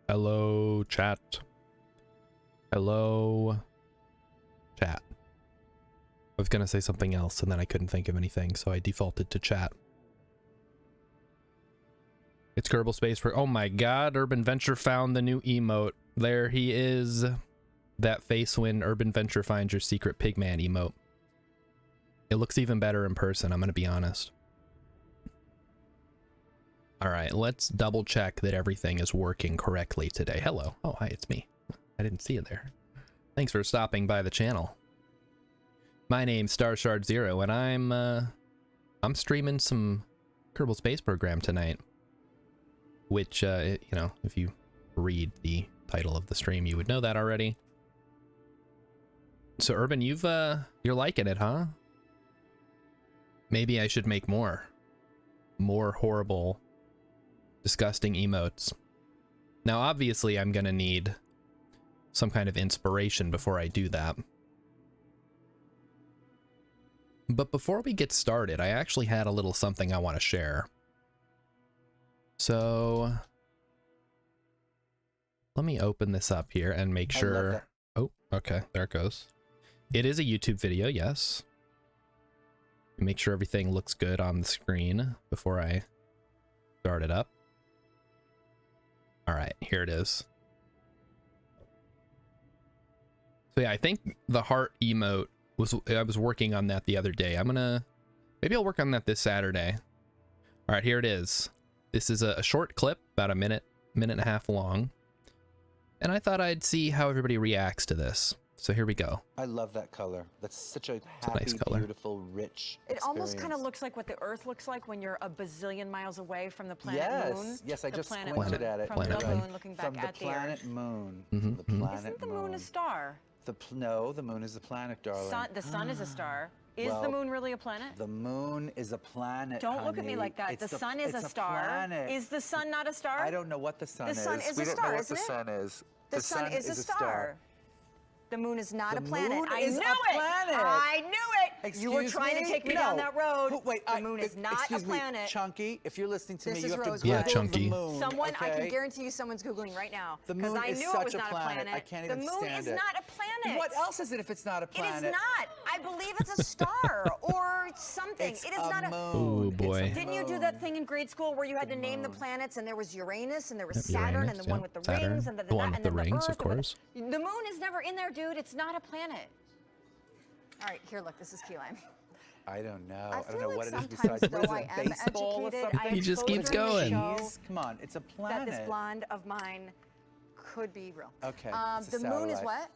Hello, chat. Hello, chat. I was gonna say something else and then I couldn't think of anything, so I defaulted to chat. It's Kerbal Space for— oh my god, Urban Venture found the new emote. There he is. That face when Urban Venture finds your secret pigman emote. It looks even better in person, I'm gonna be honest. Alright, let's double check that everything is working correctly today. Hello. Oh, hi, it's me. I didn't see it there. Thanks for stopping by the channel. My name's StarShard0, and I'm streaming some Kerbal Space Program tonight. Which, you know, if you read the title of the stream, you would know that already. So, Urban, you're liking it, huh? Maybe I should make more horrible, disgusting emotes. Now, obviously, I'm gonna need some kind of inspiration before I do that. But before we get started, I actually had a little something I want to share. So let me open this up here and make sure. Oh, okay, there it goes. It is a YouTube video, yes. Make sure everything looks good on the screen before I start it up. All right, here it is. So yeah, I think the heart emote I was working on that the other day. Maybe I'll work on that this Saturday. All right, here it is. This is a short clip, about a minute and a half long. And I thought I'd see how everybody reacts to this. So here we go. I love that color. That's such a happy, nice color. beautiful, rich It almost experience. kind of looks like what the Earth looks like when you're a bazillion miles away from the planet Moon. Yes, I just planet squinted at it. From the Moon. Moon, looking back at the Earth. From the planet Moon. Mm-hmm, From the planet Isn't the Moon a star? No, the Moon is a planet, darling. The Sun is a star. Is Well, the Moon really a planet? The Moon is a planet, Don't look at me honey. like that. It's The Sun is a star. Planet. Is the Sun not a star? I don't know what the Sun is. The Sun is we a don't star, know what isn't the it? Sun is. The Sun is a star. The Moon is not The a planet. Moon I is knew a it. planet. I knew it. You were Excuse trying me? to take me No. down that road. Wait, the Moon is not a excuse me, planet. Chunky, if you're listening to This me, is you have to Rose Google Yeah, Chunky. the Moon. Someone, I can okay? guarantee you someone's Googling right now. The Because Moon I is knew such it was a not planet. a planet. I can't even the Moon stand is it. not a planet. What else is it if it's not a planet? It is not. I believe it's a star or something. It's it is not a moon. Oh, boy. It's a Didn't you do moon. that thing in grade school where you had to name the planets and there was Uranus and there was Saturn Uranus, and the one with the Saturn. rings and The one with the rings, Earth of course. The Moon is never in there, dude. It's not a planet. All right, here, look. This is key lime. I don't know. I I don't feel know like what it is sometimes, besides though, what is I it, am baseball or educated. something? He just keeps exposed going. during the show Jeez, come on, it's a that planet. this blonde of mine could be real. Okay, it's a the Moon is satellite. what?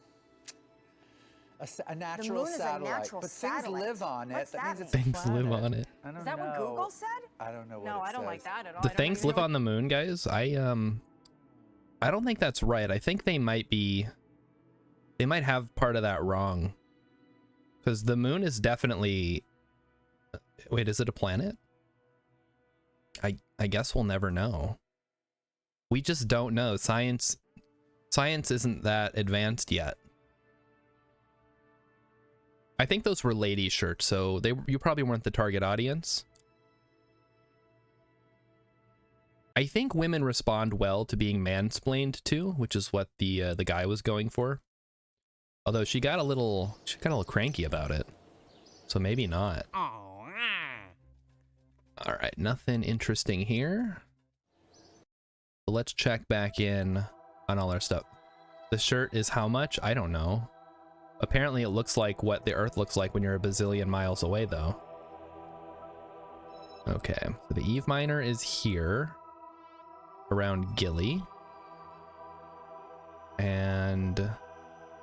A natural moon is a satellite, natural but things satellite. live on it. What's that that means it's a Things live planet. on it. I don't Is that know. what Google said? I don't know what No, it I don't says. like that at all. The I don't things even live know- on the moon, guys. I don't think that's right. I think they might have part of that wrong. Because the moon is definitely... Wait, is it a planet? I guess we'll never know. We just don't know. Science isn't that advanced yet. I think those were lady shirts, so you probably weren't the target audience. I think women respond well to being mansplained to, which is what the guy was going for. Although she got a little cranky about it, so maybe not. All right, nothing interesting here. So let's check back in on all our stuff. The shirt is how much? I don't know. Apparently, it looks like what the Earth looks like when you're a bazillion miles away, though. Okay, so the Eve Miner is here, around Gilly. And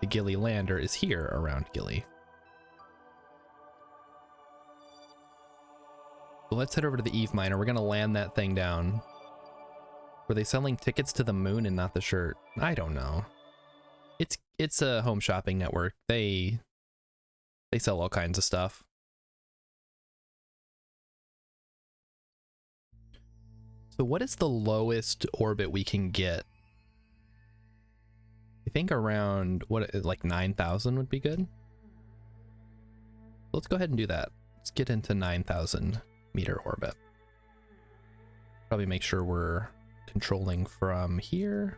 the Gilly Lander is here around Gilly. So let's head over to the Eve Miner. We're gonna land that thing down. Were they selling tickets to the moon and not the shirt? I don't know. It's a home shopping network. They sell all kinds of stuff. So what is the lowest orbit we can get? I think around, like 9,000 would be good. Let's go ahead and do that. Let's get into 9,000 meter orbit. Probably make sure we're controlling from here.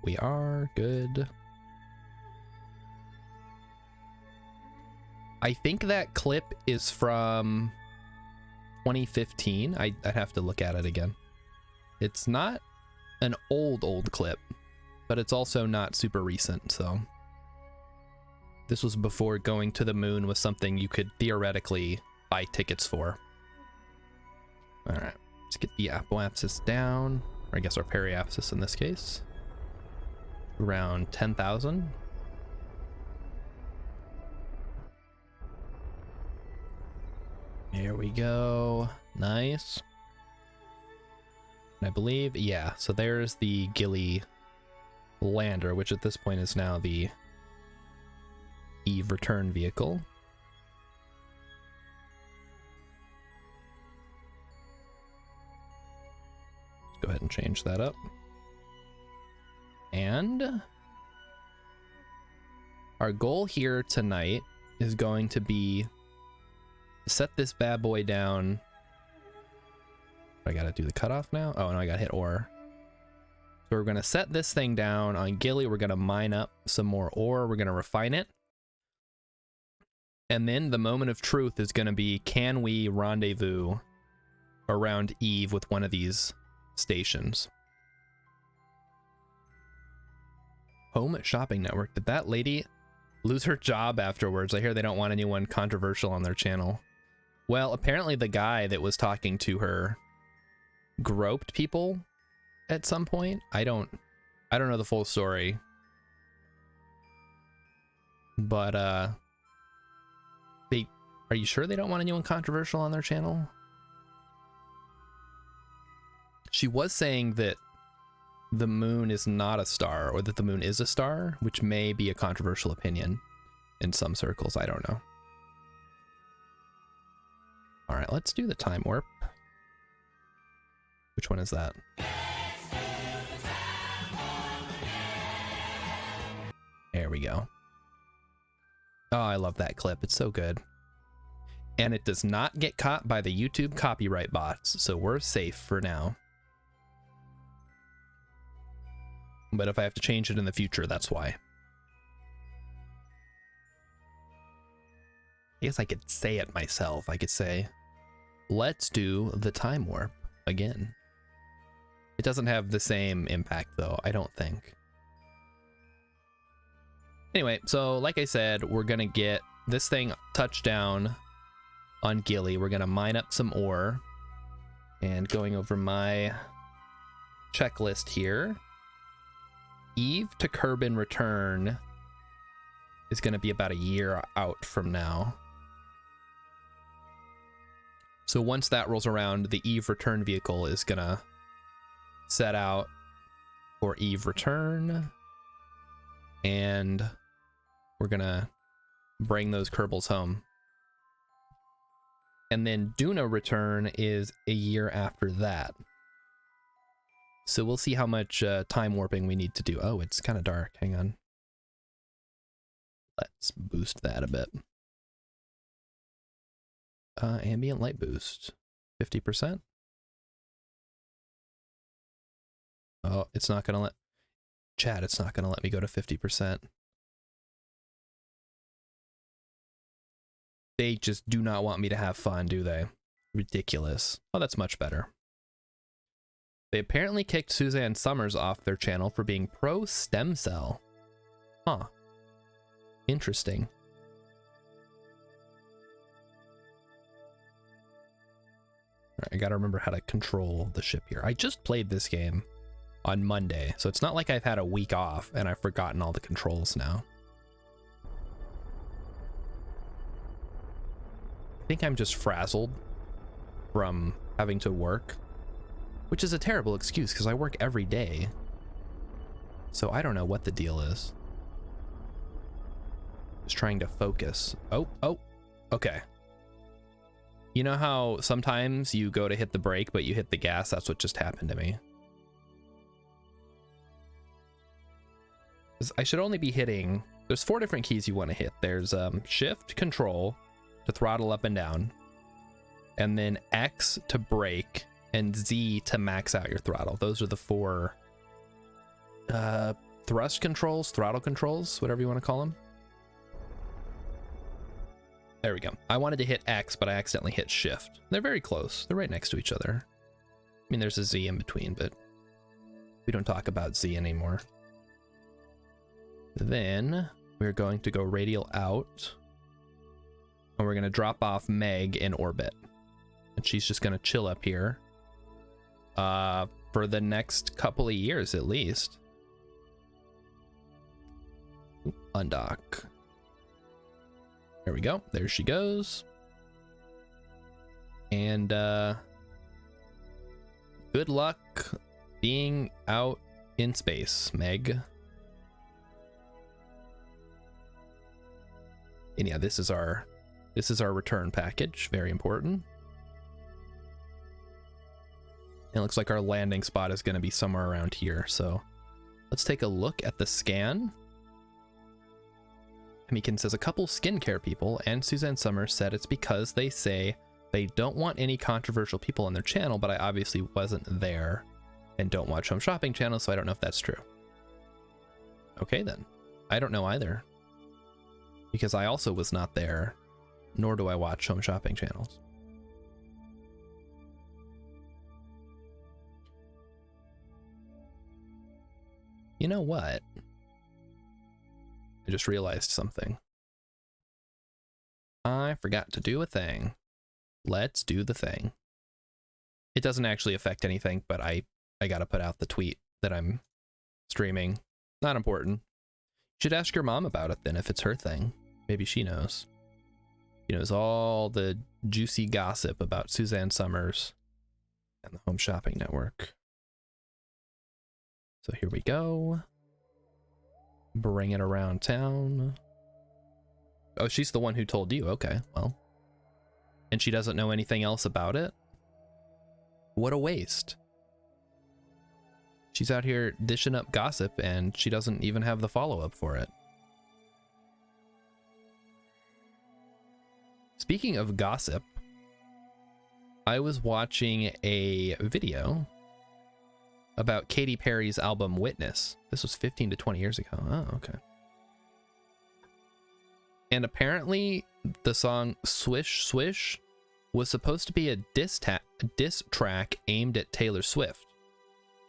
we are good. I think that clip is from 2015. I'd have to look at it again. It's not an old clip, but it's also not super recent, so this was before going to the moon was something you could theoretically buy tickets for. All right, let's get the apoapsis down, or I guess our periapsis in this case, around 10,000. There we go. Nice. And I believe, yeah, so there's the Gilly lander, which at this point is now the Eve return vehicle. Let's go ahead and change that up. And our goal here tonight is going to be set this bad boy down. I gotta do the cutoff now. Oh no, I gotta hit ore. So we're gonna set this thing down on Gilly. We're gonna mine up some more ore. We're gonna refine it. And then the moment of truth is gonna be, can we rendezvous around Eve with one of these stations? Home Shopping Network. Did that lady lose her job afterwards? I hear they don't want anyone controversial on their channel. Well, apparently the guy that was talking to her groped people at some point. I don't know the full story. But are you sure they don't want anyone controversial on their channel? She was saying that the moon is not a star, or that the moon is a star, which may be a controversial opinion in some circles. I don't know. All right, let's do the time warp. Which one is that? There we go. Oh, I love that clip. It's so good. And it does not get caught by the YouTube copyright bots, so we're safe for now. But if I have to change it in the future, that's why. I guess I could say it myself. I could say, let's do the time warp again. It doesn't have the same impact though, I don't think. Anyway, so like I said, we're gonna get this thing touchdown on Gilly. We're gonna mine up some ore. And going over my checklist here, Eve to Kerbal return is gonna be about a year out from now. So once that rolls around, the Eve return vehicle is gonna set out for Eve return, and we're gonna bring those Kerbals home. And then Duna return is a year after that. So we'll see how much time warping we need to do. Oh, it's kind of dark. Hang on. Let's boost that a bit. Ambient light boost, 50%. Oh, it's not gonna let, chat, it's not gonna let me go to 50%. They just do not want me to have fun, do they? Ridiculous. Oh, that's much better. They apparently kicked Suzanne Summers off their channel for being pro stem cell. Huh. Interesting. I gotta remember how to control the ship here. I just played this game on Monday, so it's not like I've had a week off and I've forgotten all the controls now. I think I'm just frazzled from having to work, which is a terrible excuse because I work every day. So I don't know what the deal is. Just trying to focus. Oh, okay. You know how sometimes you go to hit the brake, but you hit the gas? That's what just happened to me. I should only be hitting, there's 4 different keys you want to hit. There's shift, control to throttle up and down, and then X to brake, and Z to max out your throttle. Those are the 4 thrust controls, throttle controls, whatever you want to call them. There we go. I wanted to hit X, but I accidentally hit Shift. They're very close. They're right next to each other. I mean, there's a Z in between, but we don't talk about Z anymore. Then we're going to go radial out, and we're going to drop off Meg in orbit. And she's just going to chill up here for the next couple of years at least. Ooh, undock. There we go. There she goes. And good luck being out in space, Meg. And yeah, this is our return package. Very important. It looks like our landing spot is going to be somewhere around here. So let's take a look at the scan. Meekin says a couple skincare people and Suzanne Summers said it's because they say they don't want any controversial people on their channel, but I obviously wasn't there and don't watch home shopping channels, so I don't know if that's true. Okay then. I don't know either, because I also was not there, nor do I watch home shopping channels. You know what? I just realized something. I forgot to do a thing. Let's do the thing. It doesn't actually affect anything, but I gotta put out the tweet that I'm streaming. Not important. You should ask your mom about it then if it's her thing. Maybe she knows. She knows all the juicy gossip about Suzanne Summers and the Home Shopping Network. So here we go. Bring it around town. Oh, she's the one who told you. Okay, well. And she doesn't know anything else about it? What a waste. She's out here dishing up gossip and she doesn't even have the follow-up for it. Speaking of gossip, I was watching a video about Katy Perry's album Witness. This was 15 to 20 years ago. Oh, okay. And apparently the song Swish Swish was supposed to be a diss track aimed at Taylor Swift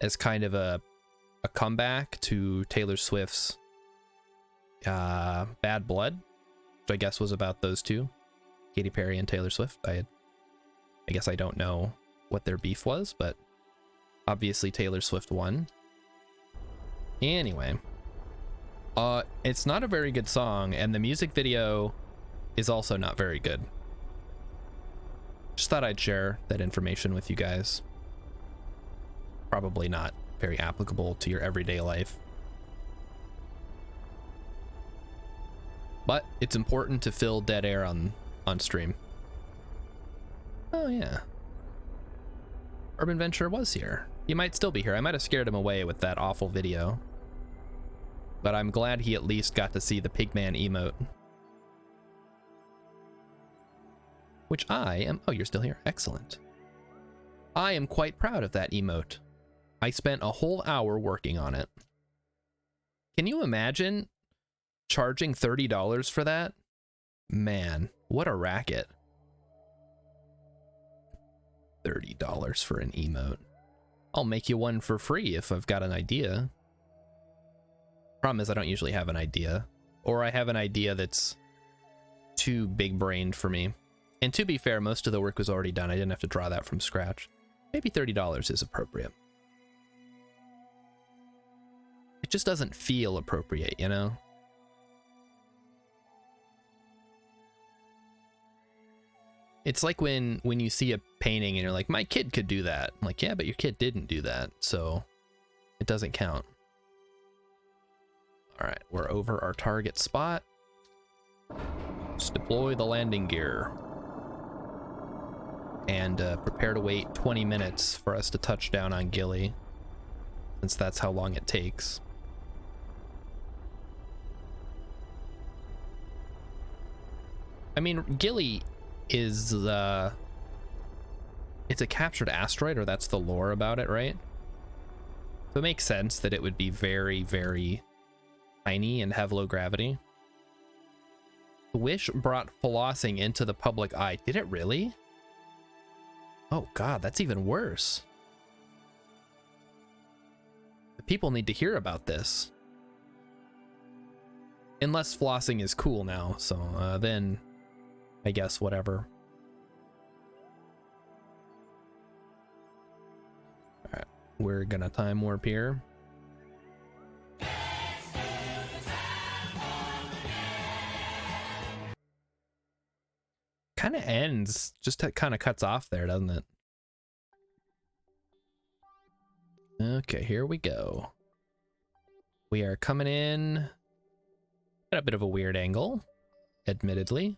as kind of a comeback to Taylor Swift's Bad Blood, which I guess was about those two, Katy Perry and Taylor Swift. I guess I don't know what their beef was, but obviously Taylor Swift won. Anyway, it's not a very good song, and the music video is also not very good. Just thought I'd share that information with you guys. Probably not very applicable to your everyday life, but it's important to fill dead air on stream. Oh yeah, Urban Venture was here. He might still be here. I might have scared him away with that awful video, but I'm glad he at least got to see the Pigman emote. Which I am... Oh, you're still here. Excellent. I am quite proud of that emote. I spent a whole hour working on it. Can you imagine charging $30 for that? Man, what a racket. $30 for an emote. I'll make you one for free if I've got an idea. Problem is I don't usually have an idea, or I have an idea that's too big-brained for me. And to be fair, most of the work was already done. I didn't have to draw that from scratch. Maybe $30 is appropriate. It just doesn't feel appropriate, you know? It's like when you see a painting and you're like, my kid could do that. I'm like, yeah, but your kid didn't do that, so it doesn't count. All right, we're over our target spot. Let's deploy the landing gear. And prepare to wait 20 minutes for us to touch down on Gilly, since that's how long it takes. I mean, Gilly is it's a captured asteroid, or that's the lore about it, right? So it makes sense that it would be very, very tiny and have low gravity. Wish brought flossing into the public eye. Did it really? Oh God, that's even worse. The people need to hear about this. Unless flossing is cool now, so then I guess whatever. Alright, we're gonna time warp here. Kind of ends, just kind of cuts off there, doesn't it? Okay, here we go. We are coming in at a bit of a weird angle, admittedly.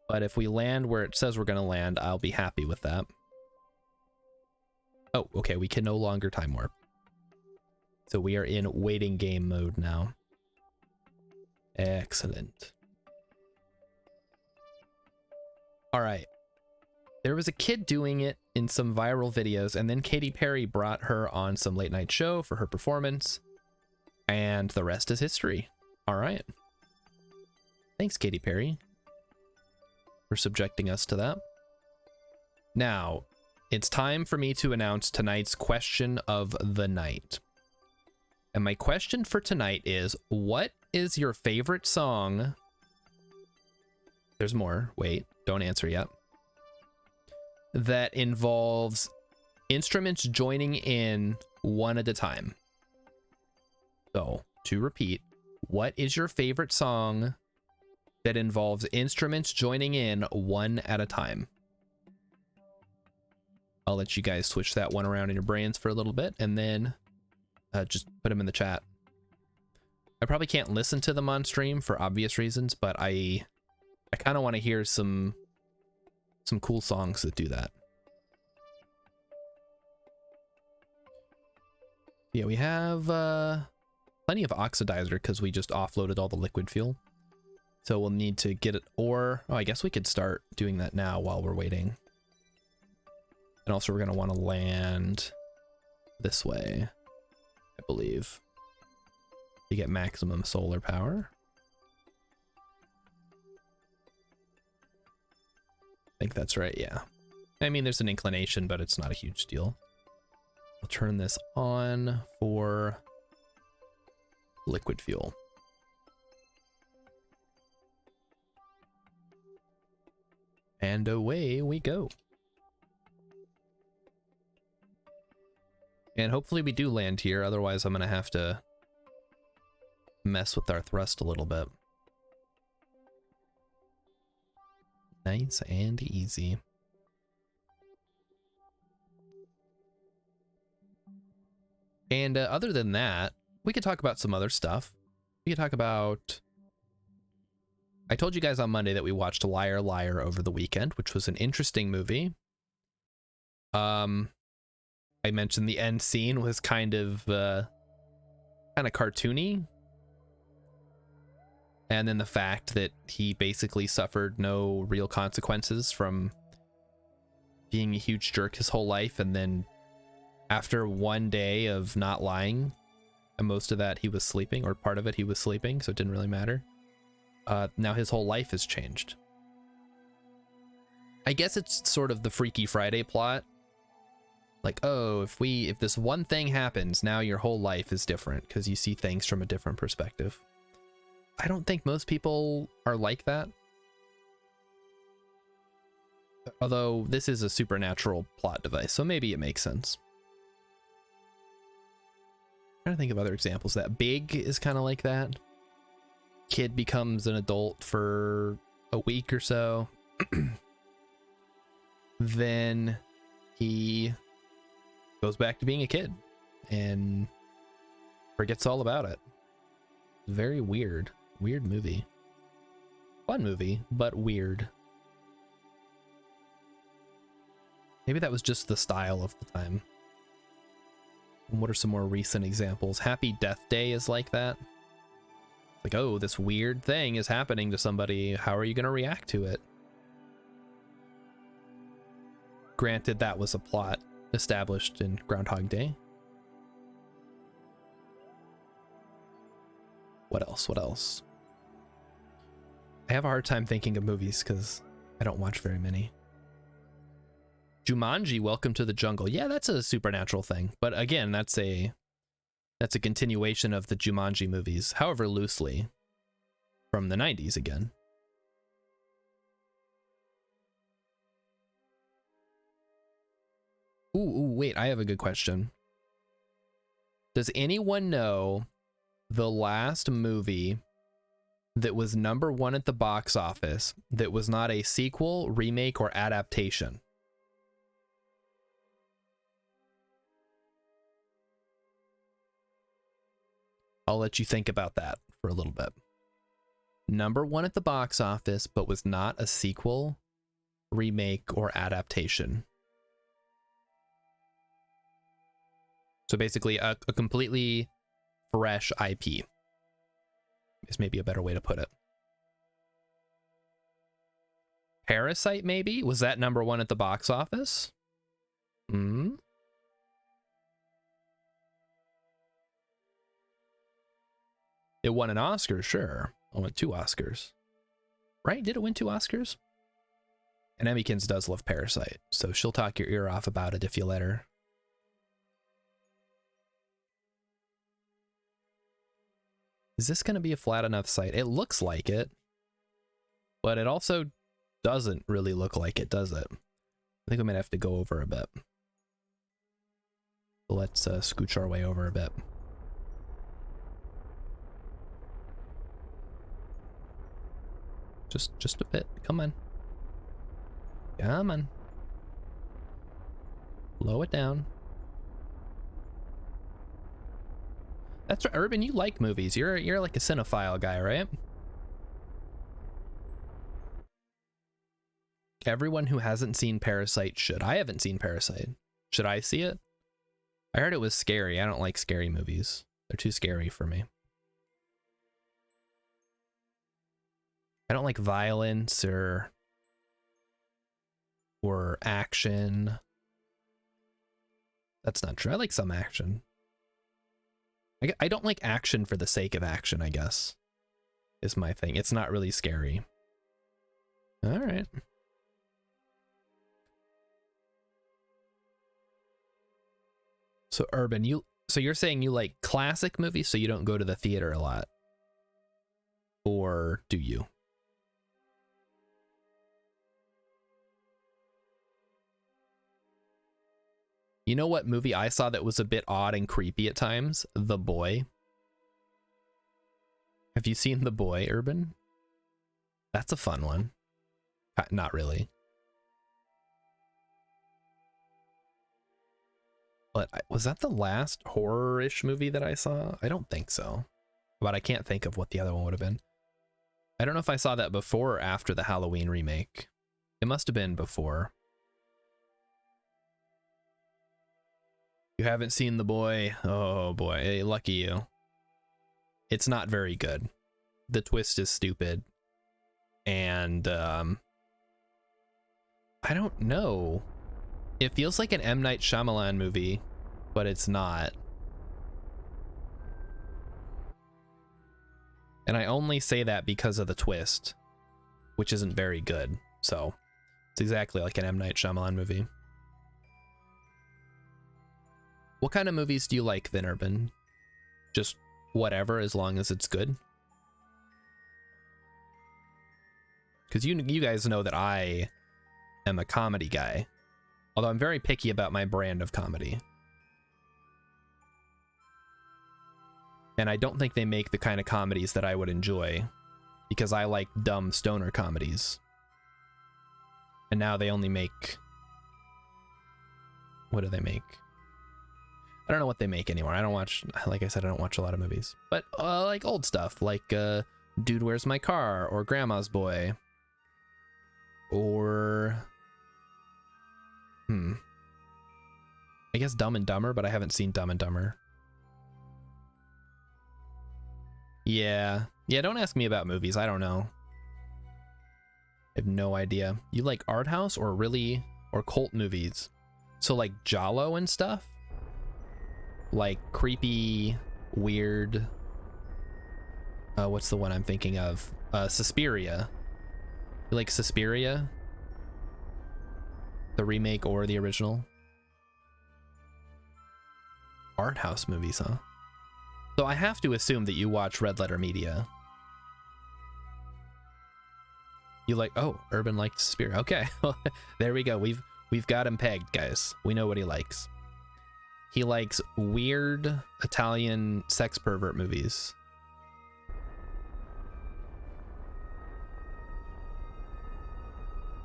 But if we land where it says we're going to land, I'll be happy with that. Oh, okay, we can no longer time warp. So we are in waiting game mode now. Excellent. All right. There was a kid doing it in some viral videos, and then Katy Perry brought her on some late night show for her performance, and the rest is history. All right. Thanks, Katy Perry, for subjecting us to that. Now, it's time for me to announce tonight's question of the night. And my question for tonight is, what is your favorite song? There's more. Wait, don't answer yet. That involves instruments joining in one at a time. So, to repeat, what is your favorite song that involves instruments joining in one at a time? I'll let you guys switch that one around in your brains for a little bit, and then just put them in the chat. I probably can't listen to them on stream for obvious reasons, but I kind of want to hear some cool songs that do that. Yeah, we have plenty of oxidizer because we just offloaded all the liquid fuel. So we'll need to get it, or oh, I guess we could start doing that now while we're waiting. And also we're going to want to land this way, I believe, to get maximum solar power. I think that's right, yeah. I mean, there's an inclination, but it's not a huge deal. I'll turn this on for liquid fuel. And away we go. And hopefully we do land here, otherwise I'm gonna have to mess with our thrust a little bit. Nice and easy. And other than that, we could talk about some other stuff. We could talk about... I told you guys on Monday that we watched Liar Liar over the weekend, which was an interesting movie. I mentioned the end scene was kind of cartoony. And then the fact that he basically suffered no real consequences from being a huge jerk his whole life, and then after one day of not lying, and most of that he was sleeping, or part of it he was sleeping, so it didn't really matter. Now his whole life has changed. I guess it's sort of the Freaky Friday plot. Like, oh, if this one thing happens, now your whole life is different because you see things from a different perspective. I don't think most people are like that. Although this is a supernatural plot device, so maybe it makes sense. I'm trying to think of other examples. That Big is kind of like that. Kid becomes an adult for a week or so. Then he goes back to being a kid and forgets all about it. Very weird. Weird movie. Fun movie, but weird. Maybe that was just the style of the time. And what are some more recent examples? Happy Death Day is like that. Like, oh, this weird thing is happening to somebody. How are you going to react to it? Granted, that was a plot established in Groundhog Day. What else? What else? I have a hard time thinking of movies because I don't watch very many. Jumanji, Welcome to the Jungle. Yeah, that's a supernatural thing. But again, that's a continuation of the Jumanji movies, however loosely, from the 90s again. Ooh, wait, I have a good question. Does anyone know the last movie that was #1 at the box office that was not a sequel, remake, or adaptation? I'll let you think about that for a little bit. #1 at the box office, but was not a sequel, remake, or adaptation. So basically a completely fresh IP is maybe a better way to put it. Parasite, maybe? Was that #1 at the box office? Hmm? It won an Oscar, sure. It won 2 Oscars. Right? Did it win 2 Oscars? And Emmykins does love Parasite, so she'll talk your ear off about it if you let her. Is this going to be a flat enough site? It looks like it, but it also doesn't really look like it, does it? I think we might have to go over a bit. Let's scooch our way over a bit. Just a bit. Come on. Come on. Slow it down. That's right, Urban, you like movies. You're like a cinephile guy, right? Everyone who hasn't seen Parasite should. I haven't seen Parasite. Should I see it? I heard it was scary. I don't like scary movies. They're too scary for me. I don't like violence or action. That's not true. I like some action. I don't like action for the sake of action, I guess, is my thing. It's not really scary. All right. So Urban, you're saying you like classic movies, so you don't go to the theater a lot, or do you? You know what movie I saw that was a bit odd and creepy at times? The Boy. Have you seen The Boy, Urban? That's a fun one. Not really. But was that the last horror-ish movie that I saw? I don't think so. But I can't think of what the other one would have been. I don't know if I saw that before or after the Halloween remake. It must have been before. You haven't seen The Boy? Oh boy, hey, lucky you. It's not very good. The twist is stupid. And I don't know. It feels like an M. Night Shyamalan movie, but it's not. And I only say that because of the twist, which isn't very good. So it's exactly like an M. Night Shyamalan movie. What kind of movies do you like then, Urban? Just whatever, as long as it's good? Because you guys know that I am a comedy guy. Although I'm very picky about my brand of comedy. And I don't think they make the kind of comedies that I would enjoy, because I like dumb stoner comedies. And now they only make... What do they make? I don't know what they make anymore. I don't watch, like I said, I don't watch a lot of movies. But like old stuff, like Dude, Where's My Car? Or Grandma's Boy. Or... I guess Dumb and Dumber, but I haven't seen Dumb and Dumber. Yeah, don't ask me about movies. I don't know. I have no idea. You like art house or cult movies? So like Giallo and stuff? Like creepy, weird, What's the one I'm thinking of? Suspiria. You like Suspiria? The remake or the original? Art house movies, huh? So I have to assume that you watch Red Letter Media. You like, oh, Urban likes Suspiria. Okay, there we go. We've got him pegged, guys. We know what he likes. He likes weird Italian sex pervert movies.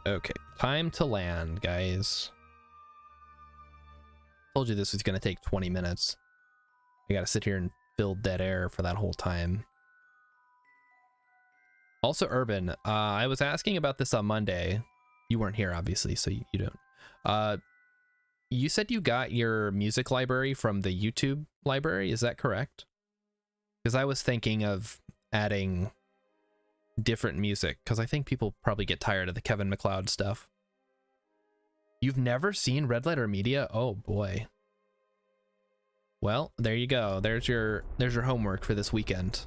Okay, time to land, guys. Told you this was gonna take 20 minutes. I gotta sit here and fill dead air for that whole time. Also, Urban, I was asking about this on Monday. You weren't here, obviously, so you don't. You said you got your music library from the YouTube library, is that correct? Because I was thinking of adding different music, because I think people probably get tired of the Kevin MacLeod stuff. You've never seen Red Letter Media? Oh boy. Well, there you go. There's your homework for this weekend.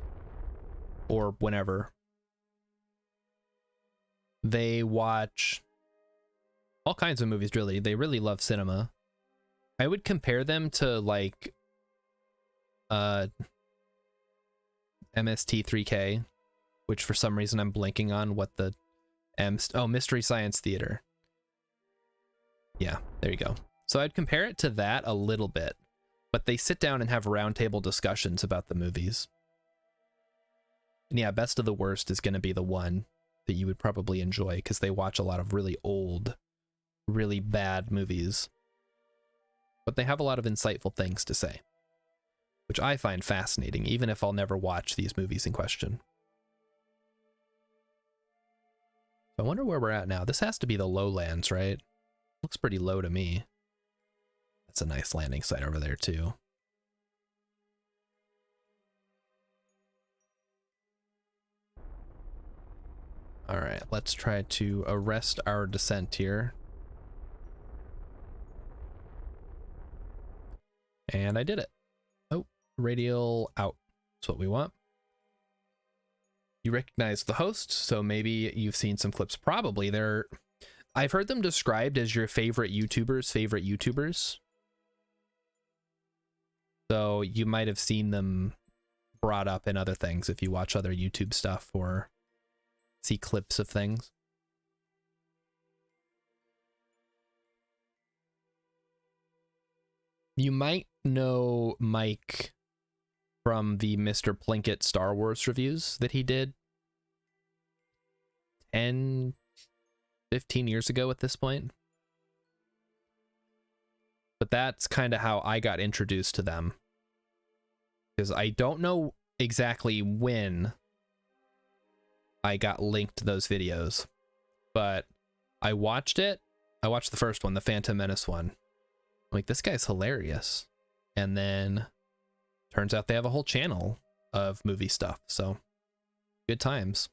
Or whenever. They watch all kinds of movies, really. They really love cinema. I would compare them to like MST3K, which for some reason I'm blanking on what the Mystery Science Theater. Yeah, there you go. So I'd compare it to that a little bit, but they sit down and have roundtable discussions about the movies. And yeah, Best of the Worst is going to be the one that you would probably enjoy because they watch a lot of really old, really bad movies. But they have a lot of insightful things to say, which I find fascinating, even if I'll never watch these movies in question. I wonder where we're at now. This has to be the lowlands, right? Looks pretty low to me. That's a nice landing site over there, too. All right, let's try to arrest our descent here. And I did it. Oh, radial out. That's what we want. You recognize the host, so maybe you've seen some clips. Probably they're... I've heard them described as your favorite YouTubers. So you might have seen them brought up in other things if you watch other YouTube stuff or see clips of things. You might know Mike from the Mr. Plinkett Star Wars reviews that he did 10, 15 years ago at this point. But that's kind of how I got introduced to them. Because I don't know exactly when I got linked to those videos, but I watched it. I watched the first one, the Phantom Menace one. I'm like, this guy's hilarious. And then turns out they have a whole channel of movie stuff. So good times.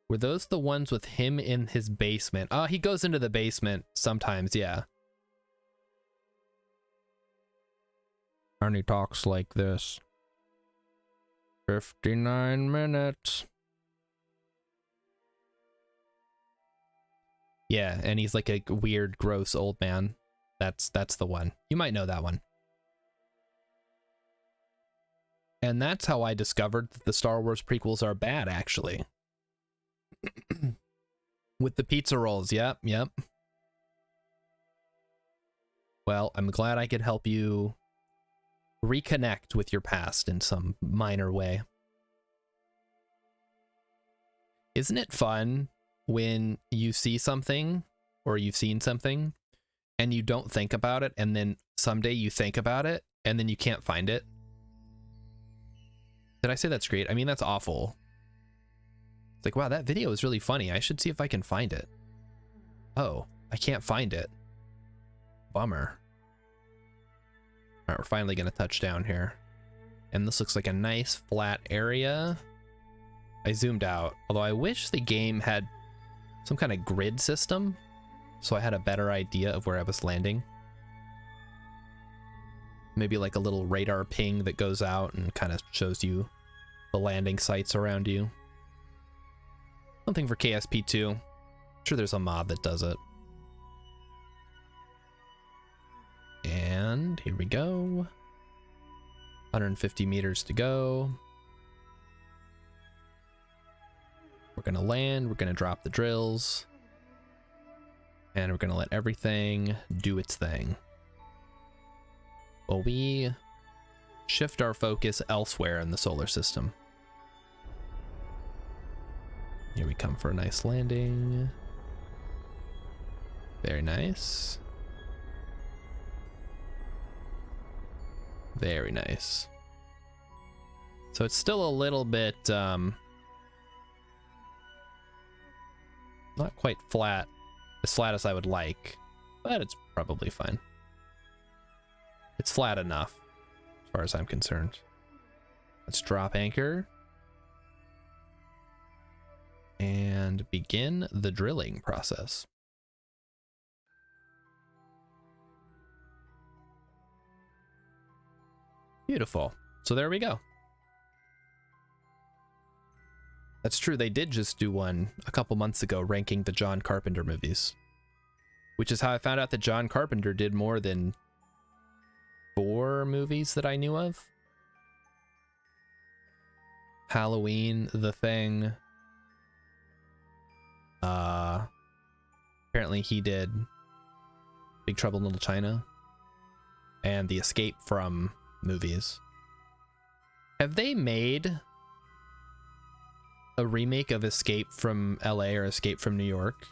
Were those the ones with him in his basement? Oh, he goes into the basement sometimes, yeah. And he talks like this. 59 minutes. Yeah, and he's like a weird, gross old man. That's the one. You might know that one. And that's how I discovered that the Star Wars prequels are bad, actually. With the pizza rolls, yep. Well, I'm glad I could help you reconnect with your past in some minor way. Isn't it fun when you see something or you've seen something and you don't think about it, and then someday you think about it and then you can't find it? Did I say that's great? I mean, that's awful. It's like, wow, that video is really funny. I should see if I can find it. Oh, I can't find it. Bummer. All right, we're finally going to touch down here. And this looks like a nice flat area. I zoomed out, although I wish the game had some kind of grid system, so I had a better idea of where I was landing. Maybe like a little radar ping that goes out and kind of shows you the landing sites around you. Something for KSP2. I'm sure there's a mod that does it. And here we go. 150 meters to go. We're gonna land, we're gonna drop the drills, and we're gonna let everything do its thing. Well, we shift our focus elsewhere in the solar system. Here we come for a nice landing. Very nice. Very nice. So it's still a little bit, not quite flat, as flat as I would like, but it's probably fine. It's flat enough, as far as I'm concerned. Let's drop anchor. And begin the drilling process. Beautiful. So there we go. That's true, they did just do one a couple months ago ranking the John Carpenter movies. Which is how I found out that John Carpenter did more than 4 movies that I knew of. Halloween, The Thing. Apparently he did Big Trouble in Little China and the Escape From movies. Have they made a remake of Escape from LA or Escape from New York?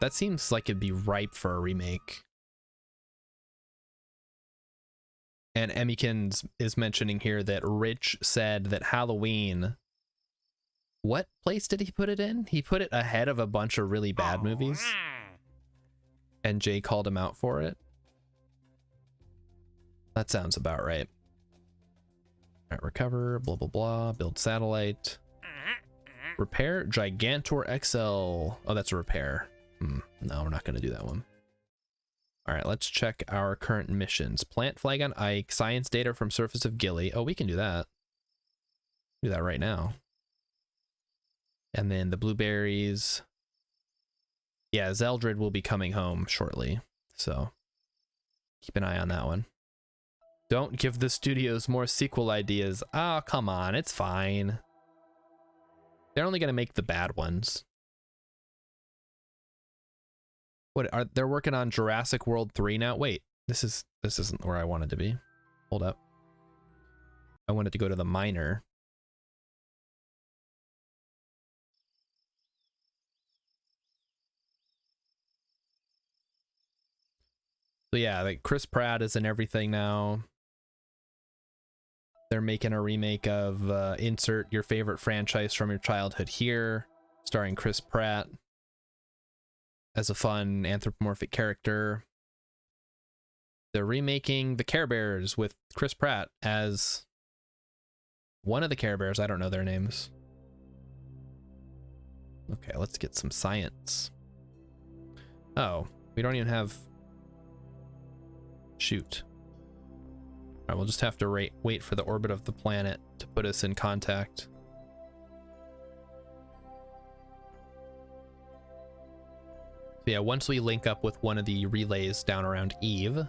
That seems like it'd be ripe for a remake. And Emmykins is mentioning here that Rich said that Halloween, what place did he put it in? He put it ahead of a bunch of really bad movies. And Jay called him out for it. That sounds about right. All right, recover, blah, blah, blah, build satellite. Repair Gigantor XL. Oh, that's a repair. No, we're not going to do that one. All right, let's check our current missions. Plant flag on Ike, science data from surface of Gilly. Oh, we can do that. Do that right now. And then the blueberries. Yeah, Zeldred will be coming home shortly, so keep an eye on that one. Don't give the studios more sequel ideas. Oh, come on, it's fine. They're only going to make the bad ones. What are they're working on Jurassic World 3 now? Wait, this isn't where I wanted to be. Hold up. I wanted to go to the miner. So yeah, like Chris Pratt is in everything now. They're making a remake of insert your favorite franchise from your childhood here, starring Chris Pratt as a fun anthropomorphic character. They're remaking the Care Bears with Chris Pratt as one of the Care Bears. I don't know their names. Okay, let's get some science. Oh, we don't even have... Shoot. All right, we'll just have to wait for the orbit of the planet to put us in contact. So yeah, once we link up with one of the relays down around Eve,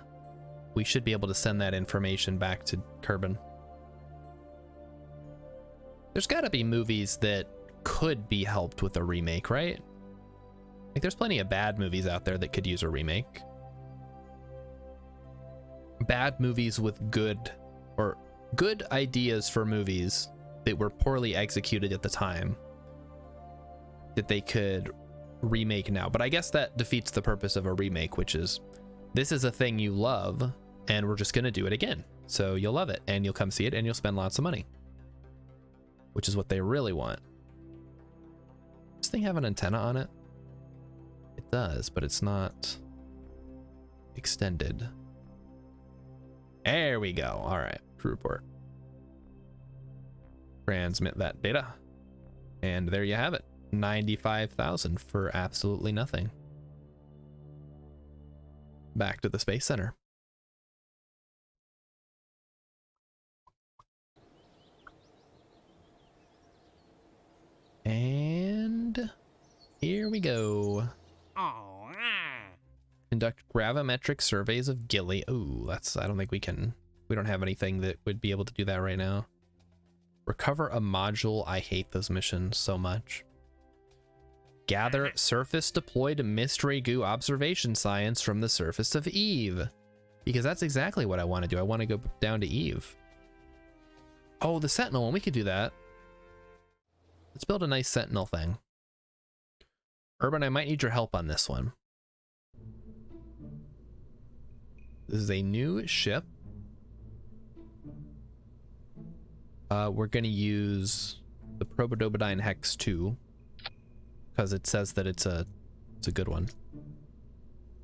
we should be able to send that information back to Kerbal. There's got to be movies that could be helped with a remake, right? Like, there's plenty of bad movies out there that could use a remake. Bad movies with good ideas for movies that were poorly executed at the time that they could remake now. But I guess that defeats the purpose of a remake, which is this is a thing you love and we're just going to do it again. So you'll love it and you'll come see it and you'll spend lots of money, which is what they really want. Does this thing have an antenna on it? It does, but it's not extended. There we go. All right, crew report. Transmit that data. And there you have it. 95,000 for absolutely nothing. Back to the Space Center. Here we go. Conduct gravimetric surveys of Gilly. Ooh, that's, I don't think we don't have anything that would be able to do that right now. Recover a module. I hate those missions so much. Gather surface deployed mystery goo observation science from the surface of Eve. Because that's exactly what I want to do. I want to go down to Eve. Oh, the Sentinel one, we could do that. Let's build a nice Sentinel thing. Urban, I might need your help on this one. This is a new ship. We're going to use the Probodobodine Hex 2 because it says that it's a good one.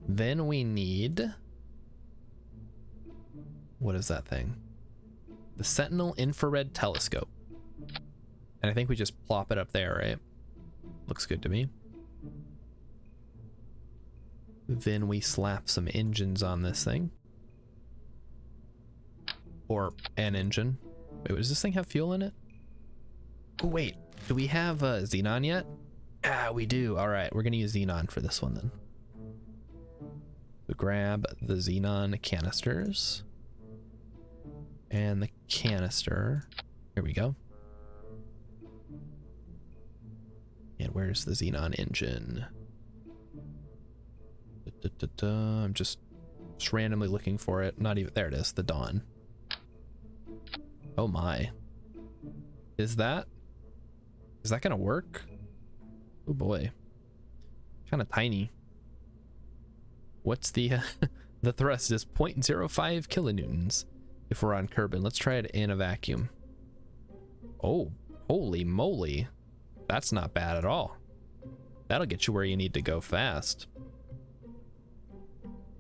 Then we need, what is that thing? The Sentinel Infrared Telescope. And I think we just plop it up there, right? Looks good to me. Then we slap some engines on this thing. Or an engine. Wait, does this thing have fuel in it? Oh, wait. Do we have Xenon yet? Ah, we do. All right, we're going to use Xenon for this one then. So grab the Xenon canisters. And the canister. Here we go. And where's the Xenon engine? I'm just randomly looking for it. Not even, there it is, the Dawn. Oh my. Is that gonna work? Oh boy. Kind of tiny. What's the the thrust is 0.05 kilonewtons if we're on Kerbal. Let's try it in a vacuum. Oh, holy moly. That's not bad at all. That'll get you where you need to go fast.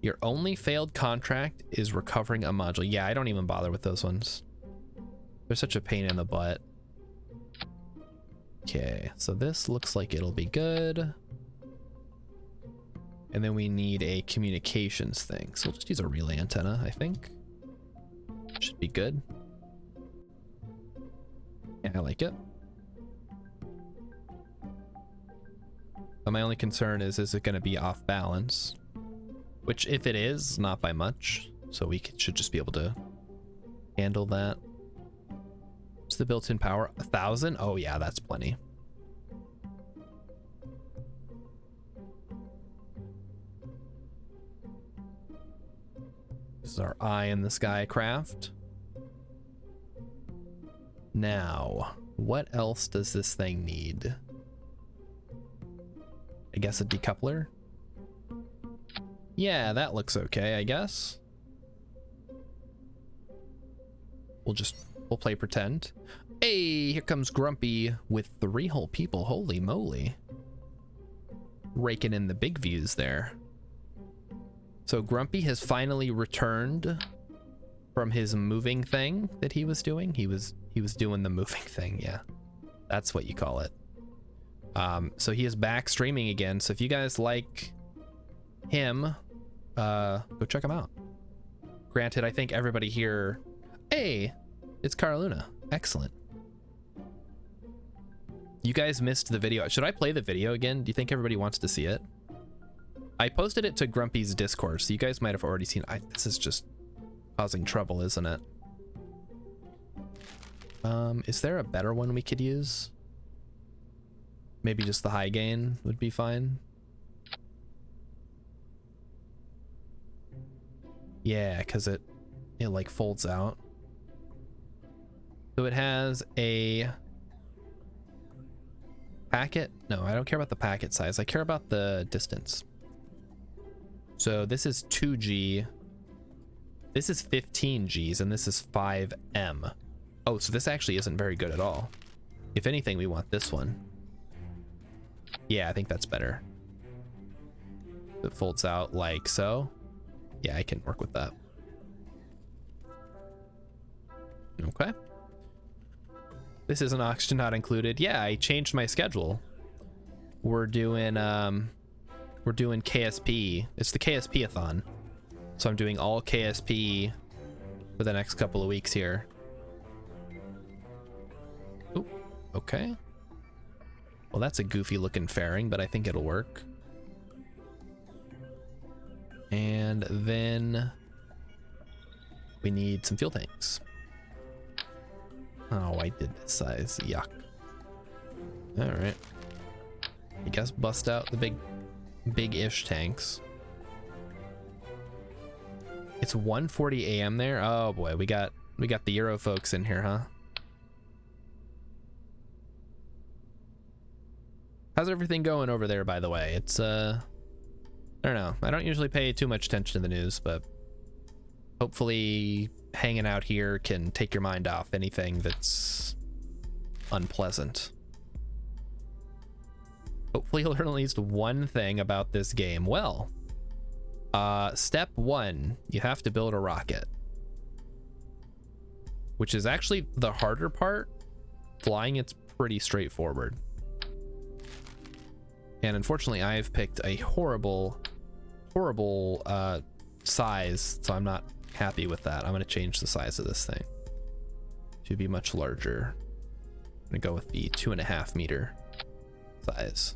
Your only failed contract is recovering a module. Yeah, I don't even bother with those ones. They're such a pain in the butt. Okay, so this looks like it'll be good. And then we need a communications thing. So we'll just use a relay antenna, I think. Should be good. Yeah, I like it. But my only concern is it going to be off balance? Which, if it is, not by much. So we should just be able to handle that. What's the built-in power? 1,000? Oh yeah, that's plenty. This is our eye in the sky craft. Now, what else does this thing need? I guess a decoupler? Yeah, that looks okay, I guess. We'll play pretend. Hey, here comes Grumpy with 3 whole people. Holy moly. Raking in the big views there. So Grumpy has finally returned from his moving thing that he was doing. He was doing the moving thing, yeah. That's what you call it. So he is back streaming again. So if you guys like him, go check him out. Granted, I think everybody here, hey, it's Carluna. Excellent. You guys missed the video. Should I play the video again? Do you think everybody wants to see it? I posted it to Grumpy's Discord, so you guys might have already seen it. This is just causing trouble, isn't it? Is there a better one we could use? Maybe just the high gain would be fine. Yeah, because it like folds out. So it has a packet. No, I don't care about the packet size. I care about the distance. So this is 2G. This is 15 Gs, and this is 5M. Oh, so this actually isn't very good at all. If anything, we want this one. Yeah, I think that's better. It folds out like so. Yeah, I can work with that. Okay. This is an oxygen not included. Yeah, I changed my schedule. We're doing KSP. It's the KSP-a-thon. So I'm doing all KSP for the next couple of weeks here. Ooh, okay. Well, that's a goofy looking fairing, but I think it'll work. And then we need some fuel tanks. Oh, I did this size. Yuck. All right. I guess bust out the big-ish tanks. It's 1:40 a.m. there. Oh boy, we got the Euro folks in here, huh? How's everything going over there, by the way? It's I don't know. I don't usually pay too much attention to the news, but hopefully hanging out here can take your mind off anything that's unpleasant. Hopefully you'll learn at least one thing about this game. Well, step 1, you have to build a rocket, which is actually the harder part. Flying, it's pretty straightforward. And unfortunately, I've picked a horrible size, so I'm not happy with that. I'm going to change the size of this thing to be much larger. I'm going to go with the 2.5 meter size,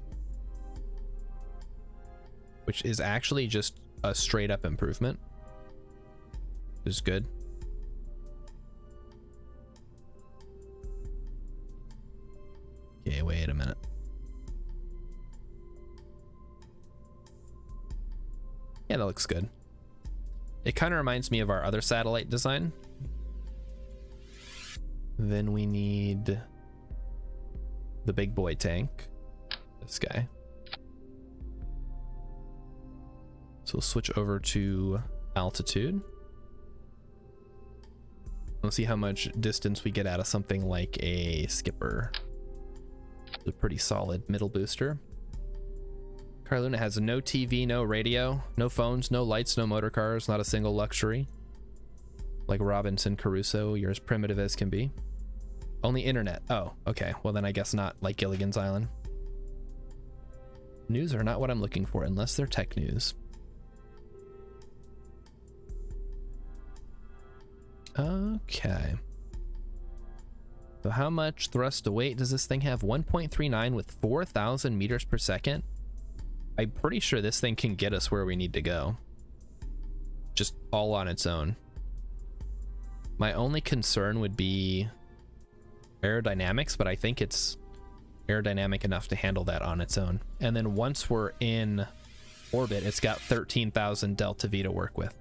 which is actually just a straight up improvement. Is good. Okay, wait a minute. Yeah, that looks good. It kind of reminds me of our other satellite design. Then we need the big boy tank. This guy. So we'll switch over to altitude. Let's see how much distance we get out of something like a skipper. It's a pretty solid middle booster. Carluna has no TV, no radio, no phones, no lights, no motor cars, not a single luxury. Like Robinson Crusoe, you're as primitive as can be. Only internet. Oh, okay. Well, then I guess not like Gilligan's Island. News are not what I'm looking for unless they're tech news. Okay. So how much thrust to weight does this thing have? 1.39 with 4,000 meters per second. I'm pretty sure this thing can get us where we need to go. Just all on its own. My only concern would be aerodynamics, but I think it's aerodynamic enough to handle that on its own. And then once we're in orbit, it's got 13,000 delta V to work with.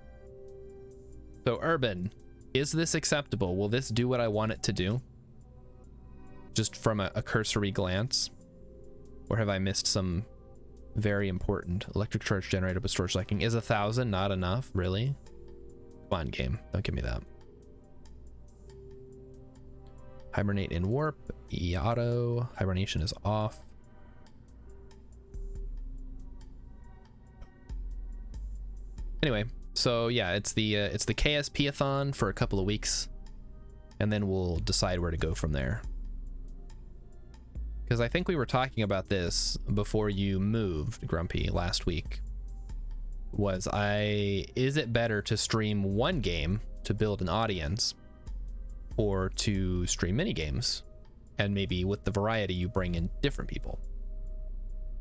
So Urban, is this acceptable? Will this do what I want it to do? Just from a cursory glance? Or have I missed some very important? Electric charge generator with storage liking. Is 1,000 not enough? Really? Come on, game. Don't give me that. Hibernate in warp. E-auto. Hibernation is off. Anyway, so yeah, it's the KSP-a-thon for a couple of weeks, and then we'll decide where to go from there. Because I think we were talking about this before you moved, Grumpy, last week. Is it better to stream one game to build an audience, or to stream mini games, and maybe with the variety you bring in different people?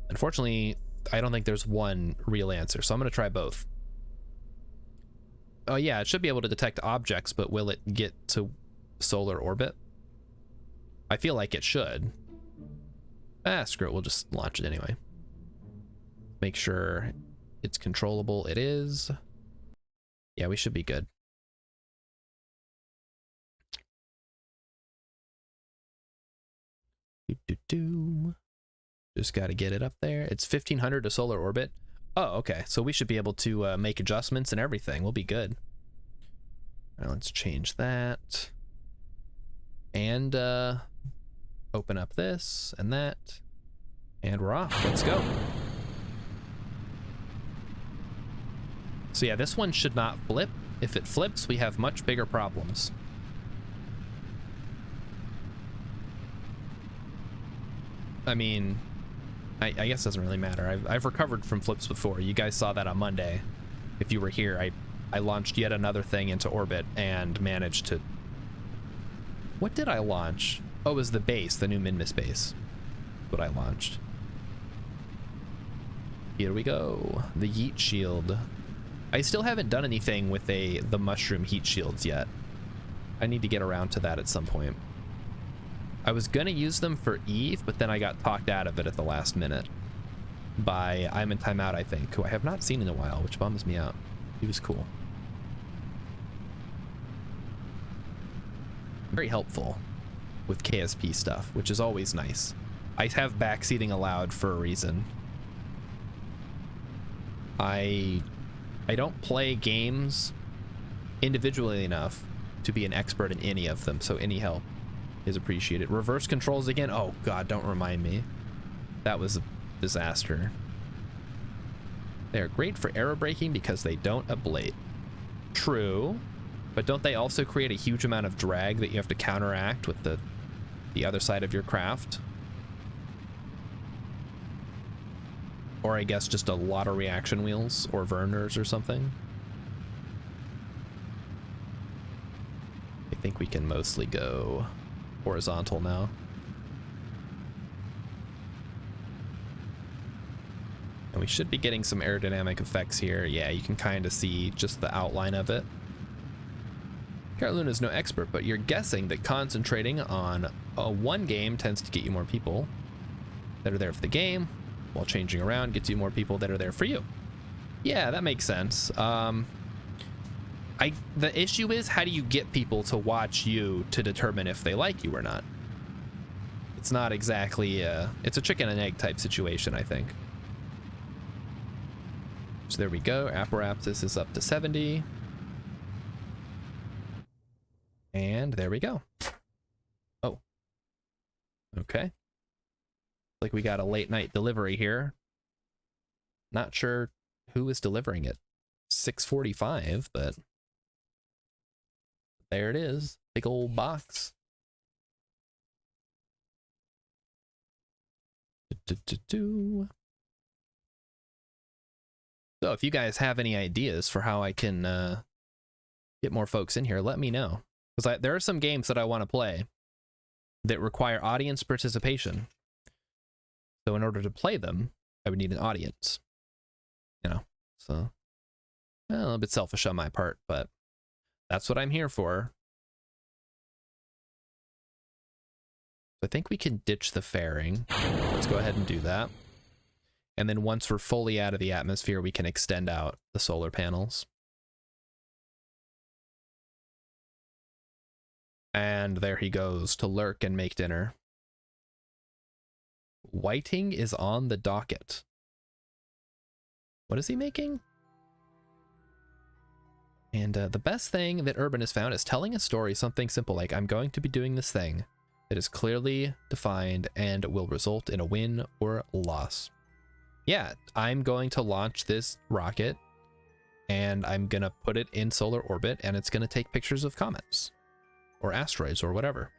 Unfortunately, I don't think there's one real answer, so I'm going to try both. Oh yeah, it should be able to detect objects, but will it get to solar orbit? I feel like it should. Screw it, we'll just launch it anyway. Make sure it's controllable. It is. Yeah, we should be good. Just got to get it up there. It's 1,500 to solar orbit. Oh, okay. So we should be able to make adjustments and everything. We'll be good. All right, let's change that. And open up this and that. And we're off. Let's go. So yeah, this one should not flip. If it flips, we have much bigger problems. I mean, I guess it doesn't really matter. I've recovered from flips before. You guys saw that on Monday. If you were here, I launched yet another thing into orbit and managed to... What did I launch? Oh, it was the base, the new Minmus base. What I launched. Here we go. The Yeet Shield. I still haven't done anything with the mushroom heat shields yet. I need to get around to that at some point. I was gonna use them for Eve, but then I got talked out of it at the last minute by I'm in Timeout, I think, who I have not seen in a while, which bums me out. He was cool. Very helpful with KSP stuff, which is always nice. I have backseating allowed for a reason. I don't play games individually enough to be an expert in any of them, so any help is appreciated. Reverse controls again? Oh god, don't remind me. That was a disaster. They're great for arrow braking because they don't ablate. True, but don't they also create a huge amount of drag that you have to counteract with the other side of your craft? Or I guess just a lot of reaction wheels or Verners or something. I think we can mostly go horizontal now. And we should be getting some aerodynamic effects here. Yeah, you can kind of see just the outline of it. Carolina is no expert, but you're guessing that concentrating on one game tends to get you more people that are there for the game, while changing around gets you more people that are there for you. Yeah, that makes sense. The issue is, how do you get people to watch you to determine if they like you or not? It's not exactly it's a chicken and egg type situation, I think. So there we go. Apparatus is up to 70. And there we go. Oh. Okay. Like we got a late night delivery here. Not sure who is delivering it. 6:45, but there it is. Big old box. So if you guys have any ideas for how I can get more folks in here, let me know. Because there are some games that I want to play that require audience participation. So in order to play them, I would need an audience. You know, so a little bit selfish on my part, but that's what I'm here for. I think we can ditch the fairing. Let's go ahead and do that. And then once we're fully out of the atmosphere, we can extend out the solar panels. And there he goes to lurk and make dinner. Whiting is on the docket. What is he making? And the best thing that Urban has found is telling a story, something simple like, I'm going to be doing this thing that is clearly defined and will result in a win or loss. Yeah, I'm going to launch this rocket and I'm going to put it in solar orbit and it's going to take pictures of comets or asteroids or whatever.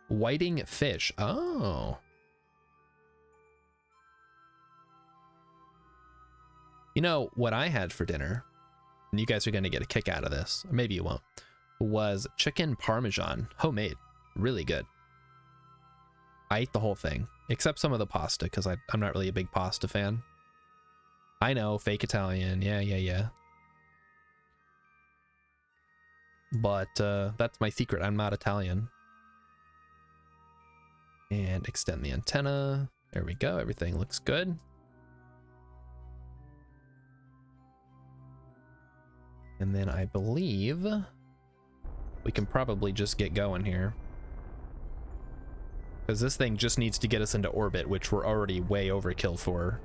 Whiting fish. Oh. You know, what I had for dinner, and you guys are going to get a kick out of this, or maybe you won't, was chicken parmesan, homemade, really good. I ate the whole thing, except some of the pasta, because I'm not really a big pasta fan. I know, fake Italian, yeah. But that's my secret, I'm not Italian. And extend the antenna. There we go, everything looks good. And then I believe we can probably just get going here. Because this thing just needs to get us into orbit, which we're already way overkill for.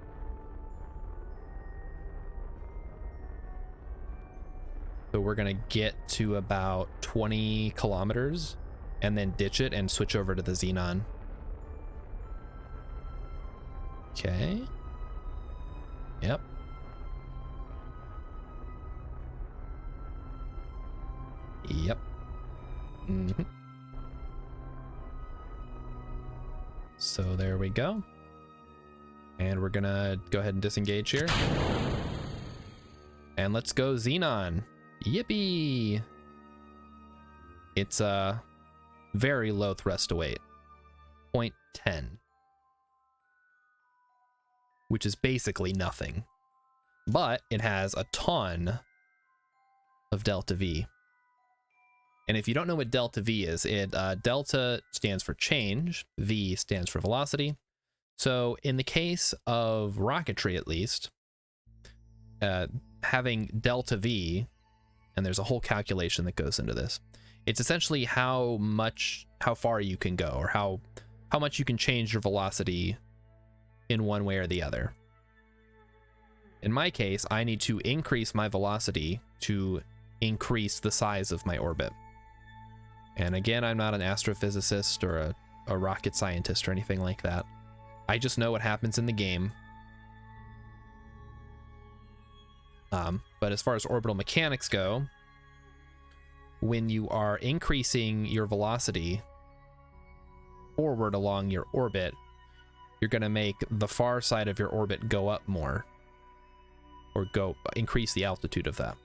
So we're gonna get to about 20 kilometers and then ditch it and switch over to the Xenon. Okay. Yep. Yep. Mm-hmm. So there we go. And we're gonna go ahead and disengage here. And let's go Xenon. Yippee! It's very low thrust to weight. 0.10, which is basically nothing. But it has a ton of delta V. And if you don't know what delta V is, delta stands for change, V stands for velocity. So in the case of rocketry, at least, having delta V, and there's a whole calculation that goes into this, it's essentially how far you can go, or how much you can change your velocity in one way or the other. In my case, I need to increase my velocity to increase the size of my orbit. And again, I'm not an astrophysicist or a rocket scientist or anything like that. I just know what happens in the game. But as far as orbital mechanics go, when you are increasing your velocity forward along your orbit, you're going to make the far side of your orbit go up more, or increase the altitude of that.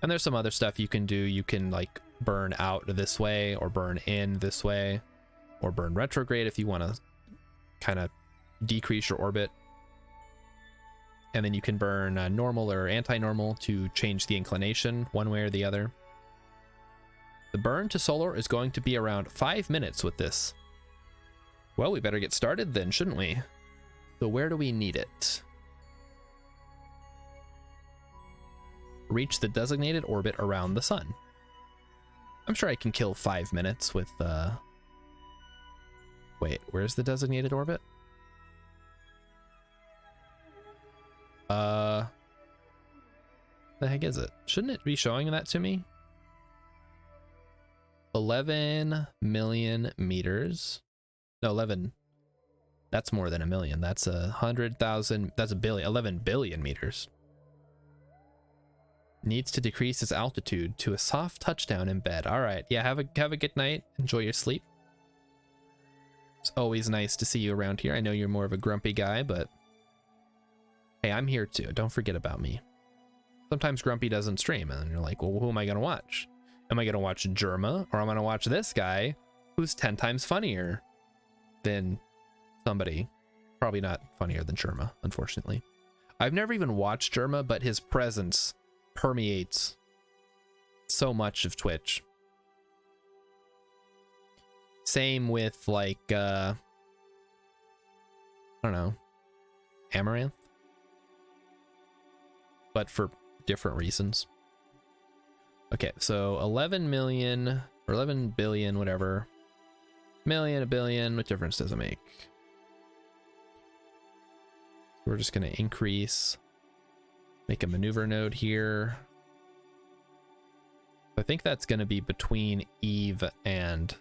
And there's some other stuff you can do. You can like burn out this way, or burn in this way, or burn retrograde if you want to kind of decrease your orbit. And then you can burn normal or anti-normal to change the inclination one way or the other. The burn to solar is going to be around 5 minutes with this. Well, we better get started then, shouldn't we? So where do we need it? Reach the designated orbit around the sun. I'm sure I can kill 5 minutes with, wait, where's the designated orbit? The heck is it? Shouldn't it be showing that to me? 11 million meters. No, 11. That's more than a million. That's 100,000. That's a billion. 11 billion meters. Needs to decrease its altitude to a soft touchdown in bed. All right. Yeah, have a good night. Enjoy your sleep. It's always nice to see you around here. I know you're more of a grumpy guy, but hey, I'm here too. Don't forget about me. Sometimes Grumpy doesn't stream, and then you're like, well, who am I going to watch? Am I going to watch Germa, or am I going to watch this guy who's 10 times funnier than somebody? Probably not funnier than Germa, unfortunately. I've never even watched Germa, but his presence permeates so much of Twitch. Same with, like, I don't know, Amaranth, but for different reasons. Okay, so 11 million or 11 billion, whatever. Million, a billion, what difference does it make? We're just going to increase, make a maneuver node here. I think that's going to be between Eve and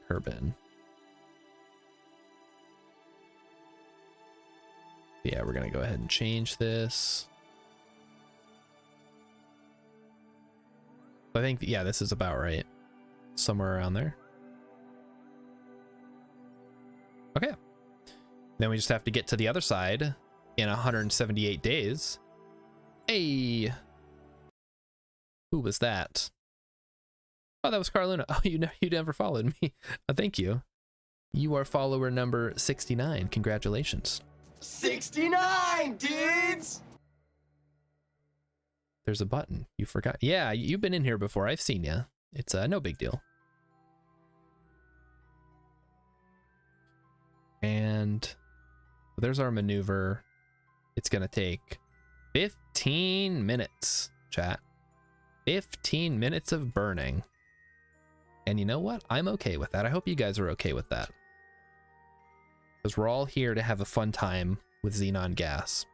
Kerbal. Yeah, we're going to go ahead and change this. I think, yeah, this is about right. Somewhere around there. Okay. Then we just have to get to the other side in 178 days. Hey! Who was that? Oh, that was Carluna. Oh, you never followed me. Thank you. You are follower number 69. Congratulations. 69, dudes! There's a button. You forgot. Yeah, you've been in here before. I've seen you. It's no big deal. And there's our maneuver. It's going to take 15 minutes, chat. 15 minutes of burning. And you know what? I'm okay with that. I hope you guys are okay with that. Because we're all here to have a fun time with xenon gas.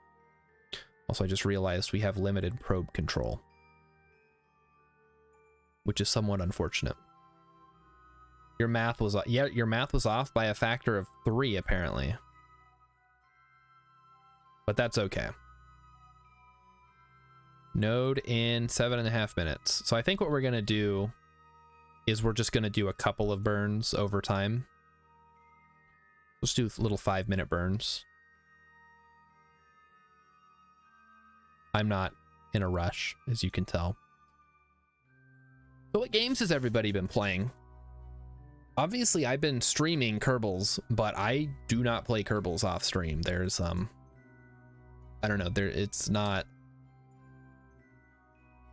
Also, I just realized we have limited probe control, which is somewhat unfortunate. Your math was, yeah, your math was off by a factor of 3, apparently. But that's okay. Node in 7.5 minutes. So I think what we're going to do is we're just going to do a couple of burns over time. Let's do little 5-minute burns. I'm not in a rush, as you can tell. So what games has everybody been playing? obviously I've been streaming Kerbals, but I do not play Kerbals off stream. There's I don't know, it's not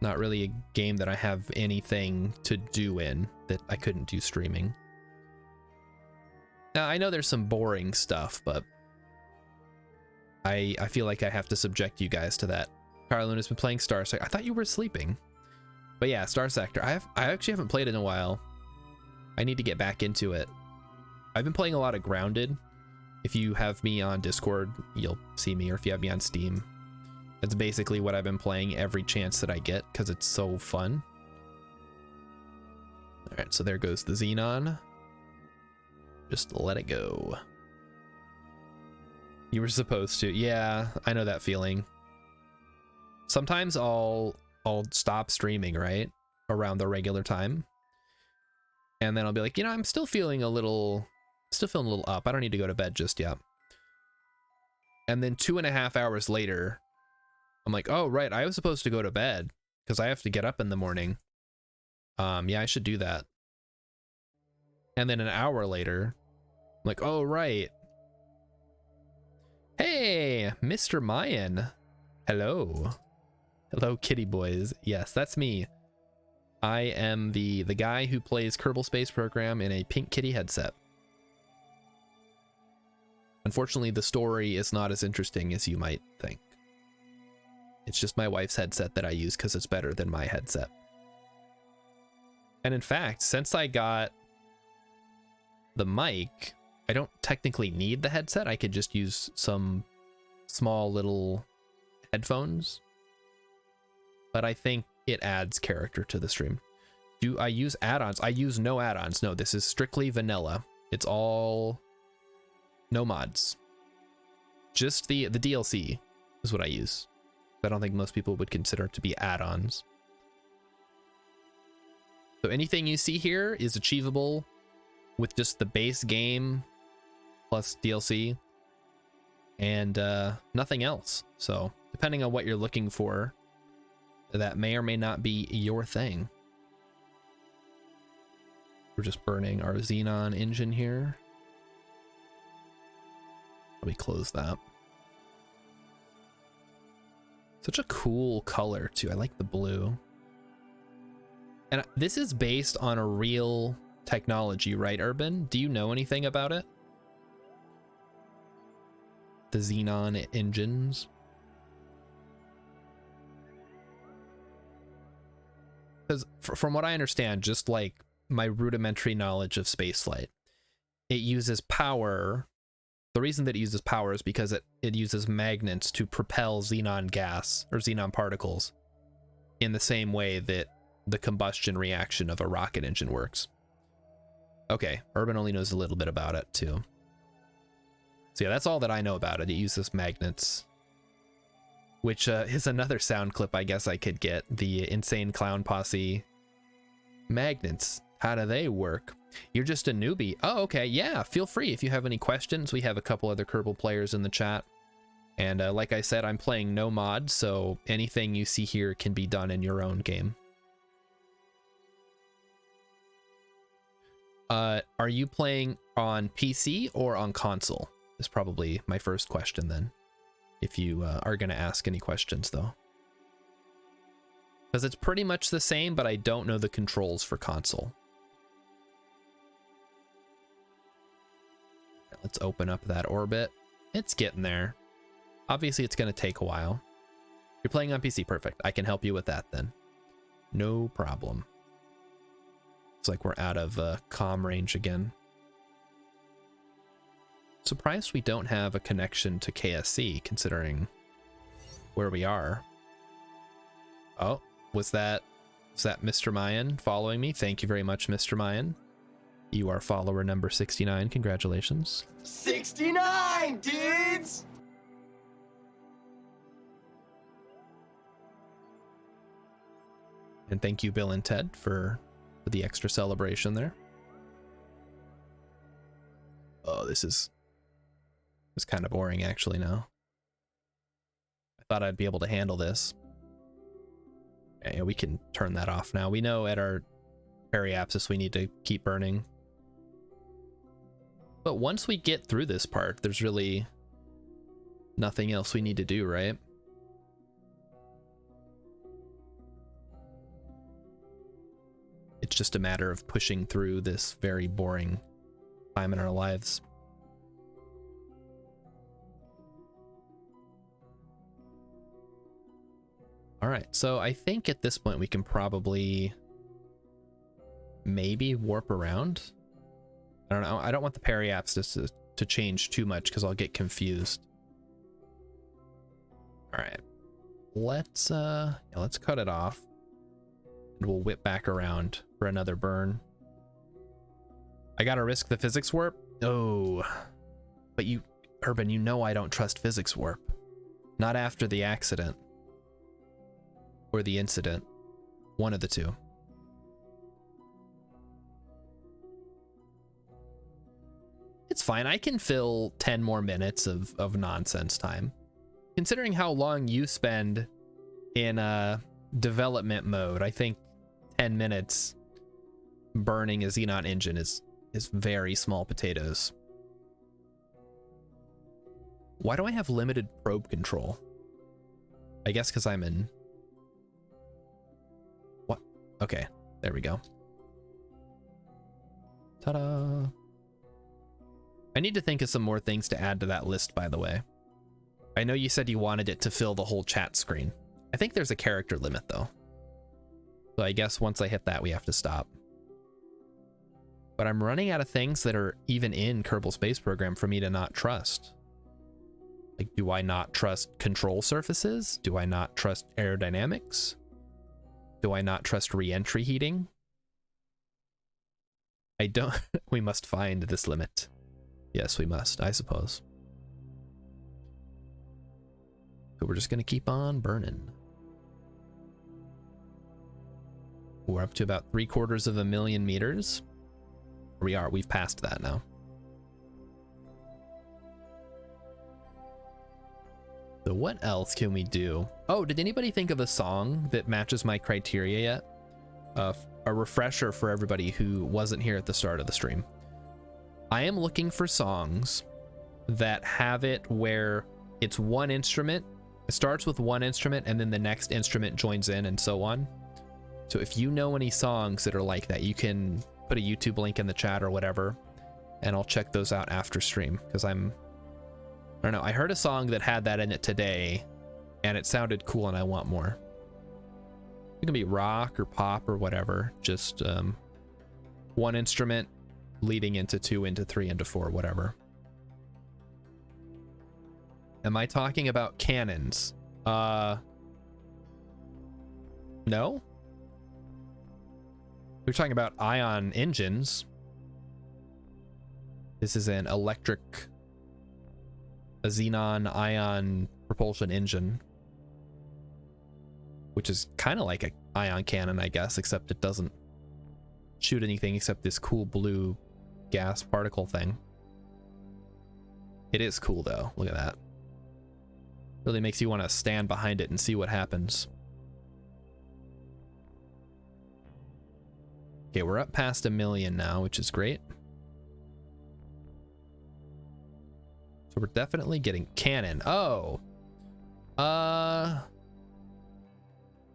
really a game that I have anything to do in that I couldn't do streaming. Now, I know there's some boring stuff, but I feel like I have to subject you guys to that. Carlin has been playing Star Sector. I thought you were sleeping. But yeah, Star Sector. I actually haven't played it in a while. I need to get back into it. I've been playing a lot of Grounded. If you have me on Discord, you'll see me, or if you have me on Steam. That's basically what I've been playing every chance that I get because it's so fun. All right, so there goes the Xenon. Just let it go. You were supposed to. Yeah, I know that feeling. Sometimes I'll stop streaming, right? Around the regular time. And then I'll be like, you know, I'm still feeling a little up. I don't need to go to bed just yet. And then 2.5 hours later, I'm like, oh, right, I was supposed to go to bed because I have to get up in the morning. Yeah, I should do that. And then an hour later, I'm like, oh, right. Hey, Mr. Mayan. Hello. Hello, kitty boys. Yes, that's me. I am the guy who plays Kerbal Space Program in a pink kitty headset. Unfortunately, the story is not as interesting as you might think. It's just my wife's headset that I use because it's better than my headset. And in fact, since I got the mic, I don't technically need the headset. I could just use some small little headphones. But I think it adds character to the stream. Do I use add-ons? I use no add-ons. No, this is strictly vanilla. It's all no mods. Just the DLC is what I use. I don't think most people would consider it to be add-ons. So anything you see here is achievable with just the base game plus DLC and nothing else. So depending on what you're looking for, that may or may not be your thing. We're just burning our Xenon engine here. Let me close that. Such a cool color too. I like the blue. And this is based on a real technology, right, Urban? Do you know anything about it? The Xenon engines? Because from what I understand, just like my rudimentary knowledge of spaceflight, it uses power. The reason that it uses power is because it uses magnets to propel xenon gas or xenon particles in the same way that the combustion reaction of a rocket engine works. Okay, Urban only knows a little bit about it too. So yeah, that's all that I know about it. It uses magnets, which is another sound clip I guess I could get. The Insane Clown Posse. Magnets, how do they work? You're just a newbie. Oh, okay, yeah, feel free if you have any questions. We have a couple other Kerbal players in the chat. And like I said, I'm playing no mod, so anything you see here can be done in your own game. Are you playing on PC or on console? Is probably my first question then. If you are going to ask any questions though. Because it's pretty much the same, but I don't know the controls for console. Let's open up that orbit. It's getting there. Obviously, it's going to take a while. You're playing on PC, perfect. I can help you with that then. No problem. It's like we're out of comm range again. Surprised we don't have a connection to KSC, considering where we are. Oh, was that Mr. Mayan following me? Thank you very much, Mr. Mayan. You are follower number 69. Congratulations. 69, dudes! And thank you, Bill and Ted, for the extra celebration there. Oh, this is kind of boring actually now. I thought I'd be able to handle this. Yeah, we can turn that off now. We know at our periapsis we need to keep burning. But once we get through this part, there's really nothing else we need to do, right? It's just a matter of pushing through this very boring time in our lives. All right, so I think at this point we can probably maybe warp around. I don't know. I don't want the periapsis to change too much because I'll get confused. All right, let's cut it off, and we'll whip back around for another burn. I gotta risk the physics warp. Oh, but you, Urban, you know I don't trust physics warp. Not after the accident or the incident. One of the two. It's fine. I can fill 10 more minutes of nonsense time. Considering how long you spend in development mode, I think 10 minutes burning a Xenon engine is very small potatoes. Why do I have limited probe control? I guess because I'm in... What? Okay, there we go. Ta-da! I need to think of some more things to add to that list, by the way. I know you said you wanted it to fill the whole chat screen. I think there's a character limit, though. So I guess once I hit that, we have to stop. But I'm running out of things that are even in Kerbal Space Program for me to not trust. Like, do I not trust control surfaces? Do I not trust aerodynamics? Do I not trust re-entry heating? I don't... We must find this limit. Yes, we must, I suppose. So we're just gonna keep on burning. We're up to about 750,000 meters. We've passed that now. So what else can we do? Oh, did anybody think of a song that matches my criteria yet? A refresher for everybody who wasn't here at the start of the stream. I am looking for songs that have it where it's one instrument. It starts with one instrument and then the next instrument joins in and so on. So if you know any songs that are like that, you can put a YouTube link in the chat or whatever, and I'll check those out after stream, because I don't know, I heard a song that had that in it today and it sounded cool and I want more. It can be rock or pop or whatever, just one instrument leading into 2, into 3, into 4, whatever. Am I talking about cannons? No? We're talking about ion engines. This is an electric, a xenon ion propulsion engine, which is kind of like an ion cannon, I guess, except it doesn't shoot anything except this cool blue gas particle thing. It is cool though. Look at that. Really makes you want to stand behind it and see what happens. Okay, we're up past 1 million now, which is great. So we're definitely getting cannon. Oh.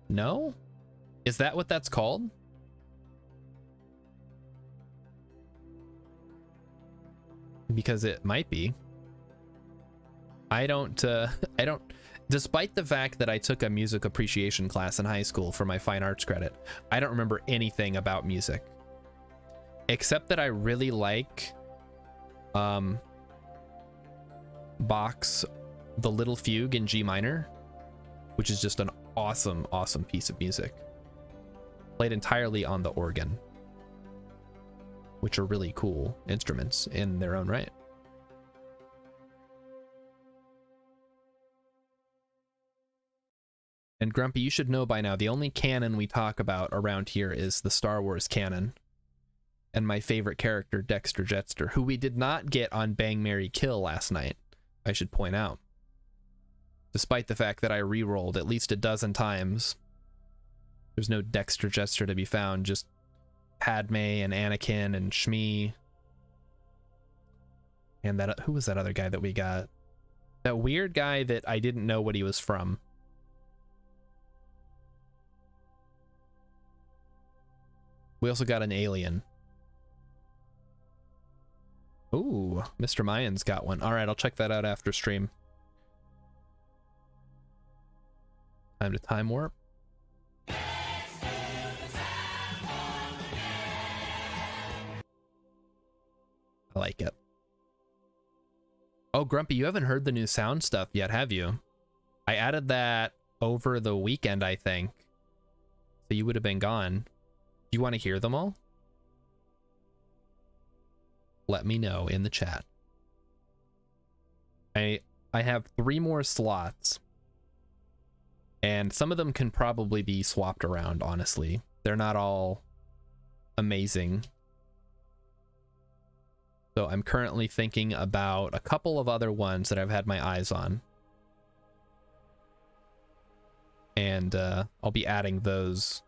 No? Is that what that's called? Because it might be. I don't, despite the fact that I took a music appreciation class in high school for my fine arts credit, I don't remember anything about music. Except that I really like Bach's The Little Fugue in G minor, which is just an awesome, awesome piece of music. Played entirely on the organ, which are really cool instruments in their own right. And Grumpy, you should know by now, the only canon we talk about around here is the Star Wars canon. And my favorite character, Dexter Jetster, who we did not get on Bang, Marry, Kill last night, I should point out. Despite the fact that I re-rolled at least a dozen times. There's no Dexter Jetster to be found, just Padme and Anakin and Shmi. And that, who was that other guy that we got? That weird guy that I didn't know what he was from. We also got an alien. Ooh, Mr. Mayan's got one. All right, I'll check that out after stream. Time to time warp. I like it. Oh, Grumpy, you haven't heard the new sound stuff yet, have you? I added that over the weekend, I think. So you would have been gone. Do you want to hear them all? Let me know in the chat. I have 3 more slots. And some of them can probably be swapped around, honestly. They're not all amazing. So I'm currently thinking about a couple of other ones that I've had my eyes on. And I'll be adding those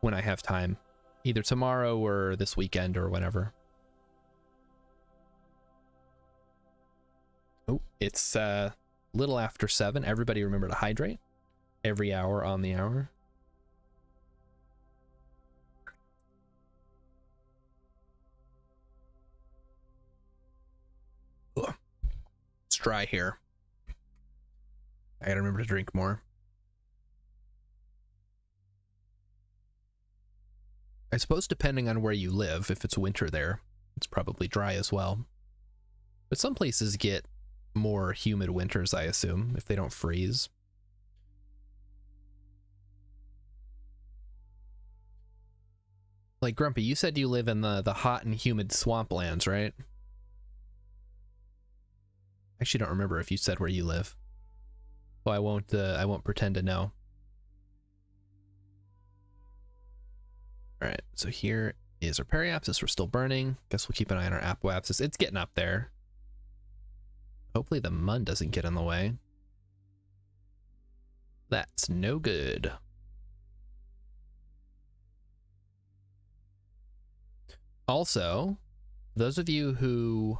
when I have time. Either tomorrow or this weekend or whenever. Oh, it's little after 7. Everybody remember to hydrate. Every hour on the hour. Ugh. It's dry here. I gotta remember to drink more. I suppose depending on where you live, if it's winter there, it's probably dry as well. But some places get more humid winters, I assume, if they don't freeze. Like, Grumpy, you said you live in the hot and humid swamplands, right? I actually don't remember if you said where you live. So I won't pretend to know. Alright, so here is our periapsis. We're still burning. Guess we'll keep an eye on our apoapsis. It's getting up there. Hopefully the mud doesn't get in the way. That's no good. Also, those of you who...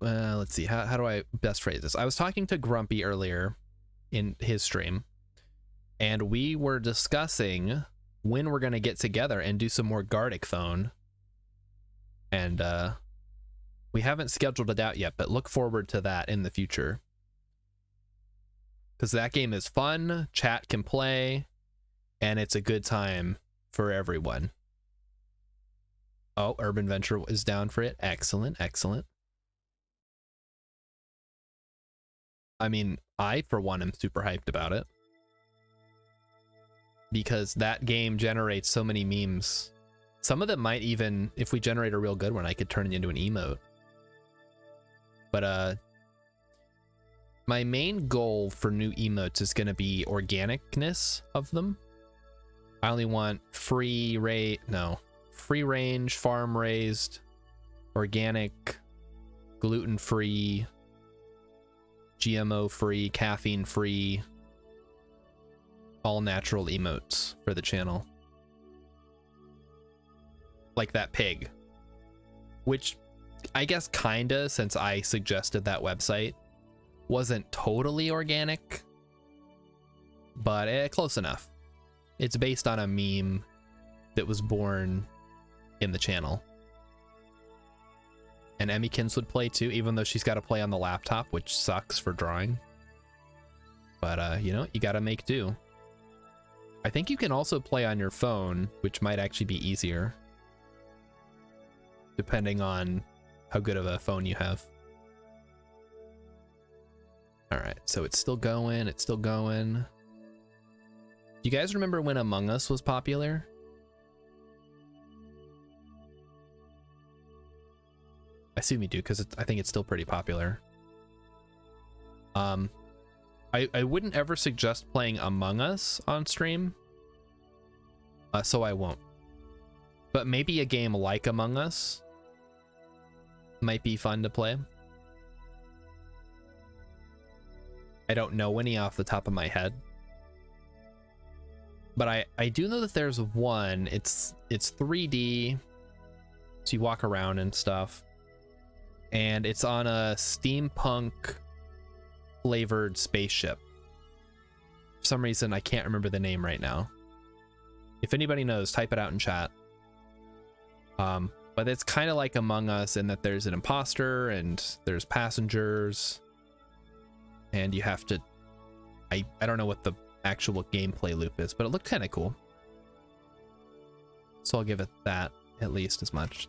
let's see, how do I best phrase this? I was talking to Grumpy earlier in his stream, and we were discussing when we're going to get together and do some more Gartic Phone. And we haven't scheduled it out yet, but look forward to that in the future. Because that game is fun, chat can play, and it's a good time for everyone. Oh, Urban Venture is down for it. Excellent, excellent. I mean, I, for one, am super hyped about it. Because that game generates so many memes. Some of them might even, if we generate a real good one, I could turn it into an emote. But, my main goal for new emotes is going to be organicness of them. I only want free range, farm raised, organic, gluten free, GMO free, caffeine free, all natural emotes for the channel. Like that pig, which I guess kinda, since I suggested that website, wasn't totally organic, but close enough. It's based on a meme that was born in the channel. And Emmykins would play too, even though she's got to play on the laptop, which sucks for drawing. But, you know, you gotta make do. I think you can also play on your phone, which might actually be easier. Depending on how good of a phone you have. Alright, so it's still going, it's still going. Do you guys remember when Among Us was popular? I assume you do, because I think it's still pretty popular. I wouldn't ever suggest playing Among Us on stream, so I won't. But maybe a game like Among Us might be fun to play. I don't know any off the top of my head. But I do know that there's one. It's 3D, so you walk around and stuff. and it's on a steampunk flavored spaceship. For some reason, I can't remember the name right now. If anybody knows, type it out in chat. But it's kind of like Among Us in that there's an imposter and there's passengers, and you have to, I don't know what the actual gameplay loop is, but it looked kind of cool. So I'll give it that at least as much.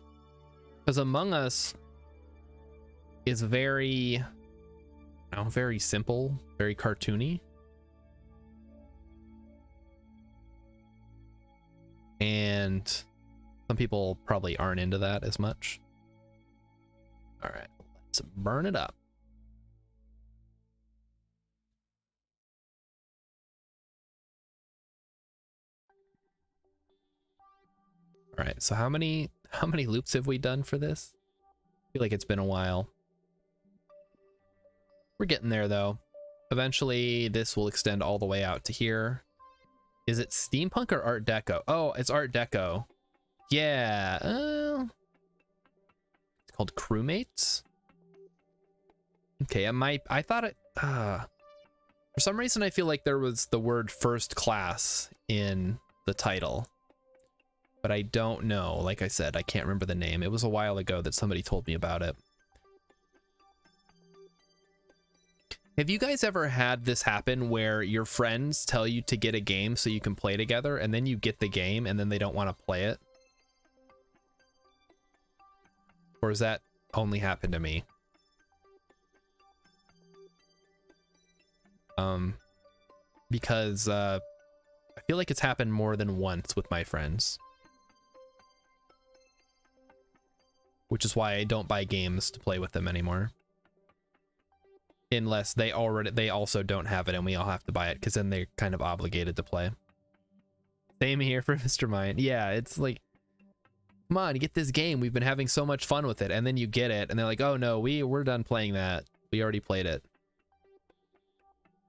Because Among Us is very, you know, very simple, very cartoony. And some people probably aren't into that as much. All right, let's burn it up. All right, so how many loops have we done for this? I feel like it's been a while. We're getting there though. Eventually this will extend all the way out to here. Is it steampunk or art deco? Oh, it's art deco. Yeah, it's called Crewmates. Okay, I thought it, for some reason I feel like there was the word first class in the title, but I don't know. Like I said, I can't remember the name. It was a while ago that somebody told me about it. Have you guys ever had this happen where your friends tell you to get a game so you can play together, and then you get the game and then they don't want to play it? Or has that only happened to me? Because I feel like it's happened more than once with my friends. Which is why I don't buy games to play with them anymore. Unless they also don't have it and we all have to buy it, because then they're kind of obligated to play. Same here for Mr. Mind. Yeah, it's like, come on, get this game. We've been having so much fun with it. And then you get it and they're like, oh no, we're done playing that. We already played it.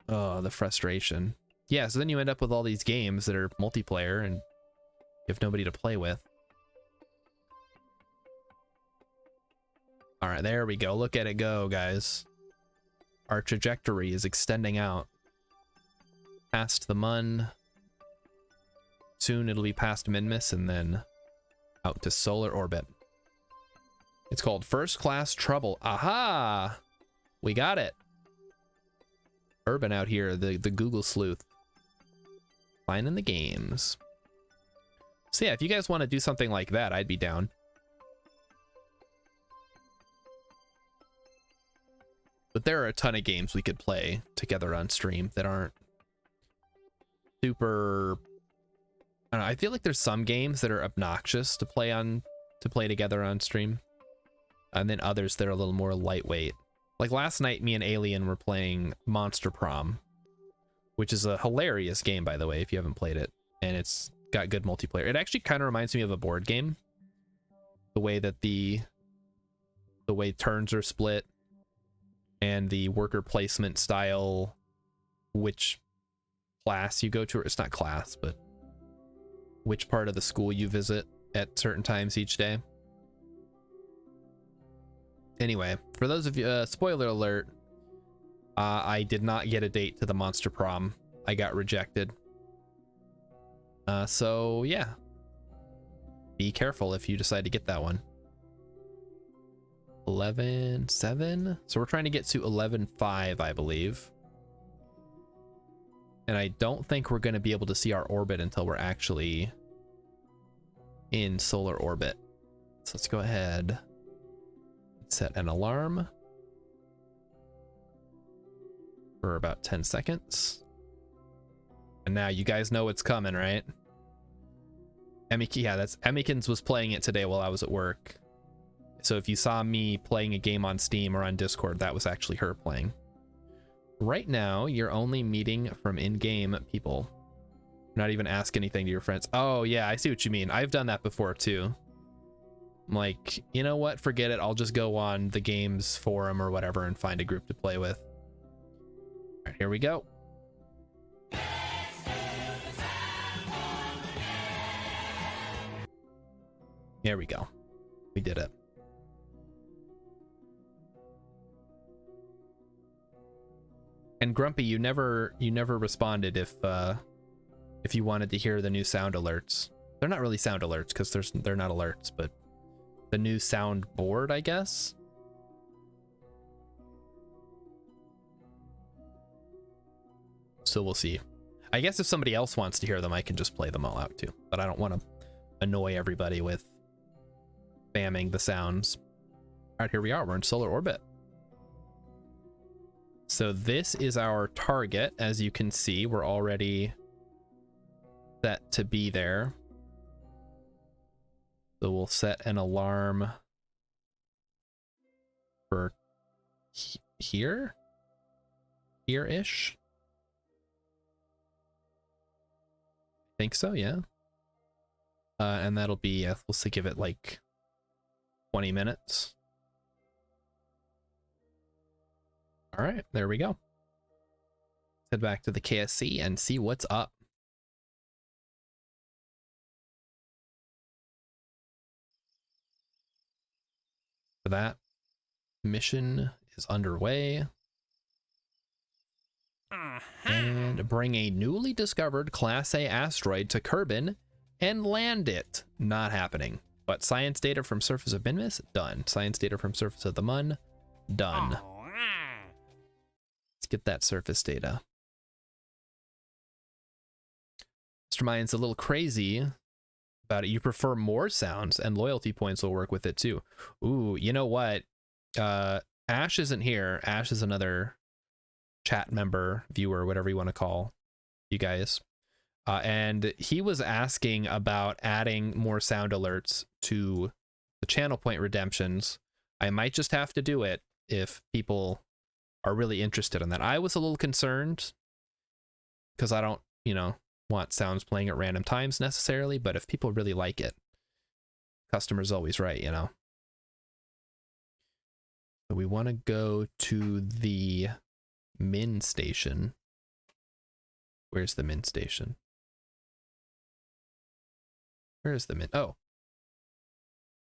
Oh, the frustration. Yeah, so then you end up with all these games that are multiplayer and you have nobody to play with. All right, there we go. Look at it go, guys. Our trajectory is extending out past the Mun. Soon it'll be past Minmus and then out to solar orbit. It's called First Class Trouble. Aha! We got it. Urban out here, the Google sleuth. Finding the games. So yeah, if you guys want to do something like that, I'd be down. But there are a ton of games we could play together on stream that aren't super, I don't know, I feel like there's some games that are obnoxious to play together on stream, and then others that are a little more lightweight. Like last night, me and Alien were playing Monster Prom, which is a hilarious game, by the way, if you haven't played it, and it's got good multiplayer. It actually kind of reminds me of a board game, the way that the way turns are split, and the worker placement style, which class you go to, or it's not class, but which part of the school you visit at certain times each day. Anyway, for those of you, spoiler alert, I did not get a date to the Monster Prom. I got rejected. So yeah, be careful if you decide to get that one. 11.7, so we're trying to get to 11.5, I believe. And I don't think we're going to be able to see our orbit until we're actually in solar orbit. So let's go ahead, set an alarm for about 10 seconds. And now you guys know what's coming, right? Yeah, that's Emmykins was playing it today while I was at work. So if you saw me playing a game on Steam or on Discord, that was actually her playing. Right now, you're only meeting from in-game people. Not even ask anything to your friends. Oh yeah, I see what you mean. I've done that before too. I'm like, you know what? Forget it. I'll just go on the games forum or whatever and find a group to play with. All right, here we go. There we go. We did it. And Grumpy, you never responded if you wanted to hear the new sound alerts. They're not really sound alerts because they're not alerts, but the new sound board, I guess. So we'll see. I guess if somebody else wants to hear them, I can just play them all out too. But I don't want to annoy everybody with spamming the sounds. All right, here we are. We're in solar orbit. So this is our target. As you can see, we're already set to be there. So we'll set an alarm for here-ish. I think so, yeah. And that'll be, we'll say give it like 20 minutes. All right, there we go. Let's head back to the KSC and see what's up. So that mission is underway. And bring a newly discovered Class A asteroid to Kerbal and land it. Not happening. But science data from surface of Minmus, done. Science data from surface of the Mun, done. Let's get that surface data. Mr. Mayan's a little crazy about it. You prefer more sounds, and loyalty points will work with it too. Ooh, you know what? Ash isn't here. Ash is another chat member, viewer, whatever you want to call you guys. And he was asking about adding more sound alerts to the channel point redemptions. I might just have to do it if people are really interested in that. I was a little concerned because I don't, want sounds playing at random times necessarily, but if people really like it, customer's always right, So we want to go to the Min station. Where's the Min station? Where is the Min? Oh,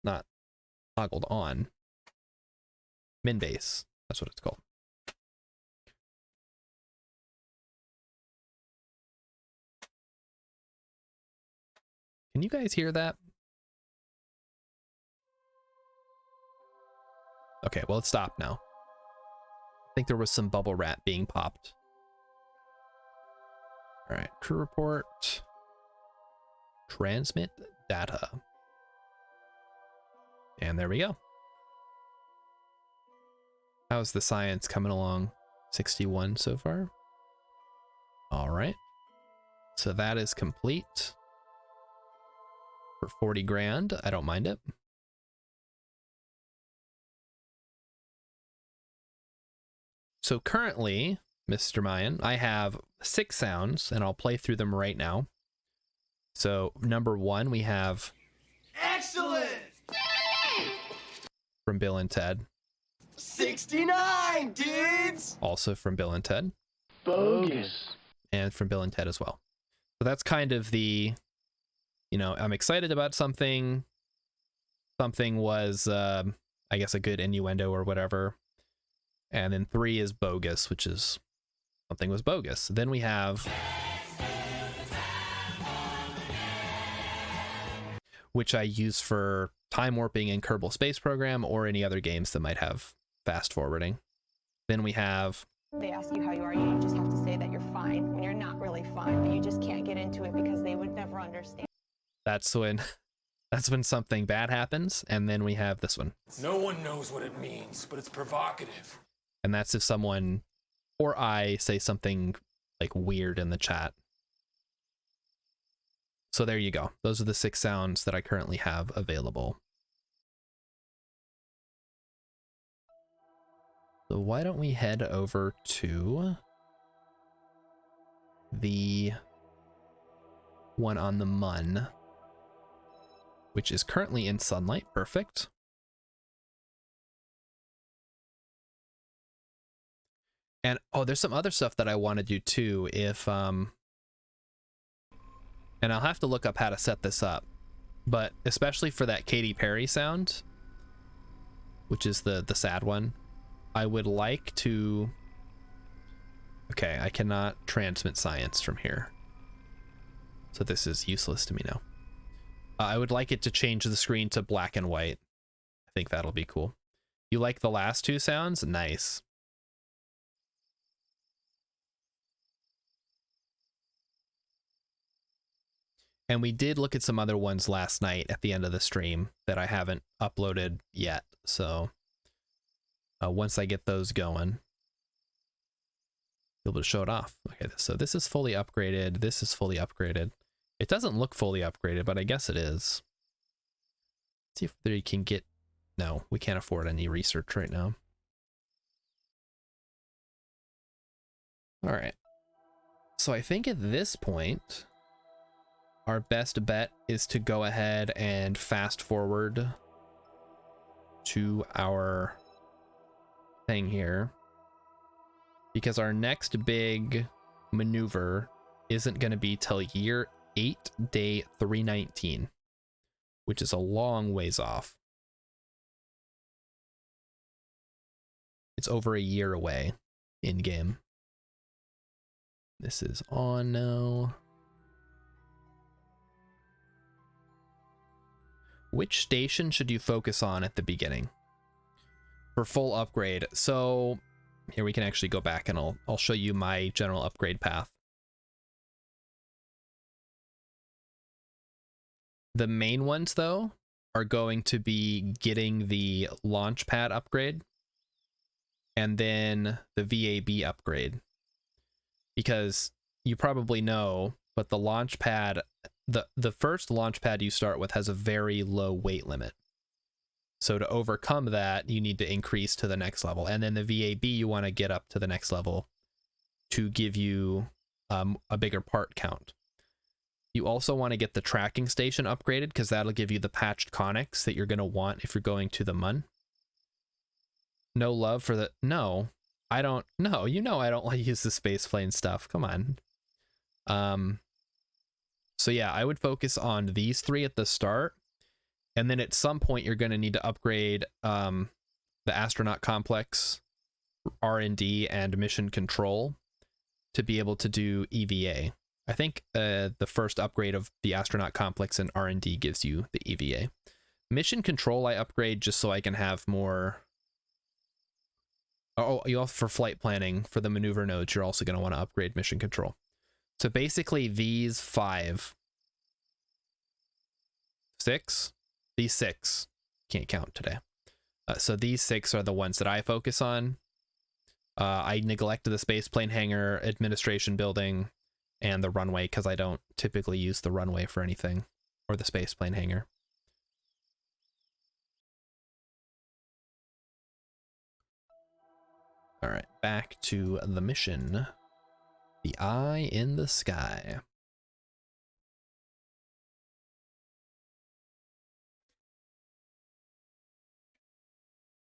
not toggled on. Min base. That's what it's called. Can you guys hear that? Okay, well, it stopped now. I think there was some bubble wrap being popped. All right, crew report. Transmit data. And there we go. How's the science coming along? 61 so far. All right. So that is complete. For 40 grand, I don't mind it. So currently, Mr. Mayan, I have 6 sounds, and I'll play through them right now. So number 1, we have Excellent! from Bill and Ted. 69, dudes! Also from Bill and Ted. Bogus. And from Bill and Ted as well. So that's kind of the, I'm excited about something. Something was, I guess, a good innuendo or whatever. And then 3 is bogus, which is something was bogus. Then we have, which I use for time warping in Kerbal Space Program or any other games that might have fast forwarding. Then we have, they ask you how you are, you just have to say that you're fine when you're not really fine, but you just can't get into it because they would never understand. that's when something bad happens. And then we have this one. No one knows what it means, but it's provocative. And that's if someone or I say something like weird in the chat. So there you go. Those are the 6 sounds that I currently have available. So why don't we head over to the one on the Mun, which is currently in sunlight. Perfect. And oh, there's some other stuff that I want to do too. If and I'll have to look up how to set this up, but especially for that Katy Perry sound, which is the sad one, I would like to Okay, I cannot transmit science from here. So this is useless to me now. I would like it to change the screen to black and white. I think that'll be cool. You like the last two sounds? Nice. And we did look at some other ones last night at the end of the stream that I haven't uploaded yet. So once I get those going, be able to show it off. Okay, so this is fully upgraded. This is fully upgraded. It doesn't look fully upgraded, but I guess it is. Let's see if they can get... No, we can't afford any research right now. All right. So I think at this point, our best bet is to go ahead and fast forward to our thing here, because our next big maneuver isn't going to be till year 8, day 319, which is a long ways off. It's over a year away in game. This is on now. Which station should you focus on at the beginning for full upgrade? So here we can actually go back and I'll show you my general upgrade path. The main ones though are going to be getting the launch pad upgrade and then the VAB upgrade, because you probably know, but the launch pad, the first launch pad you start with has a very low weight limit. So to overcome that, you need to increase to the next level. And then the VAB, you want to get up to the next level to give you a bigger part count. You also want to get the tracking station upgraded, because that'll give you the patched conics that you're going to want if you're going to the Mun. No love for the... No, I don't... No, you know I don't like use the space plane stuff. Come on. So yeah, I would focus on these three at the start. And then at some point, you're going to need to upgrade the astronaut complex, R&D, and mission control to be able to do EVA. I think the first upgrade of the astronaut complex and R&D gives you the EVA. Mission control I upgrade just so I can have more... Oh, you also, for flight planning, for the maneuver nodes, you're also going to want to upgrade mission control. So basically these 6, these 6, can't count today. So these 6 are the ones that I focus on. I neglected the space plane hangar, administration building, and the runway, because I don't typically use the runway for anything, or the space plane hangar. All right, back to the mission. The eye in the sky.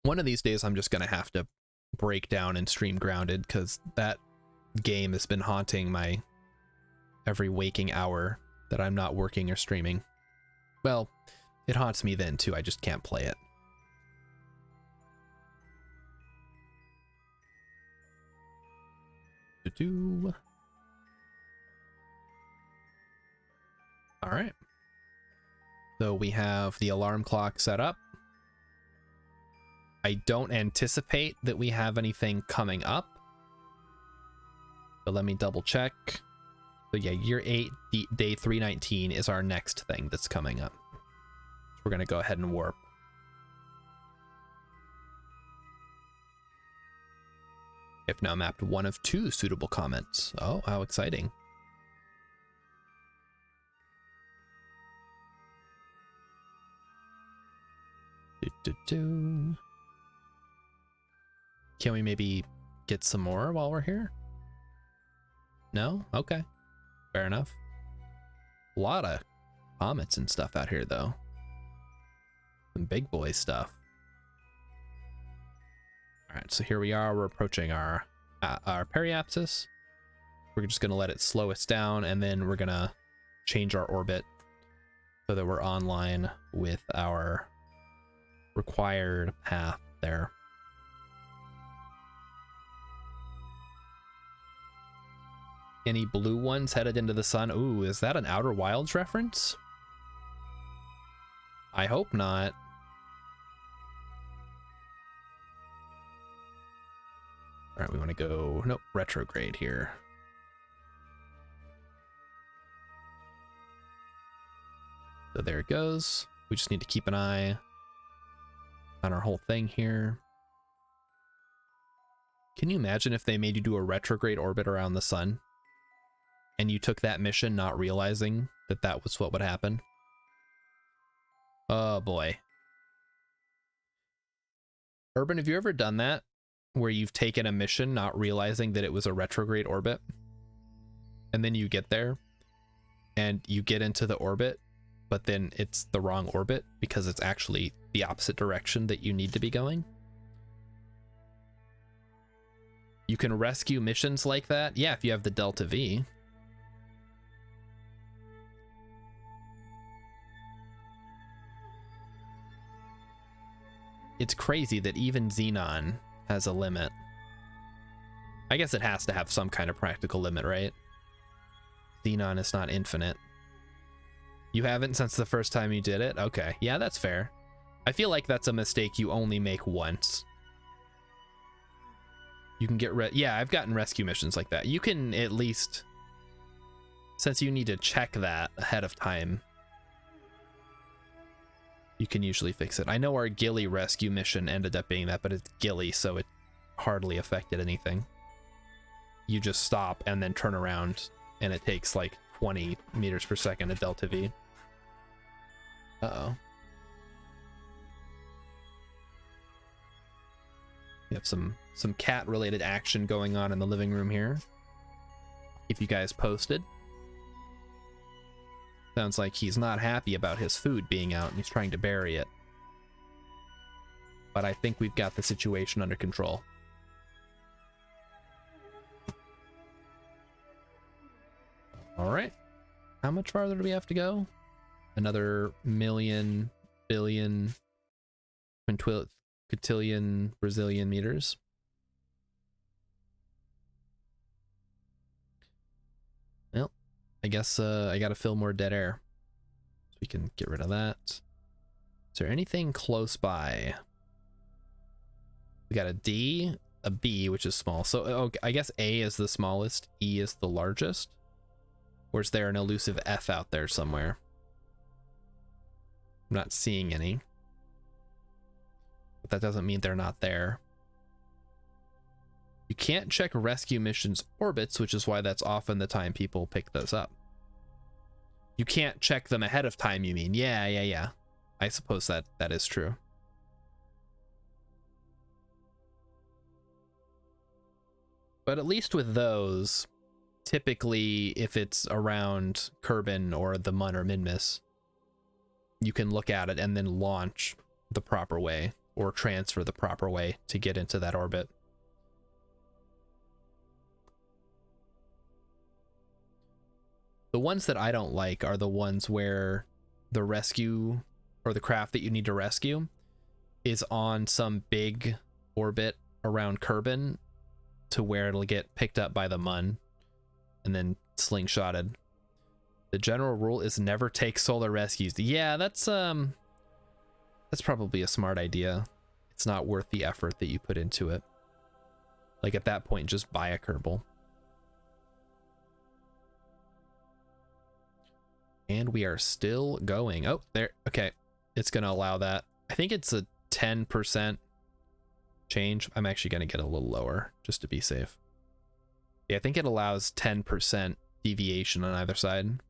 One of these days, I'm just going to have to break down and stream Grounded, because that game has been haunting my every waking hour that I'm not working or streaming. Well, it haunts me then too, I just can't play it. All right. So we have the alarm clock set up. I don't anticipate that we have anything coming up, but let me double check. So yeah, year 8, day 319 is our next thing that's coming up. So we're going to go ahead and warp. I've now mapped one of 2 suitable comments. Oh, how exciting. Can we maybe get some more while we're here? No? Okay. Fair enough. A lot of comets and stuff out here, though. Some big boy stuff. All right, so here we are. We're approaching our periapsis. We're just going to let it slow us down, and then we're going to change our orbit so that we're online with our required path there. Any blue ones headed into the sun? Ooh, is that an Outer Wilds reference? I hope not. All right, we want to go, nope, retrograde here. So there it goes. We just need to keep an eye on our whole thing here. Can you imagine if they made you do a retrograde orbit around the sun and you took that mission not realizing that that was what would happen? Oh boy. Urban, have you ever done that? Where you've taken a mission not realizing that it was a retrograde orbit? And then you get there and you get into the orbit, but then it's the wrong orbit because it's actually the opposite direction that you need to be going? You can rescue missions like that? Yeah, if you have the Delta V. It's crazy that even Xenon has a limit. I guess it has to have some kind of practical limit, right? Xenon is not infinite. You haven't since the first time you did it? Okay, yeah, that's fair. I feel like that's a mistake you only make once. You can get yeah, I've gotten rescue missions like that. You can at least, since you need to check that ahead of time, you can usually fix it. I know our Gilly rescue mission ended up being that, but it's Gilly, so it hardly affected anything. You just stop and then turn around, and it takes like 20 meters per second at Delta V. Uh-oh. We have some cat-related action going on in the living room here. If you guys posted. Sounds like he's not happy about his food being out and he's trying to bury it. But I think we've got the situation under control. All right. How much farther do we have to go? Another million, billion, quintillion Brazilian meters. Well, I guess I gotta fill more dead air. So we can get rid of that. Is there anything close by? We got a D, a B, which is small. So okay, I guess A is the smallest, E is the largest. Or is there an elusive F out there somewhere? I'm not seeing any. But that doesn't mean they're not there. You can't check rescue missions orbits, which is why that's often the time people pick those up. You can't check them ahead of time, you mean? Yeah. I suppose that is true. But at least with those, typically if it's around Kerbin or the Mun or Minmus, you can look at it and then launch the proper way or transfer the proper way to get into that orbit. The ones that I don't like are the ones where the rescue or the craft that you need to rescue is on some big orbit around Kerbin to where it'll get picked up by the Mun and then slingshotted. The general rule is never take solar rescues. Yeah, that's probably a smart idea. It's not worth the effort that you put into it. Like at that point, just buy a Kerbal. And we are still going. Oh, there. Okay. It's going to allow that. I think it's a 10% change. I'm actually going to get a little lower just to be safe. Yeah, I think it allows 10% deviation on either side.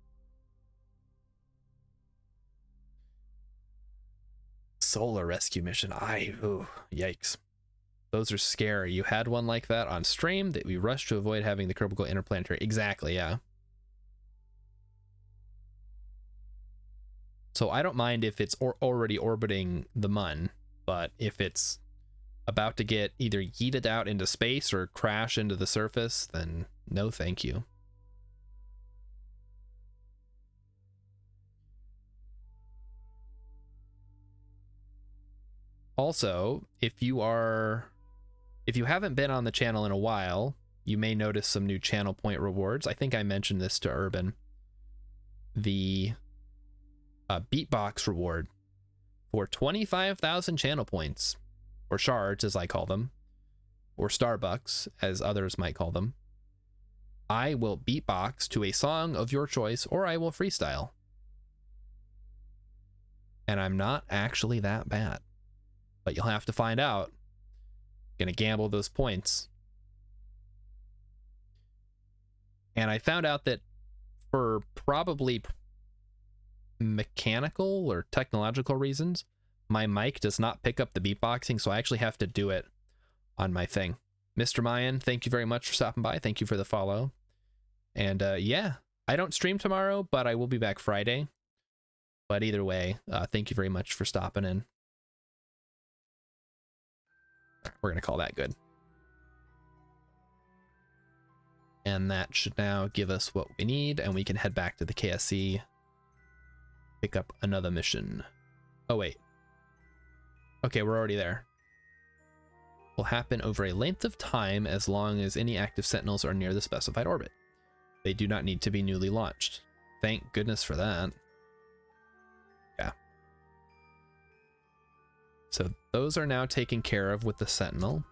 Solar rescue mission. Ooh, yikes. Those are scary. You had one like that on stream that we rushed to avoid having the Kerbal go interplanetary. Exactly, yeah. So I don't mind if it's already orbiting the Mun, but if it's about to get either yeeted out into space or crash into the surface, then no thank you. Also, if you haven't been on the channel in a while, you may notice some new channel point rewards. I think I mentioned this to Urban. The beatbox reward for 25,000 channel points, or shards as I call them, or Starbucks as others might call them. I will beatbox to a song of your choice, or I will freestyle. And I'm not actually that bad, but you'll have to find out. Gonna gamble those points. And I found out that for probably mechanical or technological reasons, my mic does not pick up the beatboxing, so I actually have to do it on my thing. Mr. Mayan, thank you very much for stopping by. Thank you for the follow. And yeah, I don't stream tomorrow, but I will be back Friday. But either way, thank you very much for stopping in. We're going to call that good. And that should now give us what we need, and we can head back to the KSC, pick up another mission. Oh, wait. Okay, we're already there. Will happen over a length of time as long as any active sentinels are near the specified orbit. They do not need to be newly launched. Thank goodness for that. Yeah. So those are now taken care of with the sentinel.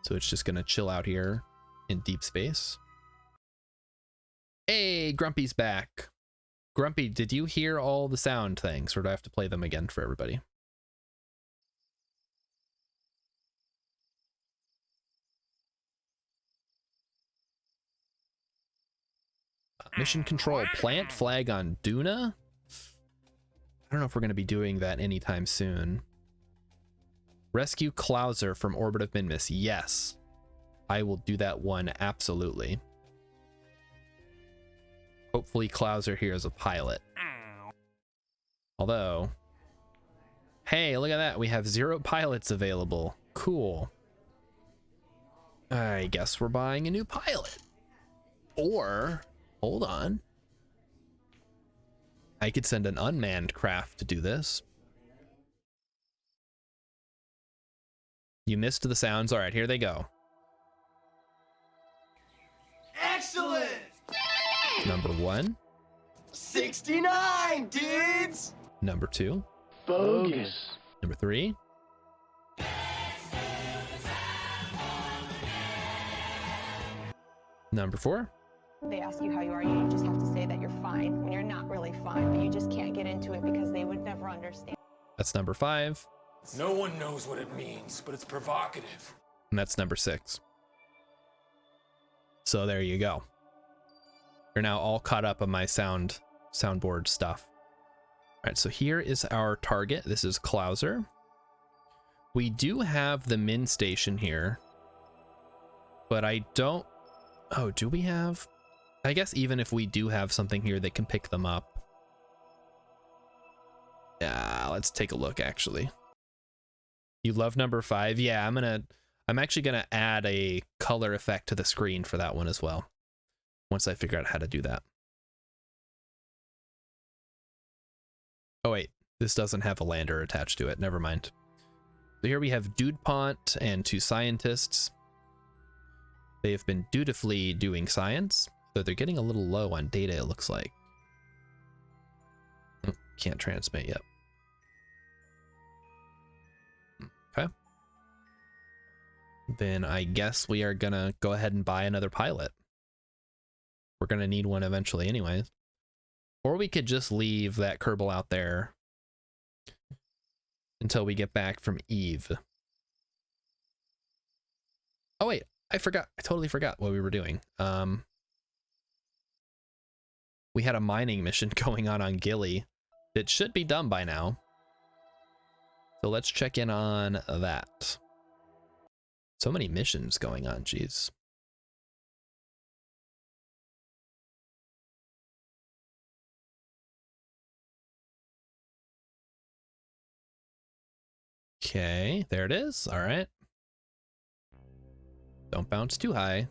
So it's just going to chill out here in deep space. Hey, Grumpy's back. Grumpy, did you hear all the sound things, or do I have to play them again for everybody? Mission control, plant flag on Duna? I don't know if we're going to be doing that anytime soon. Rescue Klauser from Orbit of Minmus. Yes, I will do that one, absolutely. Hopefully Klauser here is a pilot. Although, hey, look at that. We have 0 pilots available. Cool. I guess we're buying a new pilot. Or, hold on. I could send an unmanned craft to do this. You missed the sounds. All right, here they go. Excellent! Number 1. 69, dudes! Number 2. Bogus. Number 3. Number 4. They ask you how you are, you just have to say that you're fine when you're not really fine, but you just can't get into it because they would never understand. That's number 5. No one knows what it means, but it's provocative. And that's number 6. So there you go. You're now all caught up on my soundboard stuff. All right, so here is our target. This is Klauser. We do have the Min station here, but I don't... Oh, do we have... I guess even if we do have something here that can pick them up. Yeah, let's take a look, actually. You love number 5? Yeah, I'm actually gonna add a color effect to the screen for that one as well, once I figure out how to do that. Oh wait, this doesn't have a lander attached to it. Never mind. So here we have DudePont and 2 scientists. They have been dutifully doing science, though they're getting a little low on data, it looks like. Can't transmit yet. Okay. Then I guess we are gonna go ahead and buy another pilot. We're gonna need one eventually anyways. Or we could just leave that Kerbal out there until we get back from Eve. Oh wait, I forgot. I totally forgot what we were doing. We had a mining mission going on Gilly. It should be done by now. So let's check in on that. So many missions going on, jeez. Okay, there it is. All right. Don't bounce too high.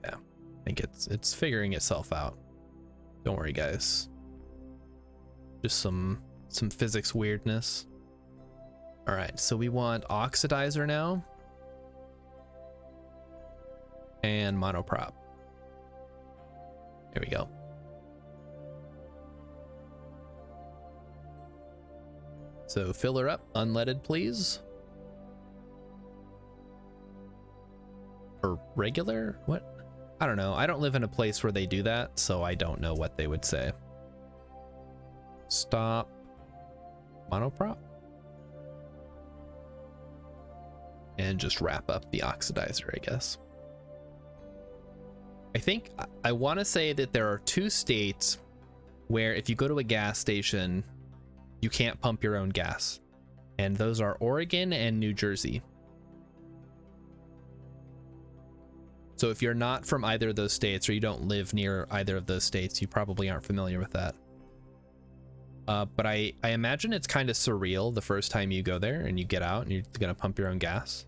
Yeah, I think it's figuring itself out. Don't worry, guys. Just some physics weirdness. All right, so we want oxidizer now. And monoprop. There we go. So fill her up, unleaded, please. Or regular? What? I don't know. I don't live in a place where they do that, so I don't know what they would say. Stop. Monoprop. And just wrap up the oxidizer, I guess. I think I want to say that there are 2 states where if you go to a gas station, you can't pump your own gas. And those are Oregon and New Jersey. So if you're not from either of those states or you don't live near either of those states, you probably aren't familiar with that. But I imagine it's kind of surreal the first time you go there and you get out and you're going to pump your own gas.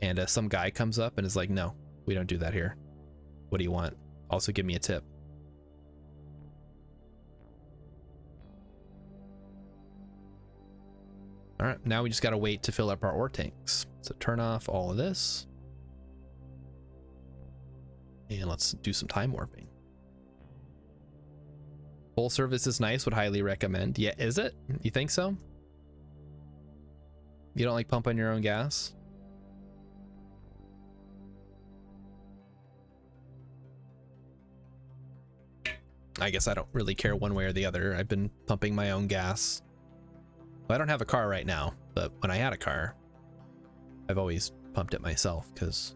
And some guy comes up and is like, no, we don't do that here. What do you want? Also give me a tip. All right, now we just got to wait to fill up our ore tanks. So turn off all of this. And let's do some time warping. Full service is nice, would highly recommend. Yeah, is it? You think so? You don't like pumping your own gas? I guess I don't really care one way or the other. I've been pumping my own gas. Well, I don't have a car right now, but when I had a car, I've always pumped it myself because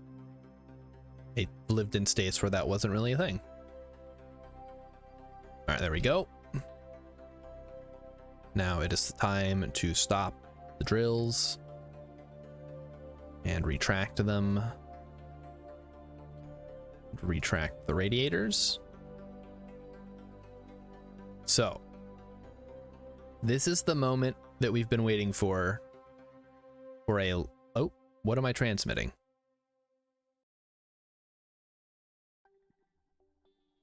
I lived in states where that wasn't really a thing. All right, there we go. Now it is time to stop the drills and retract them. Retract the radiators. So, this is the moment that we've been waiting for a... Oh, what am I transmitting?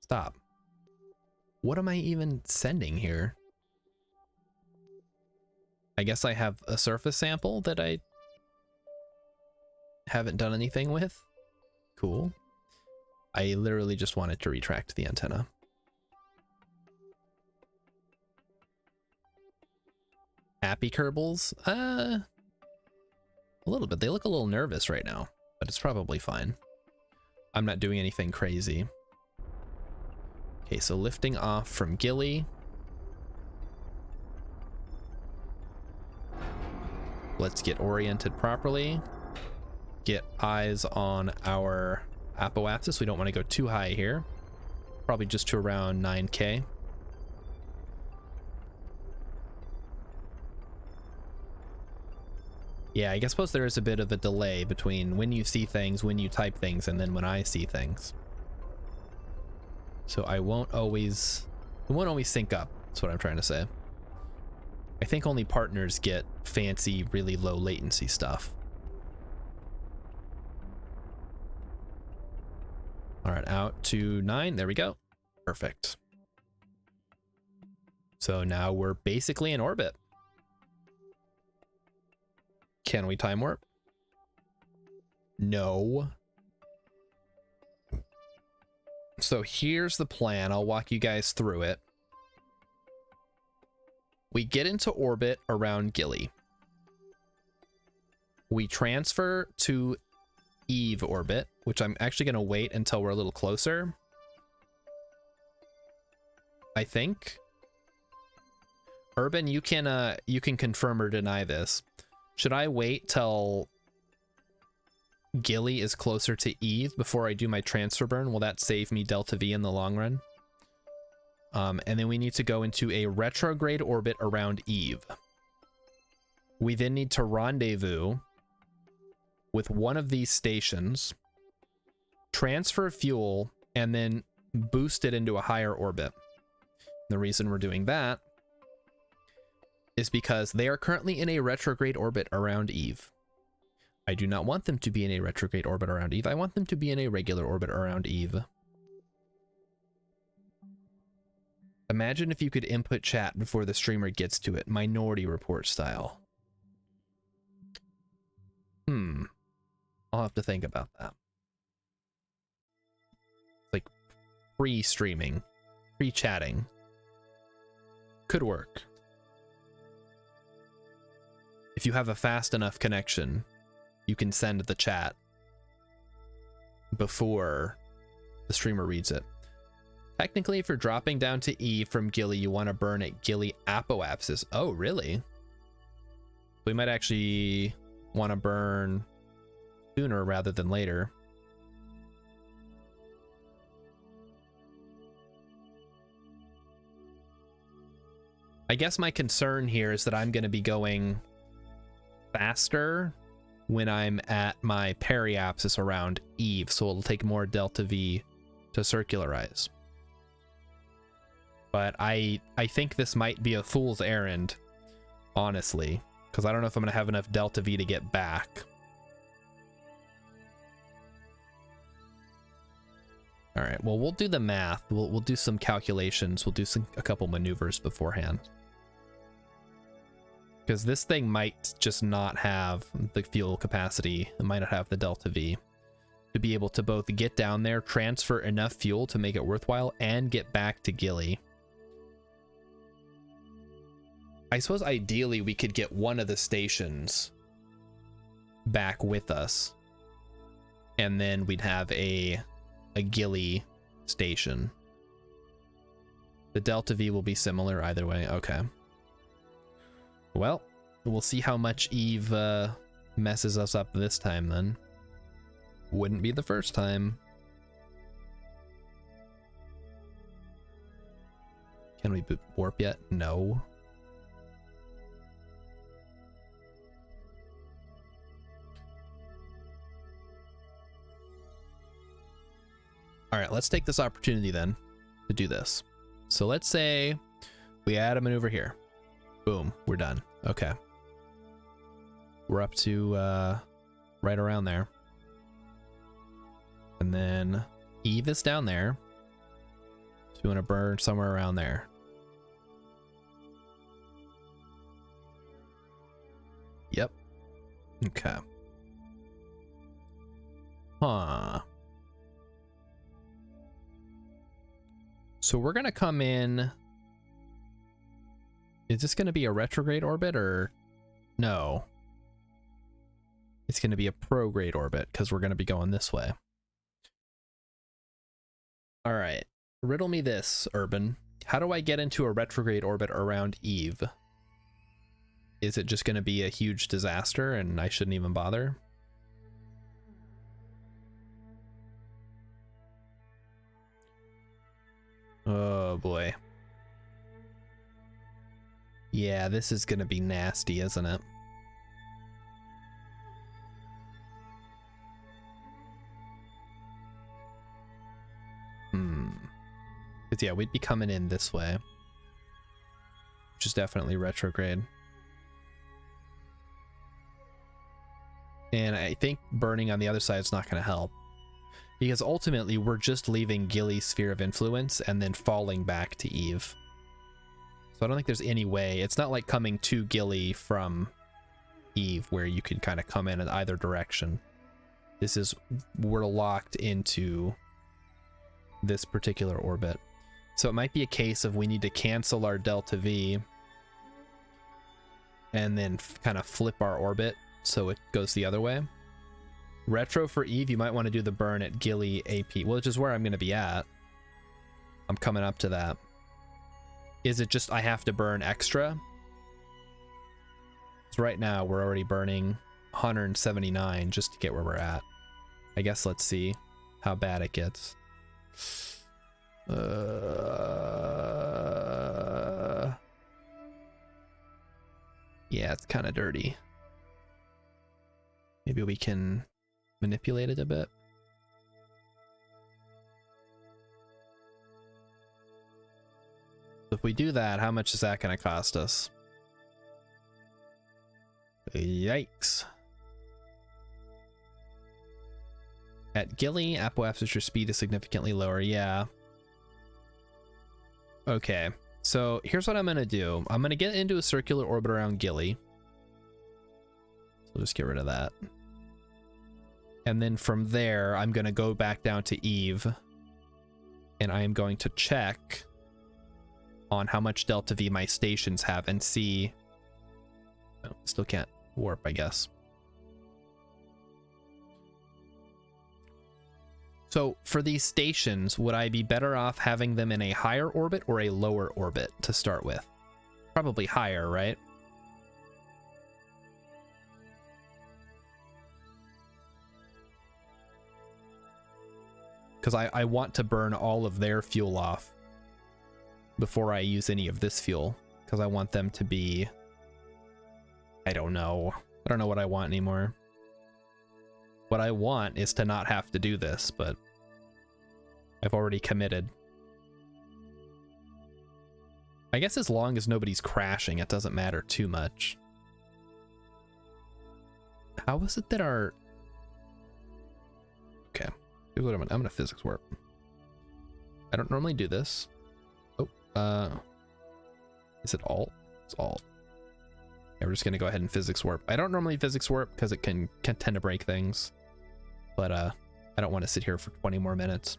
Stop. What am I even sending here? I guess I have a surface sample that I haven't done anything with. Cool. I literally just wanted to retract the antenna. Happy Kerbals? A little bit. They look a little nervous right now, but it's probably fine. I'm not doing anything crazy. Okay, so lifting off from Gilly. Let's get oriented properly. Get eyes on our apoapsis. We don't want to go too high here. Probably just to around 9K. Yeah, I suppose there is a bit of a delay between when you see things, when you type things, and then when I see things. So it won't always sync up. That's what I'm trying to say. I think only partners get fancy, really low latency stuff. All right, out to 9. There we go. Perfect. So now we're basically in orbit. Can we time warp? No. So here's the plan. I'll walk you guys through it. We get into orbit around Gilly. We transfer to Eve orbit, which I'm actually going to wait until we're a little closer. I think. Urban, you can confirm or deny this. Should I wait till Gilly is closer to Eve before I do my transfer burn? Will that save me Delta V in the long run? And then we need to go into a retrograde orbit around Eve. We then need to rendezvous with one of these stations, transfer fuel, and then boost it into a higher orbit. The reason we're doing that is because they are currently in a retrograde orbit around Eve. I do not want them to be in a retrograde orbit around Eve. I want them to be in a regular orbit around Eve. Imagine if you could input chat before the streamer gets to it, Minority Report style. I'll have to think about that. Like pre-streaming, pre-chatting could work. If you have a fast enough connection, you can send the chat before the streamer reads it. Technically, if you're dropping down to Eve from Gilly, you want to burn at Gilly apoapsis. Oh, really? We might actually want to burn sooner rather than later. I guess my concern here is that I'm going to be going faster when I'm at my periapsis around Eve, so it'll take more delta V to circularize. But I think this might be a fool's errand, honestly, because I don't know if I'm going to have enough delta V to get back. All right, well, we'll do the math. We'll do some calculations. We'll do a couple maneuvers beforehand. Because this thing might just not have the fuel capacity. It might not have the delta V to be able to both get down there, transfer enough fuel to make it worthwhile, and get back to Gilly. I suppose ideally we could get one of the stations back with us, and then we'd have a Gilly station. The delta V will be similar either way. Okay. Well, we'll see how much Eve messes us up this time then. Wouldn't be the first time. Can we warp yet? No. All right, let's take this opportunity then to do this. So let's say we add a maneuver here. Boom, we're done. Okay. We're up to right around there. And then Eve is down there. So we want to burn somewhere around there. Yep. Okay. Huh. So we're going to come in. Is this going to be a retrograde orbit or no? It's going to be a prograde orbit because we're going to be going this way. All right. Riddle me this, Urban. How do I get into a retrograde orbit around Eve? Is it just going to be a huge disaster and I shouldn't even bother? Oh boy. Yeah, this is gonna be nasty, isn't it? Because yeah, we'd be coming in this way, which is definitely retrograde. And I think burning on the other side is not going to help. Because ultimately, we're just leaving Gilly's sphere of influence and then falling back to Eve. So I don't think there's any way. It's not like coming to Gilly from Eve where you can kind of come in either direction. This is, we're locked into this particular orbit. So it might be a case of we need to cancel our delta V and then kind of flip our orbit so it goes the other way. Retro for Eve, you might want to do the burn at Gilly AP, which is where I'm going to be at. I'm coming up to that. Is it just I have to burn extra? So right now we're already burning 179 just to get where we're at. I guess let's see how bad it gets. Yeah, it's kind of dirty. Maybe we can manipulate it a bit. If we do that, how much is that going to cost us? Yikes. At Gilly, apoapsis, your speed is significantly lower. Yeah. Okay. So here's what I'm going to do. I'm going to get into a circular orbit around Gilly. So just get rid of that. And then from there, I'm going to go back down to Eve. And I am going to check on how much delta V my stations have and see. Oh, still can't warp, I guess. So for these stations, would I be better off having them in a higher orbit or a lower orbit to start with? Probably higher, right? Because I want to burn all of their fuel off before I use any of this fuel. Because I want them to be... I don't know. I don't know what I want anymore. What I want is to not have to do this, but I've already committed. I guess as long as nobody's crashing, it doesn't matter too much. How is it that our... Okay. Here's what I'm gonna physics warp. I don't normally do this. Oh, is it alt? It's alt. Yeah, we're just gonna go ahead and physics warp. I don't normally physics warp because it can tend to break things, but I don't want to sit here for 20 more minutes.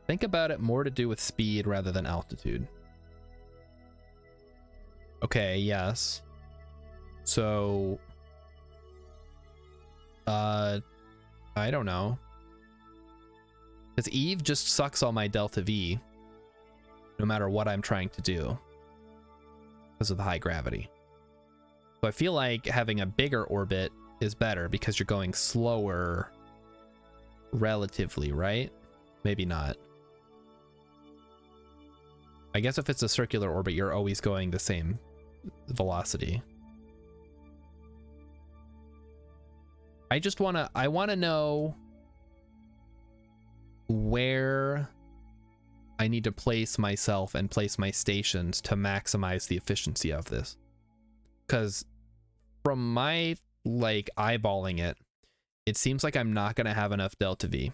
Think about it more to do with speed rather than altitude. Okay, yes. So, I don't know. Because Eve just sucks all my delta V, no matter what I'm trying to do, because of the high gravity. So I feel like having a bigger orbit is better because you're going slower relatively, right? Maybe not. I guess if it's a circular orbit, you're always going the same velocity. I want to know where I need to place myself and place my stations to maximize the efficiency of this. Because from my, like, eyeballing it, it seems like I'm not going to have enough delta V.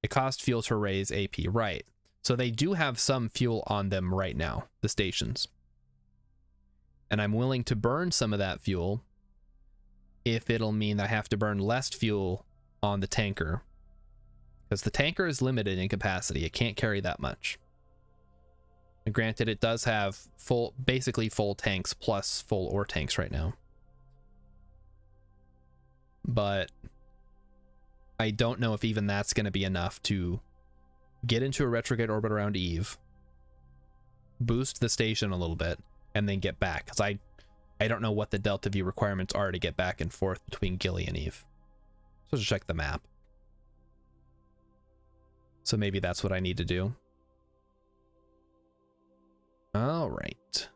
It costs fuel to raise AP, right. So they do have some fuel on them right now, the stations. And I'm willing to burn some of that fuel if it'll mean I have to burn less fuel on the tanker. Because the tanker is limited in capacity. It can't carry that much. And granted, it does have basically full tanks plus full ore tanks right now. But I don't know if even that's going to be enough to get into a retrograde orbit around Eve, boost the station a little bit, and then get back. Because I don't know what the delta V requirements are to get back and forth between Gilly and Eve. So just check the map. So maybe that's what I need to do. All right.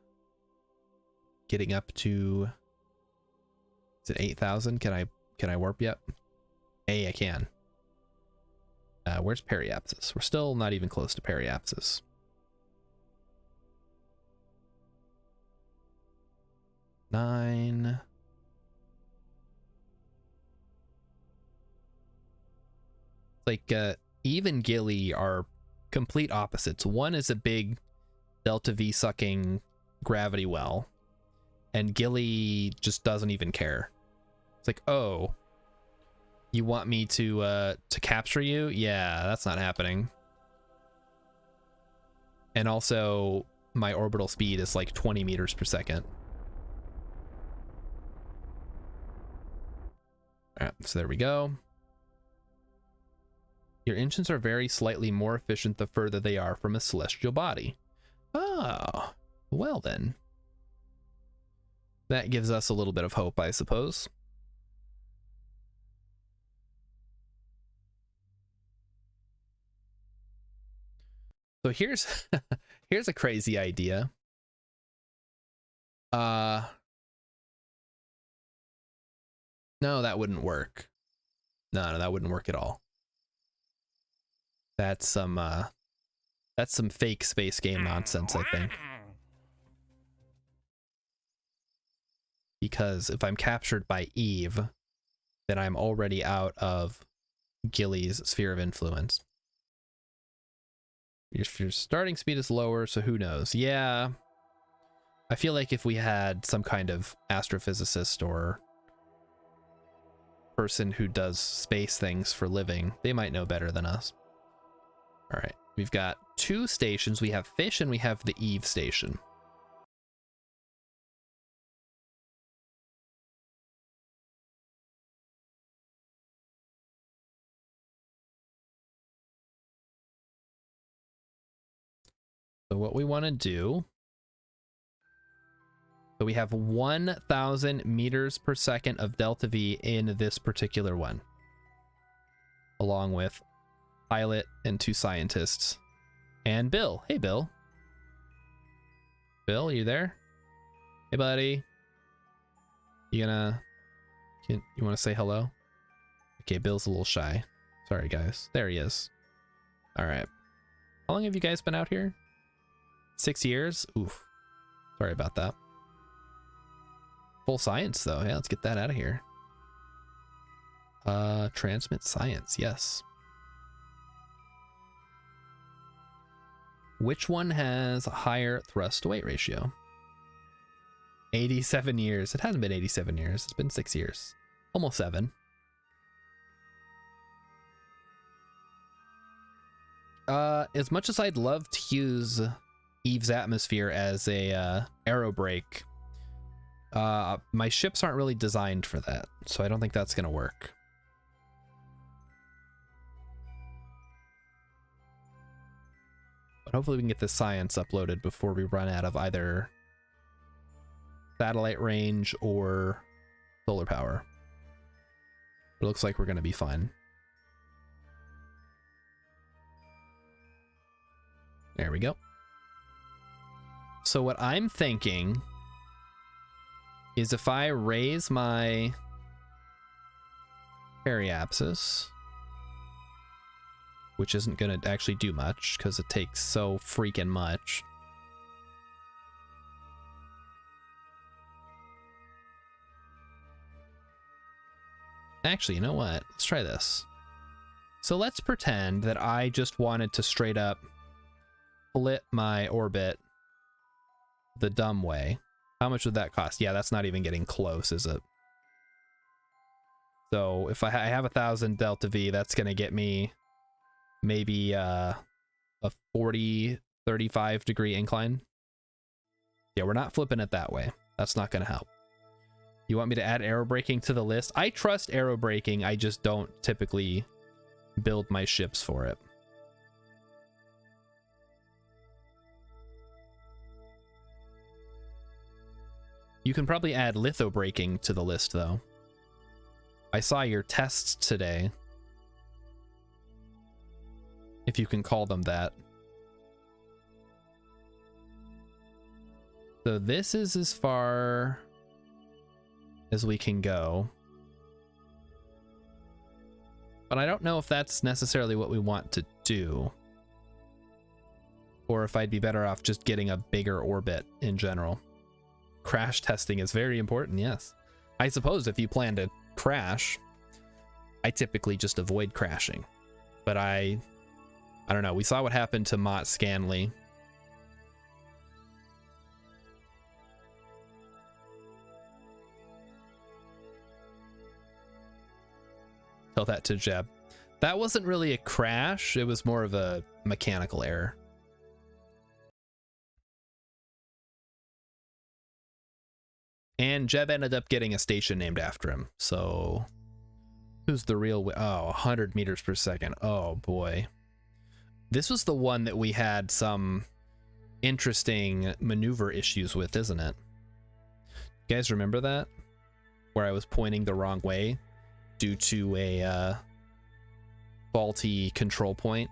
Getting up to, is it 8,000? Can I warp yet? Hey, I can. Where's periapsis? We're still not even close to periapsis. Nine. Like, Eve and Gilly are complete opposites. One is a big delta V sucking gravity well, and Gilly just doesn't even care. It's like, oh, you want me to capture you? Yeah, that's not happening. And also, my orbital speed is like 20 meters per second. All right, so there we go. Your engines are very slightly more efficient the further they are from a celestial body. Oh, well then. That gives us a little bit of hope, I suppose. So here's here's a crazy idea. No, that wouldn't work. No, that wouldn't work at all. That's some fake space game nonsense, I think. Because if I'm captured by Eve, then I'm already out of Gilly's sphere of influence. Your starting speed is lower, so who knows? Yeah. I feel like if we had some kind of astrophysicist or person who does space things for living. They might know better than us. All right, we've got 2 stations. We have Fish and we have the Eve station. So what we want to do, so we have 1,000 meters per second of delta V in this particular one, along with pilot and 2 scientists and Bill. Hey, Bill. Bill, you there? Hey, buddy. You want to say hello? Okay, Bill's a little shy. Sorry, guys. There he is. All right. How long have you guys been out here? 6 years? Oof. Sorry about that. Full science, though. Yeah, let's get that out of here. Transmit science. Yes. Which one has a higher thrust to weight ratio? 87 years. It hasn't been 87 years. It's been 6 years. Almost 7. As much as I'd love to use Eve's atmosphere as a aero brake, my ships aren't really designed for that, so I don't think that's gonna work. But hopefully we can get this science uploaded before we run out of either satellite range or solar power. It looks like we're gonna be fine. There we go. So what I'm thinking is if I raise my periapsis, which isn't going to actually do much because it takes so freaking much. Actually, you know what? Let's try this. So let's pretend that I just wanted to straight up split my orbit the dumb way. How much would that cost? Yeah, that's not even getting close, is it? So if I have 1,000 delta V, that's going to get me maybe a 40, 35 degree incline. Yeah, we're not flipping it that way. That's not going to help. You want me to add aerobraking to the list? I trust aerobraking. I just don't typically build my ships for it. You can probably add lithobraking to the list, though. I saw your tests today. If you can call them that. So this is as far as we can go. But I don't know if that's necessarily what we want to do. Or if I'd be better off just getting a bigger orbit in general. Crash testing is very important, yes. I suppose if you plan to crash, I typically just avoid crashing. But I don't know. We saw what happened to Mott Scanley. Tell that to Jeb. That wasn't really a crash. It was more of a mechanical error. And Jeb ended up getting a station named after him. So who's the real... Oh, 100 meters per second. Oh, boy. This was the one that we had some interesting maneuver issues with, isn't it? You guys remember that? Where I was pointing the wrong way due to a faulty control point.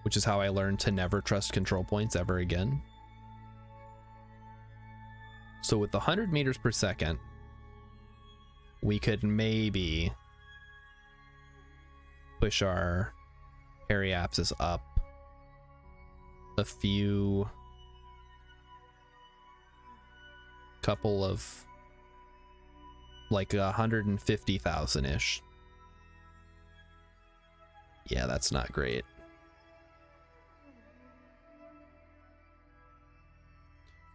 Which is how I learned to never trust control points ever again. So with the 100 meters per second, we could maybe push our periapsis up a few, couple of, like 150,000-ish. Yeah, that's not great.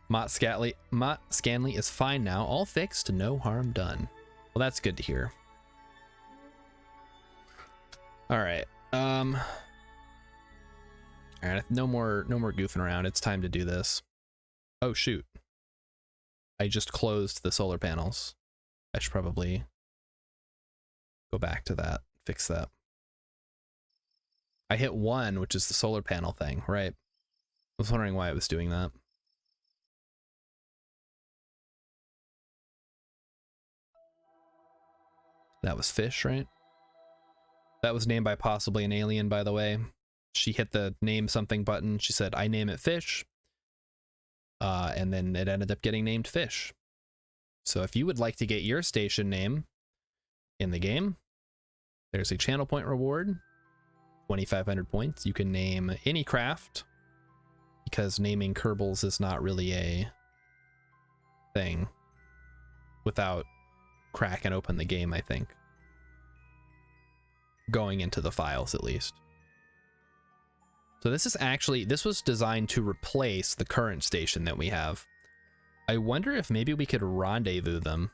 Mott Scanley is fine now, all fixed, no harm done. Well, that's good to hear. All right. All right, no more goofing around. It's time to do this. Oh shoot. I just closed the solar panels. I should probably go back to that, fix that. I hit 1, which is the solar panel thing, right? I was wondering why it was doing that. That was fish, right? That was named by possibly an alien, by the way. She hit the name something button. She said, I name it fish. And then it ended up getting named fish. So if you would like to get your station name in the game, there's a channel point reward, 2,500 points. You can name any craft, because naming Kerbals is not really a thing without cracking open the game, I think. Going into the files, at least. So this was designed to replace the current station that we have. I wonder if maybe we could rendezvous them.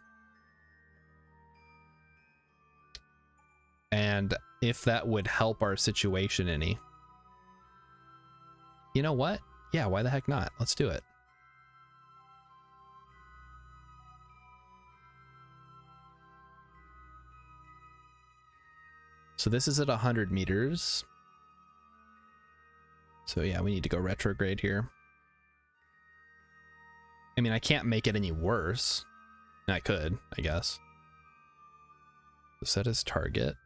And if that would help our situation any. You know what? Yeah, why the heck not? Let's do it. So this is at 100 meters. So yeah, we need to go retrograde here. I mean, I can't make it any worse. I could, I guess. Set as target.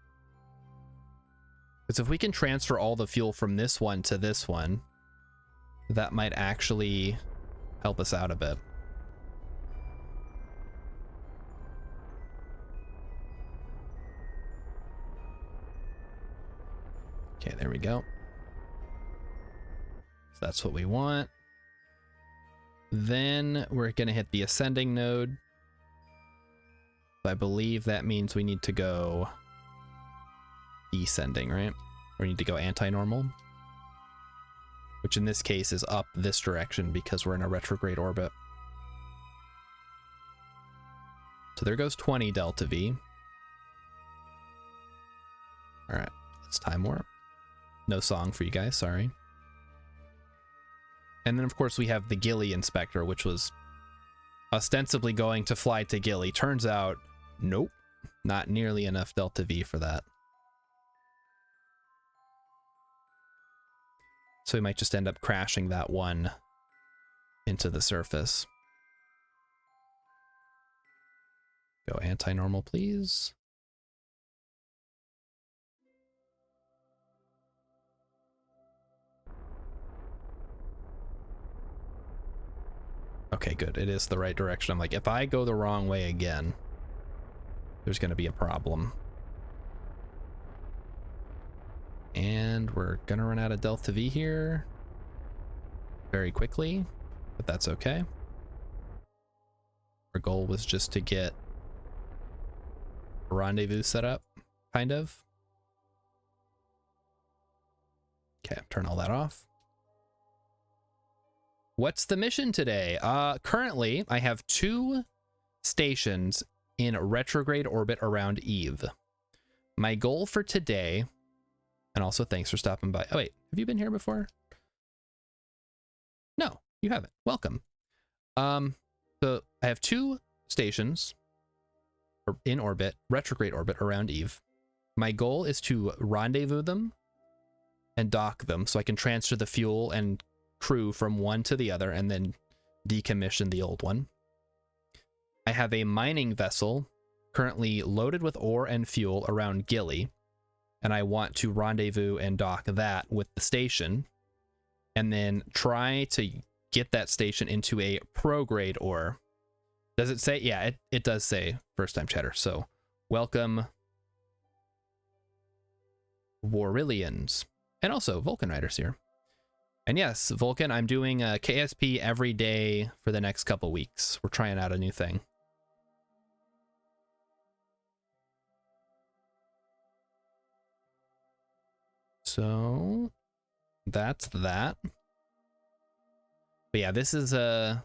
Because if we can transfer all the fuel from this one to this one, that might actually help us out a bit. Okay, there we go. So that's what we want. Then we're going to hit the ascending node. I believe that means we need to go descending, right? Or we need to go anti-normal, which in this case is up this direction because we're in a retrograde orbit. So there goes 20 delta V. All right, let's time warp. No song for you guys, sorry. And then of course we have the Gilly Inspector, which was ostensibly going to fly to Gilly. Turns out, nope, not nearly enough delta V for that. So we might just end up crashing that one into the surface. Go anti-normal, please. Okay, good. It is the right direction. I'm like, if I go the wrong way again, there's going to be a problem. And we're going to run out of delta V here very quickly, but that's okay. Our goal was just to get a rendezvous set up, kind of. Okay, turn all that off. What's the mission today? Currently, I have 2 stations in retrograde orbit around Eve. My goal for today, and also thanks for stopping by. Oh wait, have you been here before? No, you haven't. Welcome. So I have 2 stations in orbit, retrograde orbit around Eve. My goal is to rendezvous them and dock them so I can transfer the fuel and crew from one to the other and then decommission the old one. I have a mining vessel currently loaded with ore and fuel around Gilly, and I want to rendezvous and dock that with the station and then try to get that station into a prograde ore. Does it say? Yeah, it does say first time chatter. So welcome Warillians, and also Vulcan Riders here. And yes, Vulcan, I'm doing KSP every day for the next couple weeks. We're trying out a new thing. So that's that. But yeah, this is the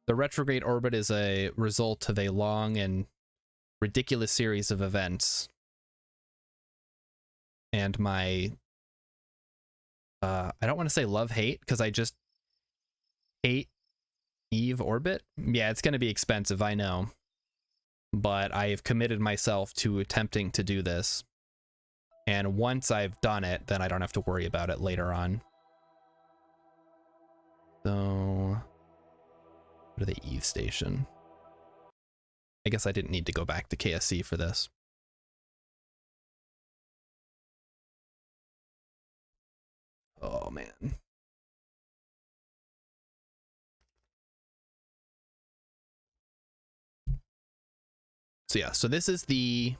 retrograde orbit is a result of a long and ridiculous series of events and my I don't want to say love-hate, because I just hate Eve orbit. Yeah, it's going to be expensive, I know. But I have committed myself to attempting to do this. And once I've done it, then I don't have to worry about it later on. So, go to the Eve station. I guess I didn't need to go back to KSC for this. Oh, man. So yeah, so this is the...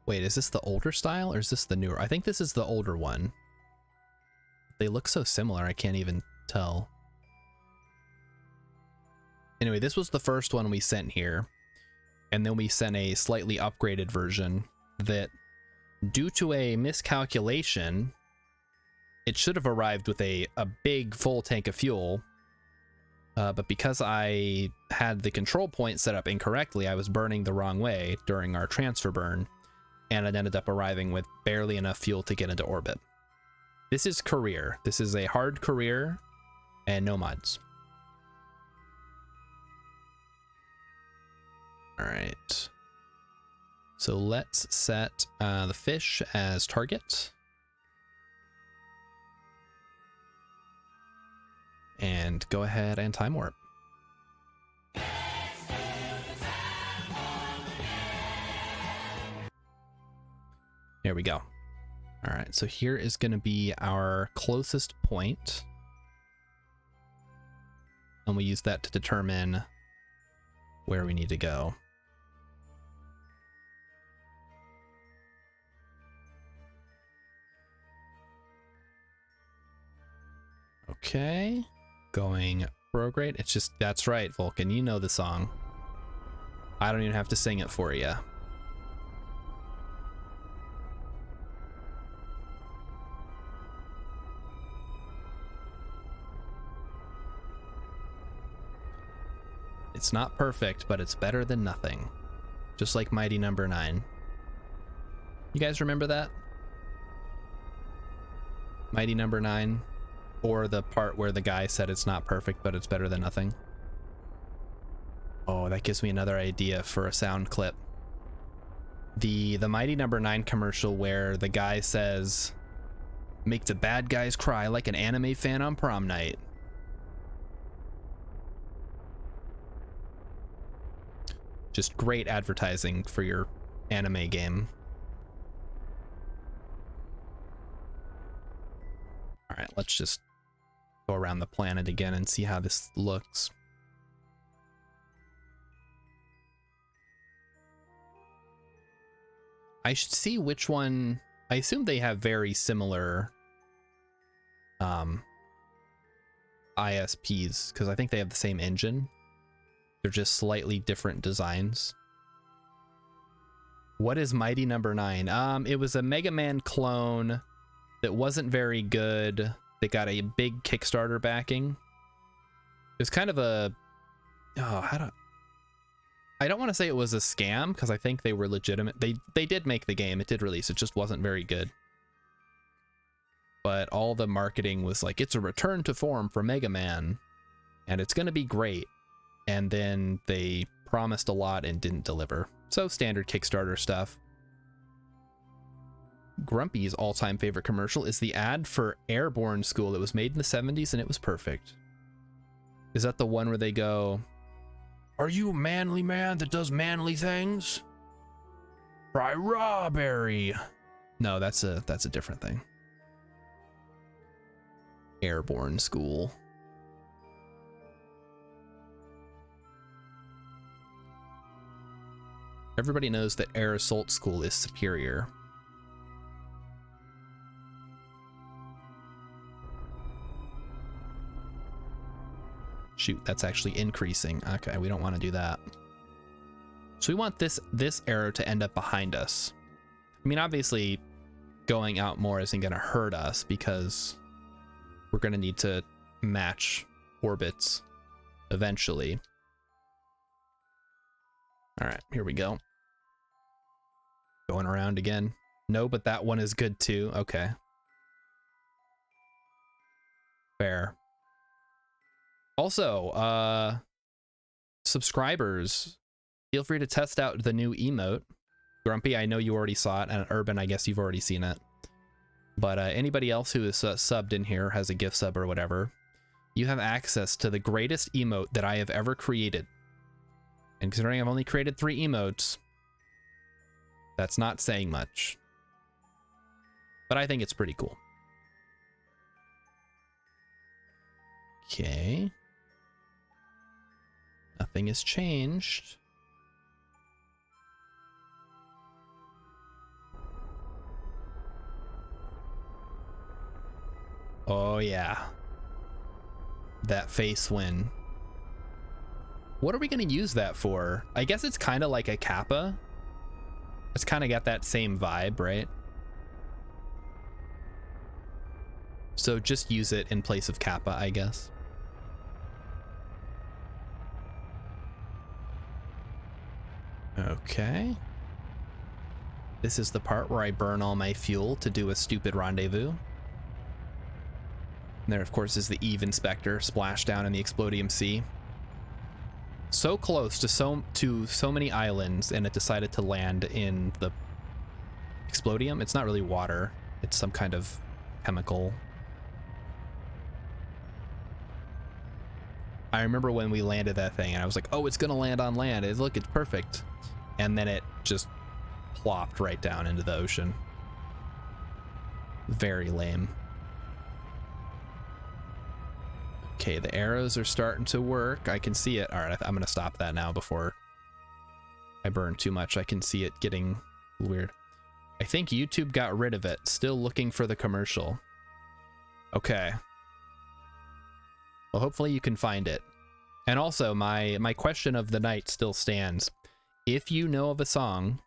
Wait, is this the older style or is this the newer? I think this is the older one. They look so similar, I can't even tell. Anyway, this was the first one we sent here. And then we sent a slightly upgraded version that, due to a miscalculation, it should have arrived with a big full tank of fuel. But because I had the control point set up incorrectly, I was burning the wrong way during our transfer burn, and it ended up arriving with barely enough fuel to get into orbit. This is career. This is a hard career and no mods. All right. So let's set the fish as target. And go ahead and time warp. There we go. All right, so here is going to be our closest point. And we use that to determine where we need to go. Okay. Going prograde. It's just, that's right, Vulcan. You know the song. I don't even have to sing it for you. It's not perfect, but it's better than nothing. Just like Mighty Number 9. You guys remember that? Mighty Number 9? Or the part where the guy said it's not perfect, but it's better than nothing? Oh, that gives me another idea for a sound clip. The Mighty Number 9 commercial where the guy says, "Make the bad guys cry like an anime fan on prom night." Just great advertising for your anime game. All right, let's just go around the planet again and see how this looks. I should see which one. I assume they have very similar ISPs, because I think they have the same engine. They're just slightly different designs. What is Mighty Number 9? It was a Mega Man clone that wasn't very good. They got a big Kickstarter backing. It was kind of a... Oh, I don't want to say it was a scam, because I think they were legitimate. They did make the game. It did release. It just wasn't very good. But all the marketing was like, it's a return to form for Mega Man, and it's going to be great. And then they promised a lot and didn't deliver. So standard Kickstarter stuff. Grumpy's all-time favorite commercial is the ad for Airborne School. It was made in the 70s and it was perfect. Is that the one where they go, "Are you a manly man that does manly things? Try Rawberry." No, that's a different thing. Airborne School. Everybody knows that Air Assault School is superior. Shoot, that's actually increasing. Okay, we don't want to do that. So we want this arrow to end up behind us. I mean, obviously, going out more isn't going to hurt us because we're going to need to match orbits eventually. All right, here we go. Going around again. No, but that one is good too. Okay. Fair. Also, subscribers, feel free to test out the new emote. Grumpy, I know you already saw it, and Urban, I guess you've already seen it. But anybody else who is subbed in here, has a gift sub or whatever, you have access to the greatest emote that I have ever created. And considering I've only created 3 emotes, that's not saying much. But I think it's pretty cool. Okay. Nothing has changed. Oh yeah. That face win. What are we gonna use that for? I guess it's kind of like a Kappa. It's kind of got that same vibe, right? So just use it in place of Kappa, I guess. Okay. This is the part where I burn all my fuel to do a stupid rendezvous. And there, of course, is the Eve Inspector splashed down in the Explodium Sea. So close to so many islands, and it decided to land in the Explodium. It's not really water. It's some kind of chemical. I remember when we landed that thing, and I was like, oh, it's gonna land on land. Look, it's perfect. And then it just plopped right down into the ocean. Very lame. Okay, the arrows are starting to work. I can see it. All right, I'm gonna stop that now before I burn too much. I can see it getting weird. I think YouTube got rid of it. Still looking for the commercial. Okay. Well, hopefully you can find it. And also, my question of the night still stands. If you know of a song,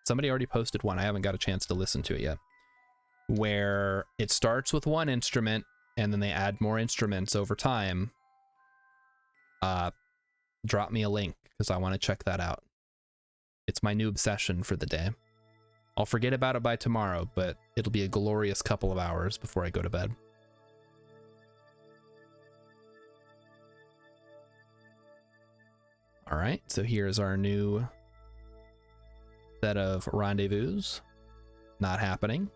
somebody already posted one, I haven't got a chance to listen to it yet, where it starts with one instrument and then they add more instruments over time, drop me a link because I want to check that out. It's my new obsession for the day. I'll forget about it by tomorrow, but it'll be a glorious couple of hours before I go to bed. All right, so here's our new set of rendezvous. Not happening.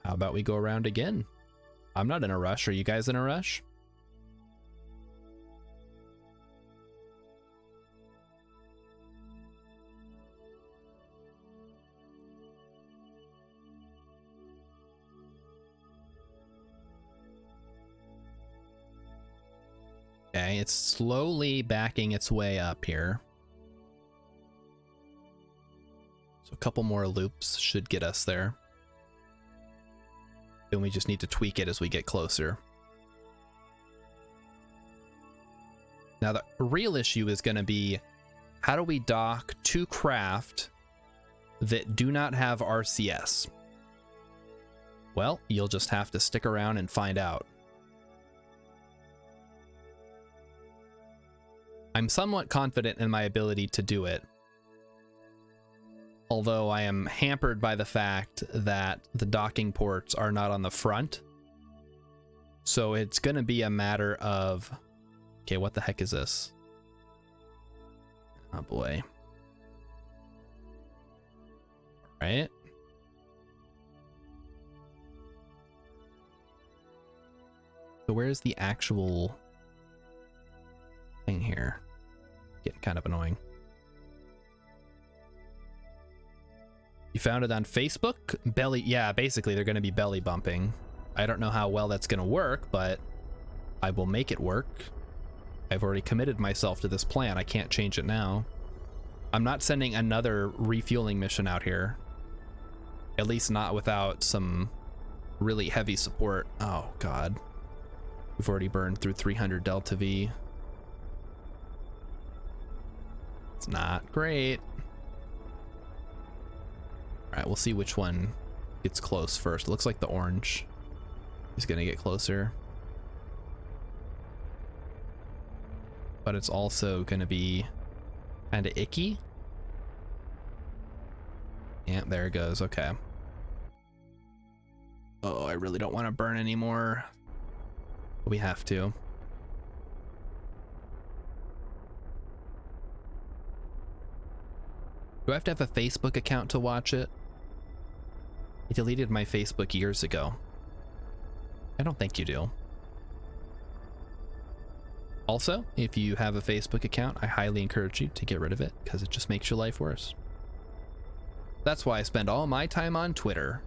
How about we go around again? I'm not in a rush. Are you guys in a rush? Okay, it's slowly backing its way up here. So a couple more loops should get us there. Then we just need to tweak it as we get closer. Now the real issue is going to be, how do we dock 2 craft that do not have RCS? Well, you'll just have to stick around and find out. I'm somewhat confident in my ability to do it, although I am hampered by the fact that the docking ports are not on the front. So it's going to be a matter of, okay, what the heck is this? Oh boy. All right. So where's the actual thing here? Getting kind of annoying. You found it on Facebook? Belly, yeah, basically they're going to be belly bumping. I don't know how well that's going to work, but I will make it work. I've already committed myself to this plan. I can't change it now. I'm not sending another refueling mission out here. At least not without some really heavy support. Oh, God. We've already burned through 300 Delta V. It's not great. All right, we'll see which one gets close first. It looks like the orange is going to get closer. But it's also going to be Kinda icky. Yeah, there it goes. Okay. Oh, I really don't want to burn anymore. We have to. Do I have to have a Facebook account to watch it? I deleted my Facebook years ago. I don't think you do. Also, if you have a Facebook account, I highly encourage you to get rid of it because it just makes your life worse. That's why I spend all my time on Twitter.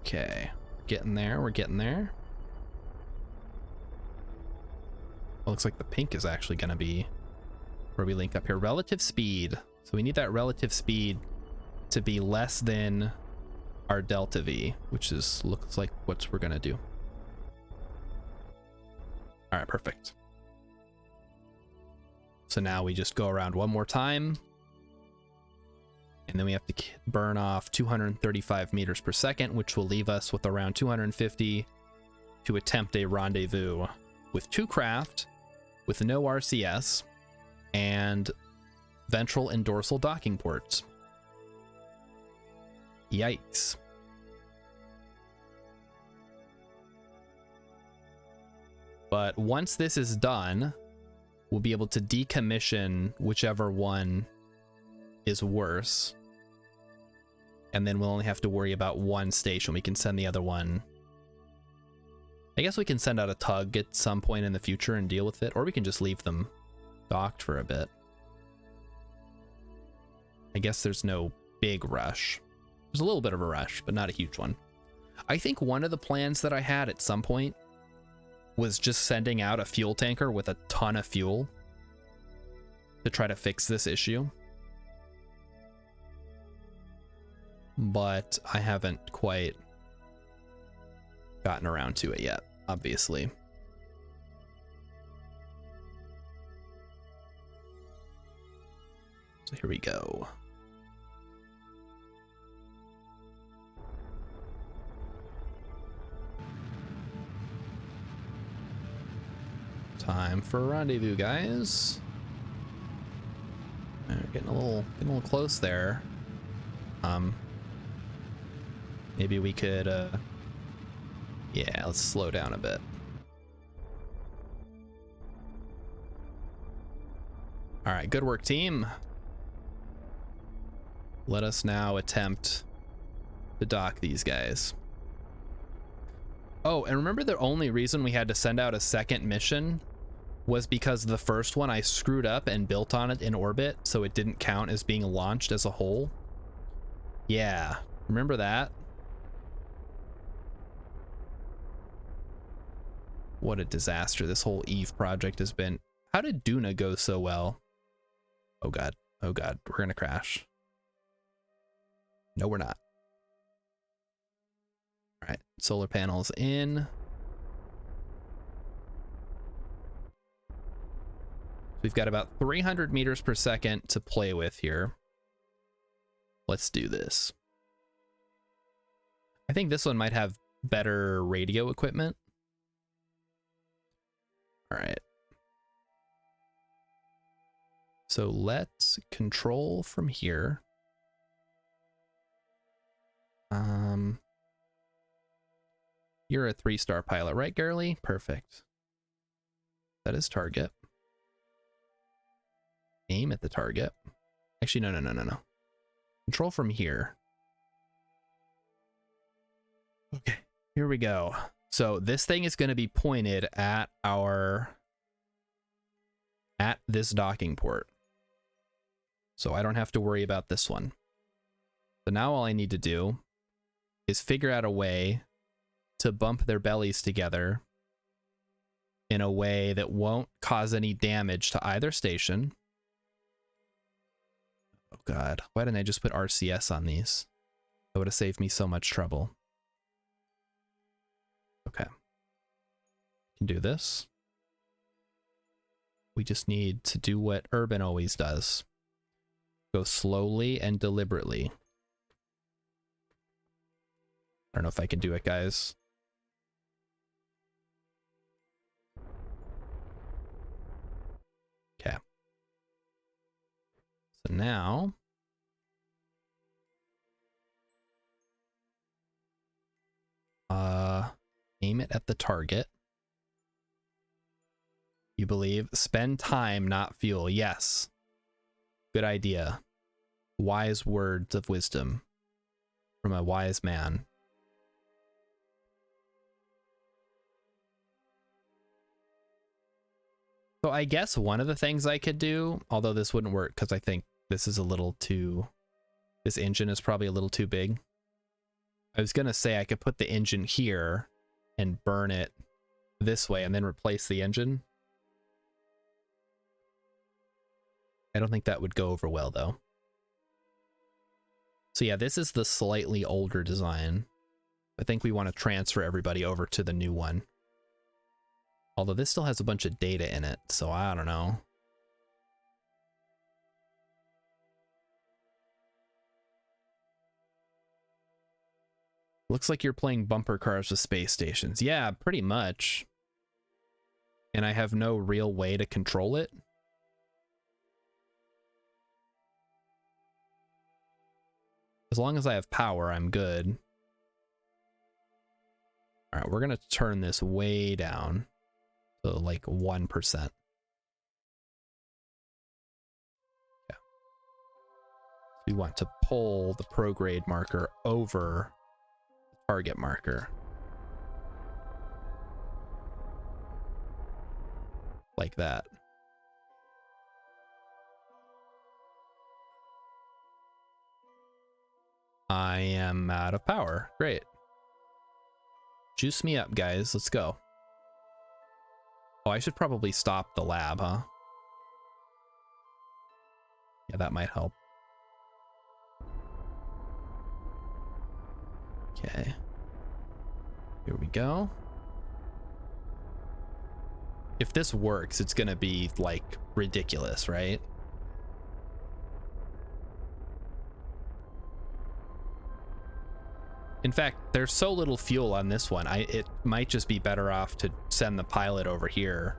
Okay, getting there, we're getting there. Well, looks like the pink is actually gonna be where we link up here. Relative speed. So we need that relative speed to be less than our delta V, which is looks like what we're gonna do. All right, perfect. So now we just go around one more time, and then we have to burn off 235 meters per second, which will leave us with around 250 to attempt a rendezvous with 2 craft with no RCS and ventral and dorsal docking ports. Yikes. But once this is done, we'll be able to decommission whichever one is worse. And then we'll only have to worry about one station. We can send the other one. I guess we can send out a tug at some point in the future and deal with it, or we can just leave them docked for a bit. I guess there's no big rush. There's a little bit of a rush, but not a huge one. I think one of the plans that I had at some point was just sending out a fuel tanker with a ton of fuel to try to fix this issue. But I haven't quite gotten around to it yet, obviously. So here we go. Time for a rendezvous, guys. Getting a little close there. Maybe we could yeah, let's slow down a bit. All right, good work, team. Let us now attempt to dock these guys. Oh, and remember the only reason we had to send out a second mission was because the first one I screwed up and built on it in orbit, so it didn't count as being launched as a whole. Yeah, remember that? What a disaster this whole Eve project has been. How did Duna go so well? Oh god, we're gonna crash. No, we're not. All right, solar panels in. We've got about 300 meters per second to play with here. Let's do this. I think this one might have better radio equipment. All right. So let's control from here. You're a 3-star pilot, right, Gurley? Perfect. That is target. Aim at the target. Actually, no. Control from here. Okay, here we go. So this thing is going to be pointed at this docking port. So I don't have to worry about this one. So now all I need to do is figure out a way to bump their bellies together in a way that won't cause any damage to either station. Oh god, why didn't I just put RCS on these? That would have saved me so much trouble. Okay. Can do this. We just need to do what Urban always does. Go slowly and deliberately. I don't know if I can do it, guys. So now aim it at the target. You believe? Spend time, not fuel. Yes. Good idea. Wise words of wisdom from a wise man. So I guess one of the things I could do, although this wouldn't work because I think this is a little too, this engine is probably a little too big. I was going to say I could put the engine here and burn it this way and then replace the engine. I don't think that would go over well though. So yeah, this is the slightly older design. I think we want to transfer everybody over to the new one. Although this still has a bunch of data in it, so I don't know. Looks like you're playing bumper cars with space stations. Yeah, pretty much. And I have no real way to control it. As long as I have power, I'm good. All right, we're going to turn this way down to like 1%. Yeah. We want to pull the prograde marker over the target marker. Like that. I am out of power. Great. Juice me up, guys. Let's go. Oh, I should probably stop the lab, huh? Yeah, that might help. Okay. Here we go. If this works, it's gonna be, like, ridiculous, right? In fact, there's so little fuel on this one, it might just be better off to send the pilot over here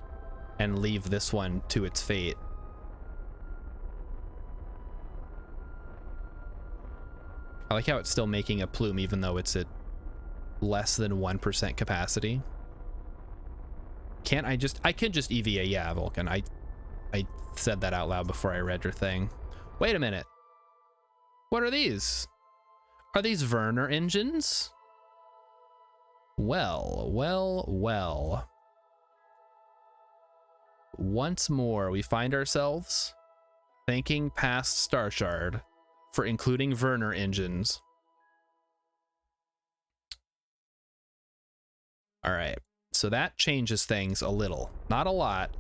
and leave this one to its fate. I like how it's still making a plume even though it's at less than 1% capacity. I can just EVA, yeah, Vulcan. I said that out loud before I read your thing. Wait a minute. What are these? Are these Werner engines? Well, well, well. Once more, we find ourselves thanking past Starshard for including Werner engines. All right, so that changes things a little. Not a lot,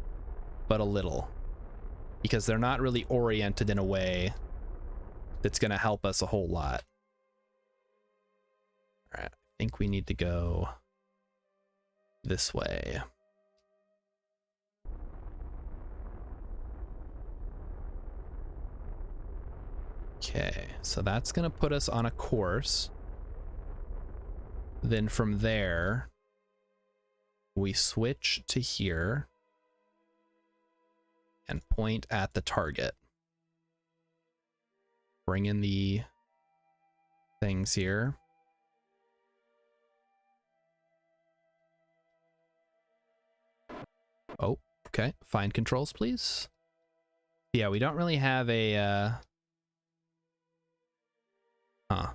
but a little. Because they're not really oriented in a way that's going to help us a whole lot. All right, I think we need to go this way. Okay, so that's going to put us on a course. Then from there, we switch to here and point at the target. Bring in the things here. Oh, okay. Find controls, please. Yeah, we don't really have a, huh.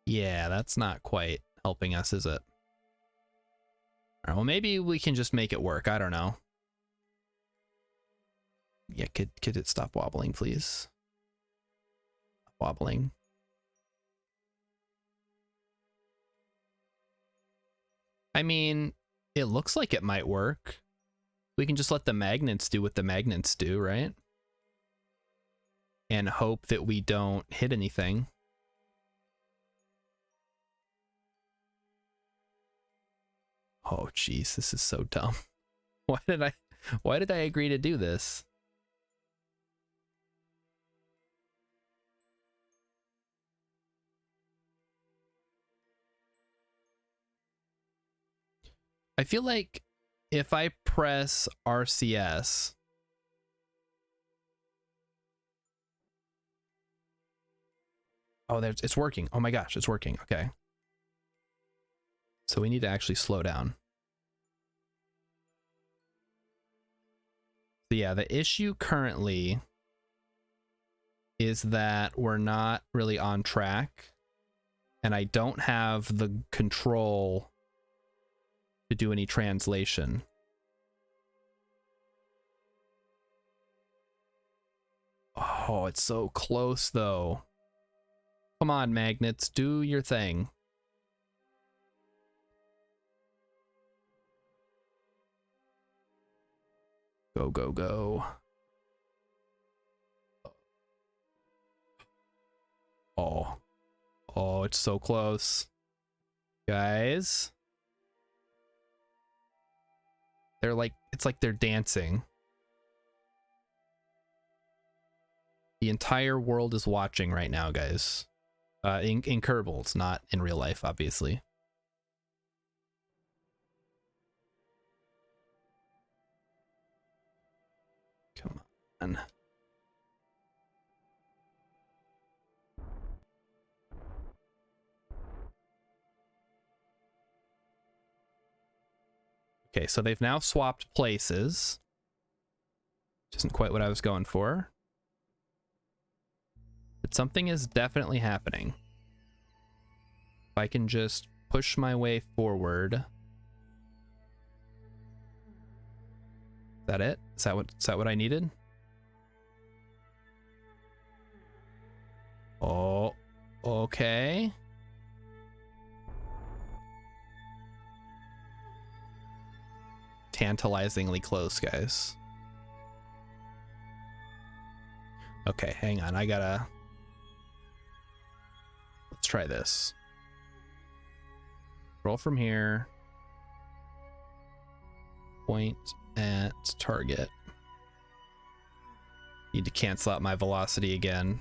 Yeah, that's not quite helping us, is it? All right, well, maybe we can just make it work. I don't know. Yeah, could it stop wobbling, please? Wobbling. I mean, it looks like it might work. We can just let the magnets do what the magnets do, right? And hope that we don't hit anything. Oh, jeez, this is so dumb. Why did I agree to do this? I feel like if I press RCS, oh, it's working. Oh my gosh, it's working. Okay. So we need to actually slow down. So yeah, the issue currently is that we're not really on track, and I don't have the control to do any translation. Oh, it's so close though. Come on, magnets, do your thing. Go, go, go. Oh. Oh, it's so close. Guys. They're like, it's like they're dancing. The entire world is watching right now, guys. In Kerbal, it's not in real life, obviously. Come on. Okay, so they've now swapped places. Which isn't quite what I was going for. But something is definitely happening. If I can just push my way forward. Is that it? Is that what I needed? Oh, okay. Tantalizingly close, guys. Okay, hang on. Let's try this. Roll from here. Point at target. Need to cancel out my velocity again.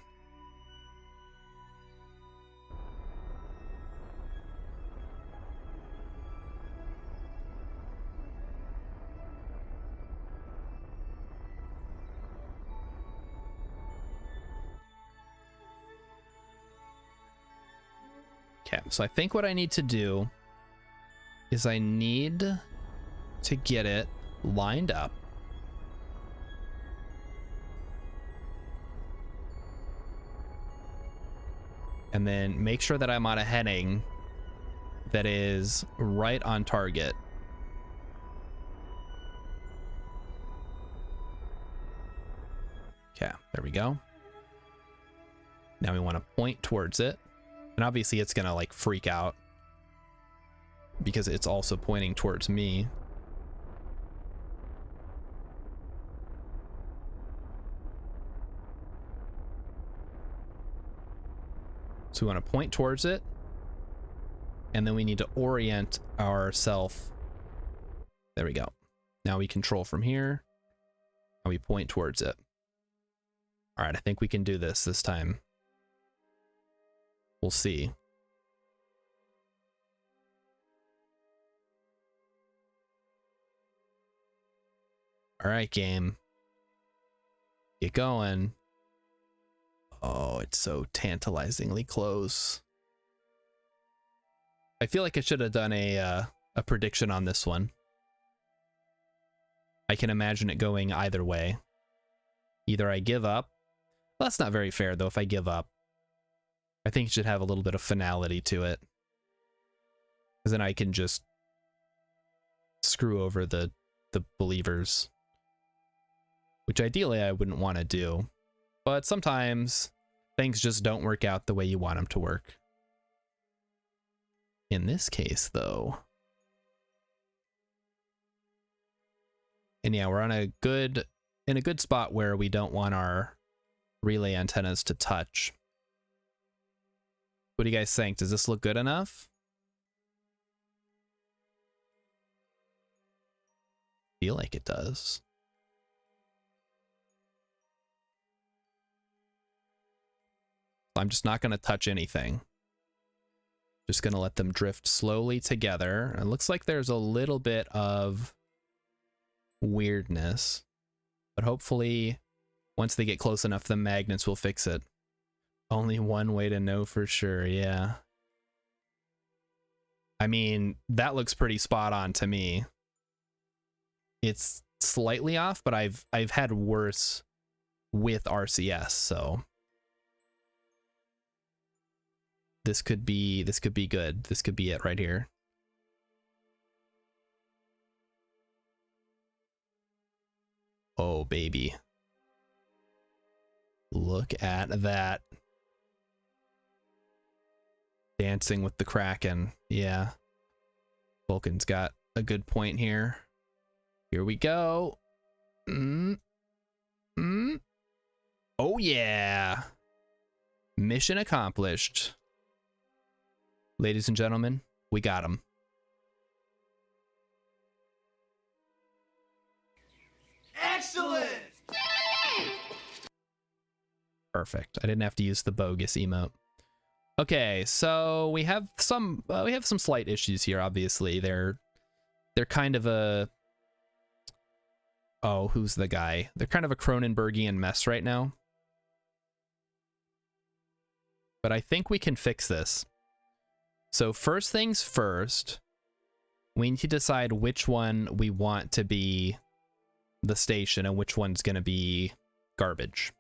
Okay, so I think what I need to do is I need to get it lined up. And then make sure that I'm on a heading that is right on target. Okay, there we go. Now we want to point towards it. And obviously it's gonna like freak out because it's also pointing towards me. So we want to point towards it, and then we need to orient ourselves. There we go. Now we control from here, and we point towards it. All right, I think we can do this time. We'll see. All right, game. Get going. Oh, it's so tantalizingly close. I feel like I should have done a prediction on this one. I can imagine it going either way. Either I give up. Well, that's not very fair, though, if I give up. I think it should have a little bit of finality to it. Because then I can just screw over the believers. Which ideally I wouldn't want to do. But sometimes things just don't work out the way you want them to work. In this case, though. And yeah, we're on in a good spot where we don't want our relay antennas to touch. What do you guys think? Does this look good enough? Feel like it does. I'm just not going to touch anything. Just going to let them drift slowly together. It looks like there's a little bit of weirdness. But hopefully, once they get close enough, the magnets will fix it. Only one way to know for sure, yeah. I mean, that looks pretty spot on to me. It's slightly off, but I've had worse with RCS, so this could be good. This could be it right here. Oh baby. Look at that. Dancing with the Kraken. Yeah. Vulcan's got a good point here. Here we go. Oh yeah. Mission accomplished. Ladies and gentlemen, we got him. Excellent! Perfect. I didn't have to use the bogus emote. Okay, so we have some slight issues here. Obviously, they're kind of a who's the guy? They're kind of a Cronenbergian mess right now. But I think we can fix this. So first things first, we need to decide which one we want to be the station and which one's going to be garbage.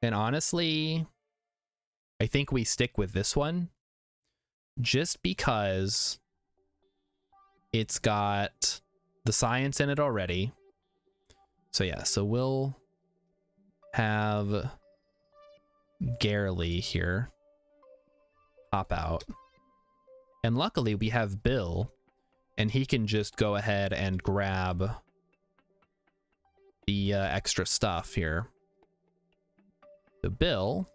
And honestly, I think we stick with this one just because it's got the science in it already. So yeah, so we'll have Garely here pop out. And luckily we have Bill, and he can just go ahead and grab the extra stuff here. So Bill,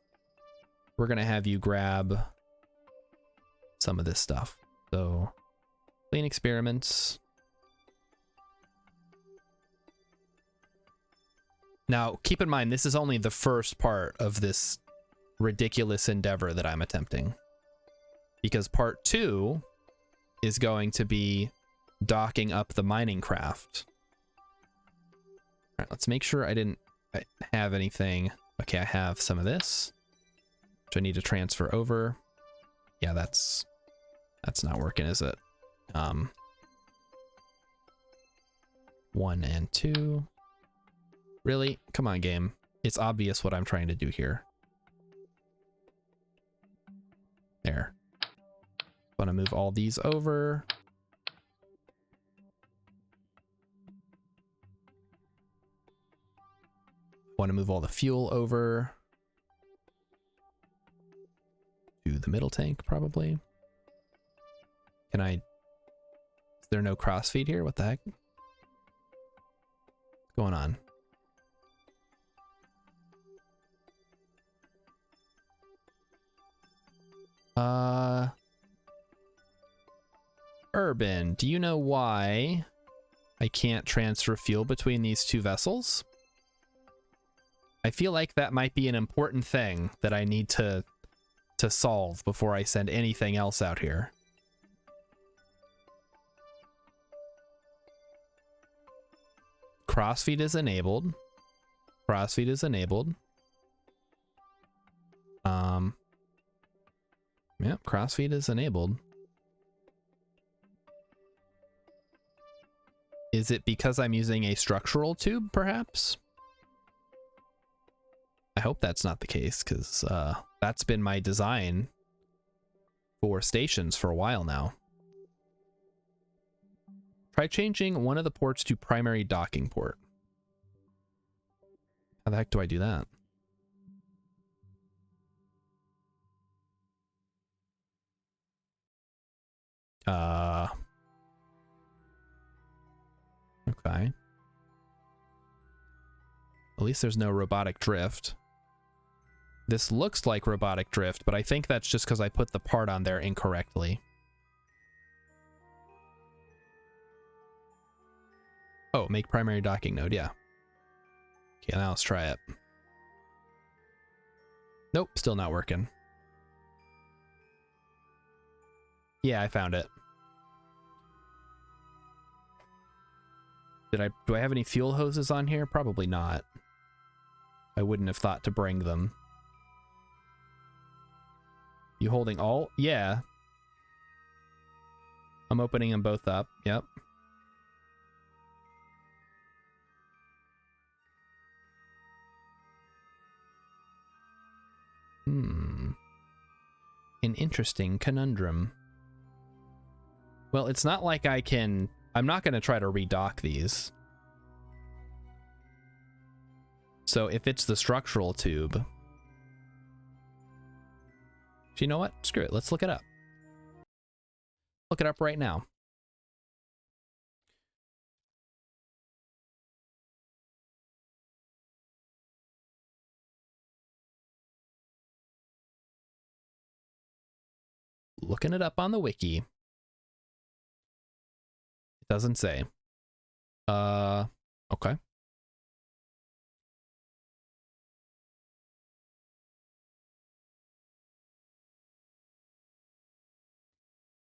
we're gonna have you grab some of this stuff. So clean experiments. Now, keep in mind, this is only the first part of this ridiculous endeavor that I'm attempting. Because part 2 is going to be docking up the mining craft. All right, let's make sure I didn't have anything. Okay, I have some of this, which I need to transfer over. Yeah, that's not working, is it? 1 and 2. Really? Come on, game. It's obvious what I'm trying to do here. There. Want to move all these over. Want to move all the fuel over to the middle tank, probably. Can I... Is there no crossfeed here? What the heck? What's going on? Urban, do you know why I can't transfer fuel between these two vessels? I feel like that might be an important thing that I need to solve before I send anything else out here. Crossfeed is enabled. Crossfeed is enabled. Yep, crossfeed is enabled. Is it because I'm using a structural tube, perhaps? I hope that's not the case, because that's been my design for stations for a while now. Try changing one of the ports to primary docking port. How the heck do I do that? Okay. At least there's no robotic drift. This looks like robotic drift, but I think that's just because I put the part on there incorrectly. Oh, make primary docking node, yeah. Okay, now let's try it. Nope, still not working. Yeah, I found it. Do I have any fuel hoses on here? Probably not. I wouldn't have thought to bring them. You holding Alt? Yeah. I'm opening them both up. Yep. An interesting conundrum. Well, it's not like I can... I'm not going to try to redock these. So if it's the structural tube... You know what? Screw it. Let's look it up. Look it up right now. Looking it up on the wiki. It doesn't say. Okay.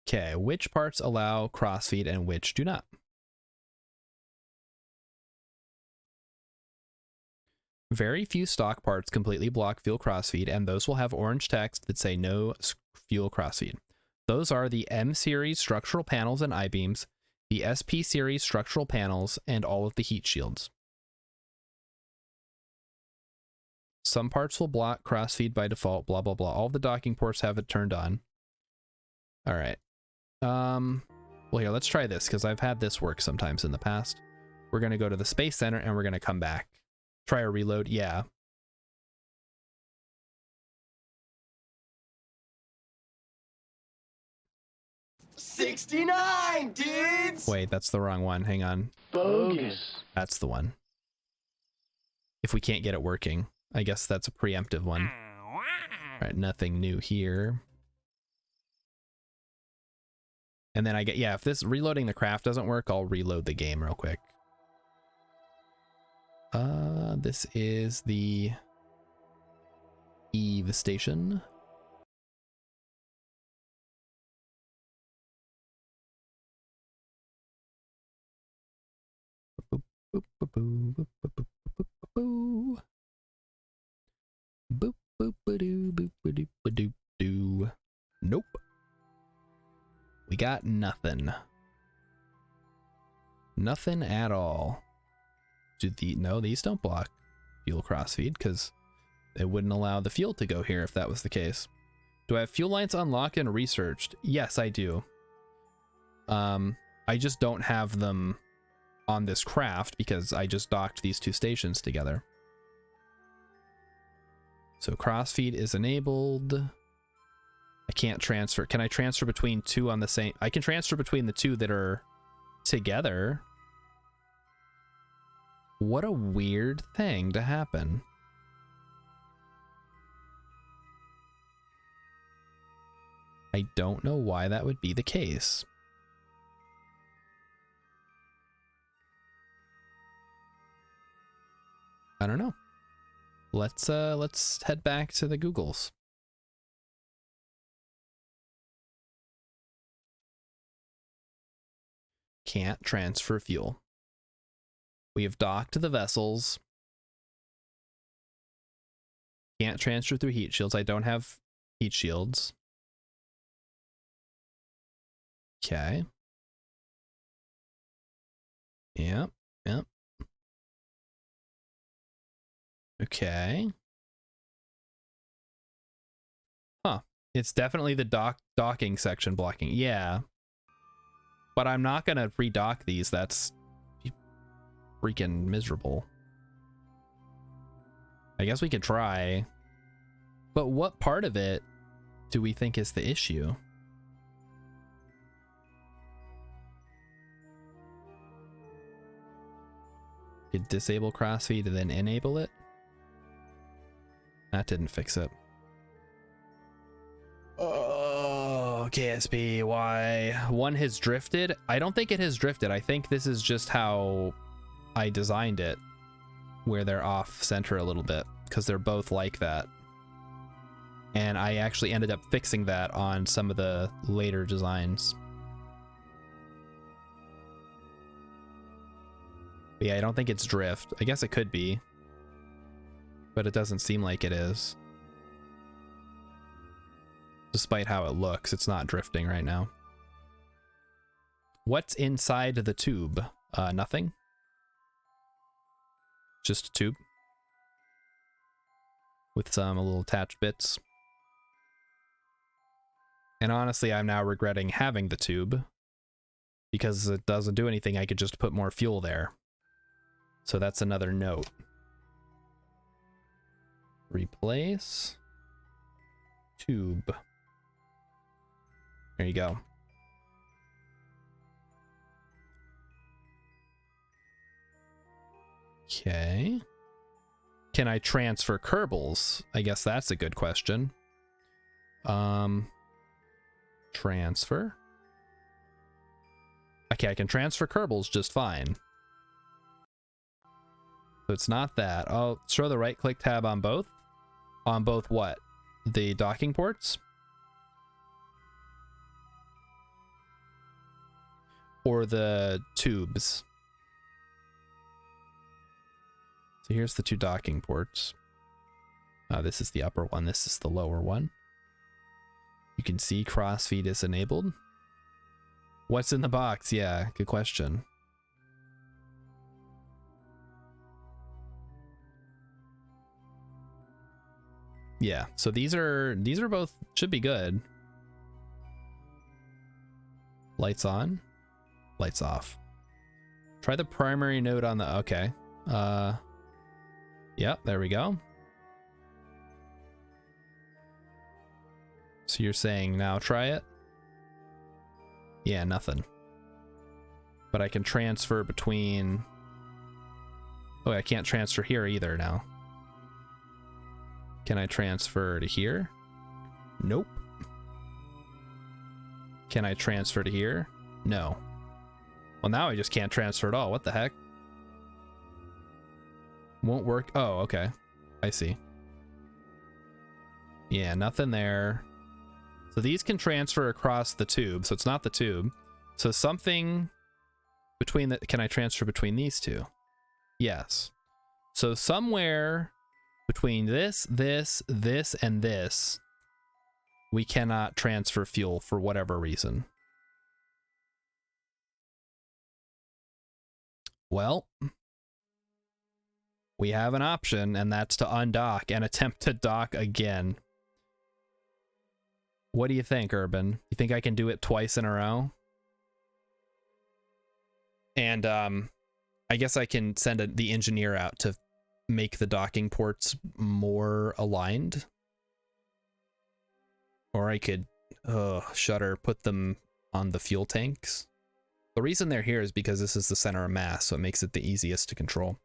Okay, which parts allow crossfeed and which do not? Very few stock parts completely block fuel crossfeed, and those will have orange text that say no fuel crossfeed. Those are the M series structural panels and I-beams, the SP series structural panels, and all of the heat shields. Some parts will block crossfeed by default, blah, blah, blah. All of the docking ports have it turned on. All right. Well, here, let's try this, because I've had this work sometimes in the past. We're going to go to the Space Center, and we're going to come back. Try a reload. Yeah. $69, dudes! Wait, that's the wrong one. Hang on. Bogus. That's the one. If we can't get it working, I guess that's a preemptive one. All right, nothing new here. And then I get, yeah, if this reloading the craft doesn't work, I'll reload the game real quick. This is the Eve station. Boop, boop, boop, boop, boop, boop, boop, boop, boop, boop, boop, boop, boop, boop, boop. Nope. We got nothing. Nothing at all. No, these don't block fuel crossfeed because it wouldn't allow the fuel to go here if that was the case. Do I have fuel lines unlocked and researched? Yes, I do. I just don't have them on this craft because I just docked these two stations together. So crossfeed is enabled. I can't transfer. Can I transfer between two on the same? I can transfer between the two that are together. What a weird thing to happen. I don't know why that would be the case. I don't know. Let's head back to the Googles. Can't transfer fuel. We have docked the vessels. Can't transfer through heat shields. I don't have heat shields. Okay. Yep, yep. Okay. Huh. It's definitely the docking section blocking. Yeah. But I'm not gonna redock these. That's freaking miserable. I guess we could try. But what part of it do we think is the issue? Could disable crossfeed and then enable it? That didn't fix it. Oh, KSP, why? One has drifted? I don't think it has drifted. I think this is just how I designed it, where they're off center a little bit, because they're both like that. And I actually ended up fixing that on some of the later designs. But yeah, I don't think it's drift. I guess it could be, but it doesn't seem like it is. Despite how it looks, it's not drifting right now. What's inside the tube? Nothing. Just a tube with some little attached bits. And honestly, I'm now regretting having the tube because it doesn't do anything. I could just put more fuel there. So that's another note. Replace tube. There you go. Okay. Can I transfer Kerbals? I guess that's a good question. Transfer. Okay, I can transfer Kerbals just fine. So it's not that. I'll throw the right click tab on both. On both what? The docking ports? Or the tubes? So here's the two docking ports. This is the upper one. This is the lower one. You can see crossfeed is enabled. What's in the box? Yeah, good question. Yeah, so these are both should be good. Lights on, lights off. Try the primary node on the okay. Yep, there we go. So you're saying now try it? Yeah, nothing. But I can transfer between... Oh, I can't transfer here either now. Can I transfer to here? Nope. Can I transfer to here? No. Well, now I just can't transfer at all. What the heck? Won't work. Oh, okay. I see. Yeah, nothing there. So these can transfer across the tube, so it's not the tube. So something between the... Can I transfer between these two? Yes. So somewhere between this, and this, we cannot transfer fuel for whatever reason. Well, we have an option, and that's to undock and attempt to dock again. What do you think, Urban? You think I can do it twice in a row? And I guess I can send the engineer out to make the docking ports more aligned. Or I could, shutter, put them on the fuel tanks. The reason they're here is because this is the center of mass, so it makes it the easiest to control.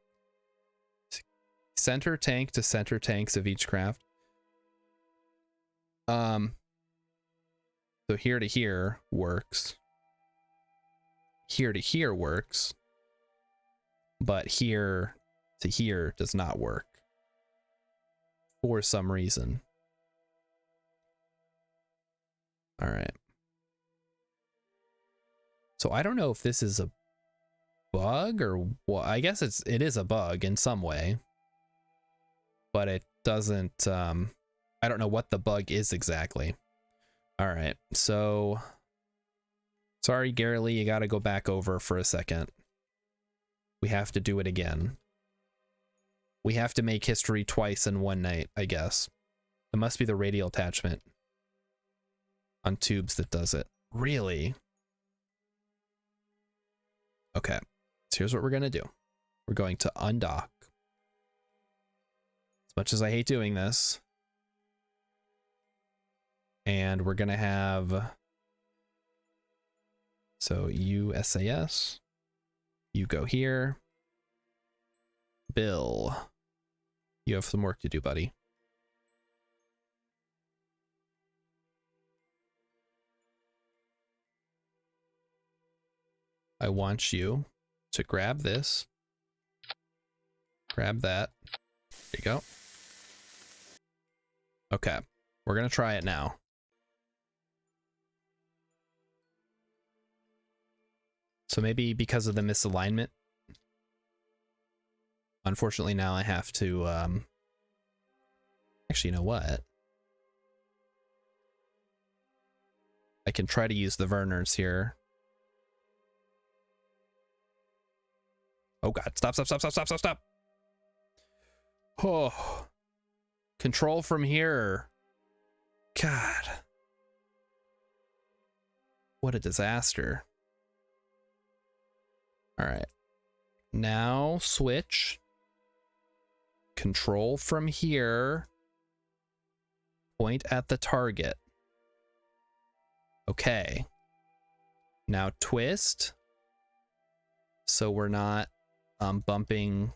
Center tank to center tanks of each craft. So here to here works. Here to here works. But here to here does not work. For some reason. All right. So I don't know if this is a bug or what. I guess it is a bug in some way. But it doesn't, I don't know what the bug is exactly. All right, so sorry, Gary Lee, you got to go back over for a second. We have to do it again. We have to make history twice in one night, I guess. It must be the radial attachment on tubes that does it. Really? Okay, so here's what we're going to do. We're going to undock. As much as I hate doing this. And we're going to have, so USAS, you go here. Bill, you have some work to do, buddy. I want you to grab this, grab that. There you go. Okay, we're going to try it now. So maybe because of the misalignment, Unfortunately, now I have to, actually, you know what? I can try to use the Verners here. Oh god, stop, stop, stop, stop, stop, stop, stop. Oh, control from here. God. What a disaster. All right. Now switch. Control from here. Point at the target. Okay. Now twist. So we're not bumping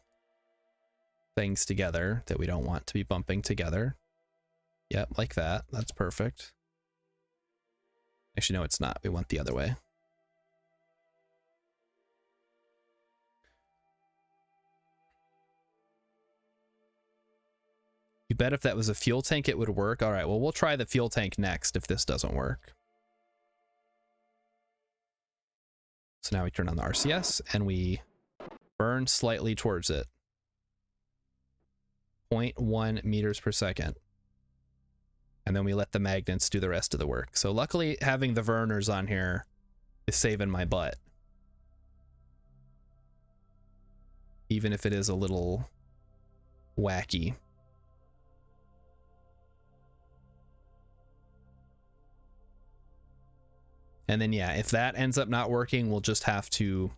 things together that we don't want to be bumping together. Yep, like that. That's perfect. Actually, no, it's not. We went the other way. You bet if that was a fuel tank, it would work. All right, well, we'll try the fuel tank next if this doesn't work. So now we turn on the RCS and we burn slightly towards it. 0.1 meters per second. And then we let the magnets do the rest of the work. So luckily having the Verners on here is saving my butt. Even if it is a little wacky. And then yeah, if that ends up not working, we'll just have to,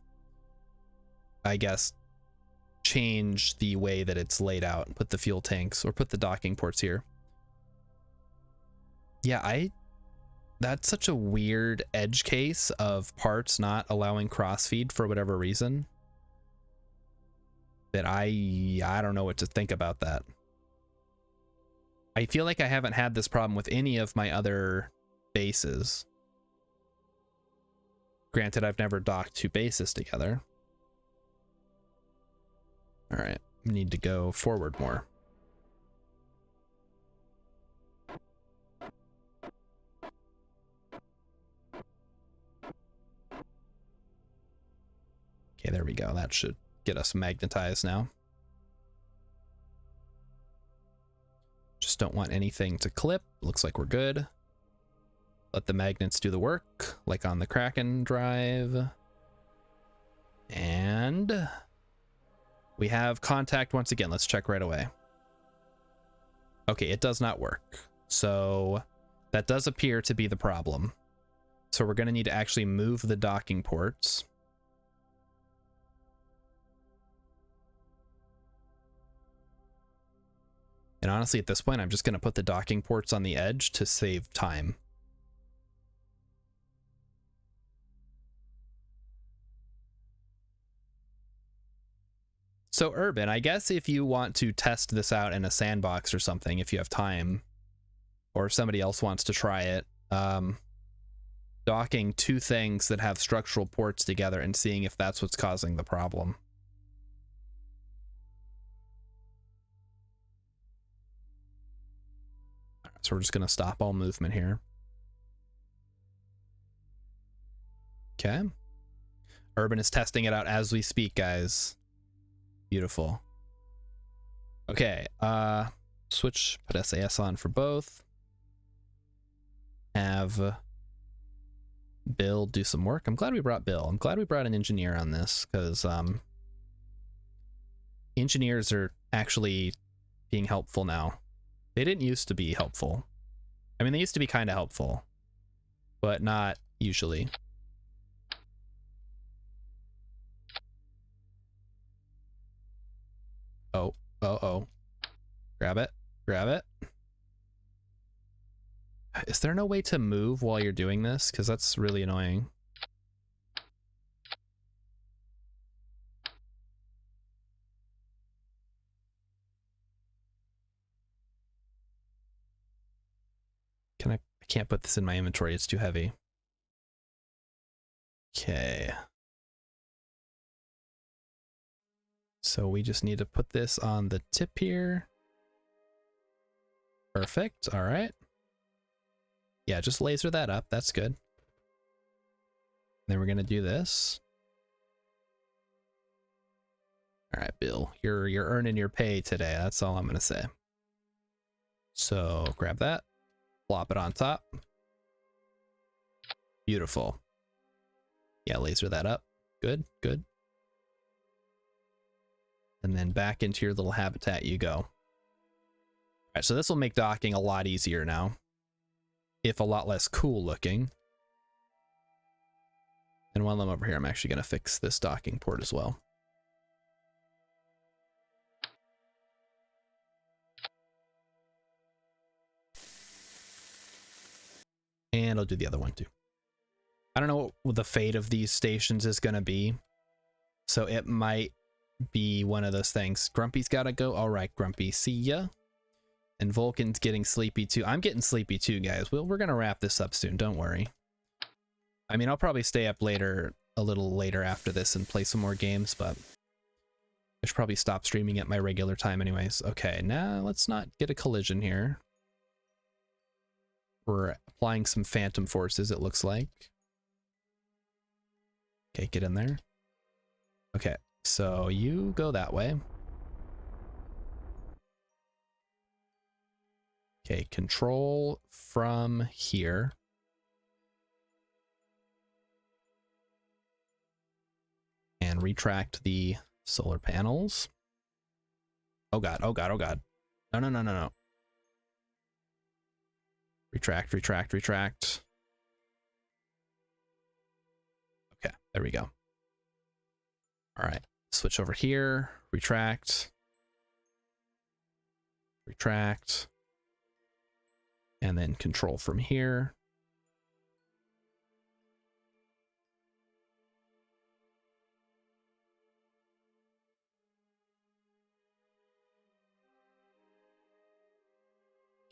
I guess, change the way that it's laid out and put the fuel tanks or put the docking ports here. Yeah, that's such a weird edge case of parts not allowing crossfeed for whatever reason that I don't know what to think about that. I feel like I haven't had this problem with any of my other bases. Granted, I've never docked two bases together. All right, we need to go forward more. Okay, there we go. That should get us magnetized now. Just don't want anything to clip. Looks like we're good. Let the magnets do the work, like on the Kraken drive. And we have contact once again. Let's check right away. Okay, it does not work. So that does appear to be the problem. So we're going to need to actually move the docking ports. And honestly, at this point, I'm just going to put the docking ports on the edge to save time. So Urban, I guess if you want to test this out in a sandbox or something, if you have time, or if somebody else wants to try it, docking two things that have structural ports together and seeing if that's what's causing the problem. So we're just going to stop all movement here. Okay. Urban is testing it out as we speak, guys. Beautiful. Okay, switch, put SAS on for both. Have Bill do some work. I'm glad we brought Bill. I'm glad we brought an engineer on this, because engineers are actually being helpful now. They didn't used to be helpful. I mean, they used to be kind of helpful, but not usually. Oh, oh. Grab it. Grab it. Is there no way to move while you're doing this? Because that's really annoying. I can't put this in my inventory. It's too heavy. Okay. So we just need to put this on the tip here. Perfect. All right. Yeah, just laser that up. That's good. Then we're going to do this. All right, Bill, you're earning your pay today. That's all I'm gonna say. So grab that, plop it on top. Beautiful. Yeah, laser that up. Good, good. And then back into your little habitat you go. All right, so this will make docking a lot easier now, if a lot less cool looking. And while I'm over here, I'm actually going to fix this docking port as well. And I'll do the other one too. I don't know what the fate of these stations is going to be, so it might be one of those things. Grumpy's got to go. All right, Grumpy, see ya. And Vulcan's getting sleepy too. I'm getting sleepy too, guys. We're going to wrap this up soon. Don't worry. I mean, I'll probably stay up later, a little later after this and play some more games, but I should probably stop streaming at my regular time anyways. Okay, now let's not get a collision here. We're applying some phantom forces, it looks like. Okay, get in there. Okay, so you go that way. Okay, control from here. And retract the solar panels. Oh god, oh god, oh god. No, no, no, no, no. Retract, retract, retract. Okay, there we go. All right, switch over here, retract. Retract. And then control from here.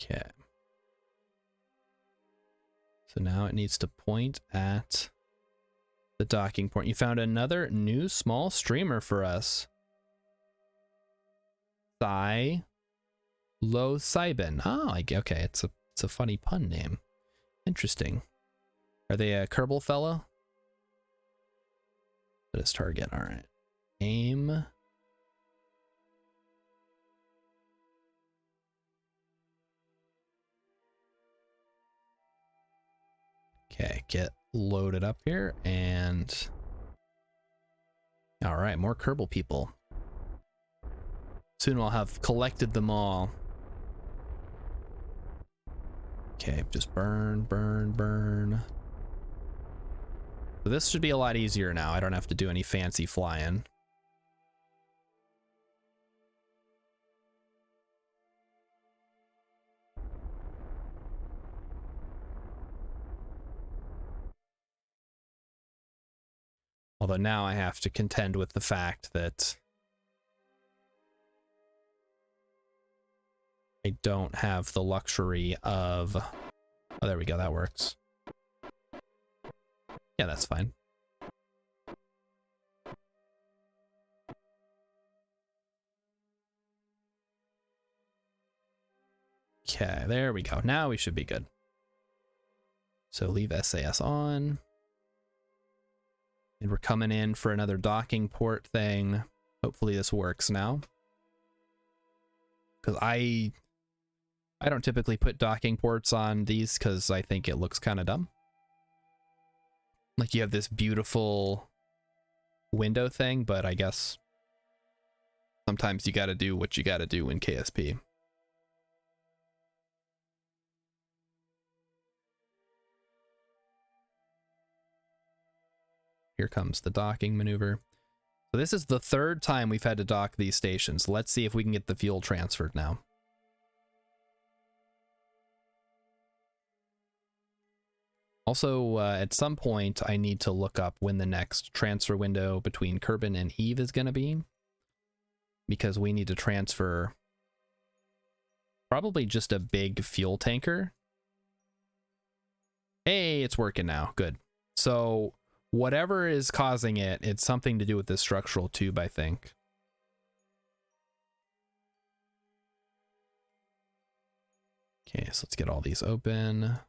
Okay. So now it needs to point at the docking port. You found another new small streamer for us. Lo Sybin. Oh, okay. It's a funny pun name. Interesting. Are they a Kerbal fellow? That is target. All right. Aim. Okay, get loaded up here and... All right, more Kerbal people. Soon I'll have collected them all. Okay, just burn, burn, burn. So this should be a lot easier now. I don't have to do any fancy flying. Although now I have to contend with the fact that I don't have the luxury of... Oh, there we go. That works. Yeah, that's fine. Okay, there we go. Now we should be good. So leave SAS on. And we're coming in for another docking port thing. Hopefully this works now. Because I don't typically put docking ports on these because I think it looks kind of dumb. Like you have this beautiful window thing, but I guess sometimes you got to do what you got to do in KSP. Here comes the docking maneuver. So this is the third time we've had to dock these stations. Let's see if we can get the fuel transferred now. Also, at some point, I need to look up when the next transfer window between Kerbin and Eve is going to be. Because we need to transfer probably just a big fuel tanker. Hey, it's working now. Good. So whatever is causing it, it's something to do with this structural tube, I think. Okay, so let's get all these open.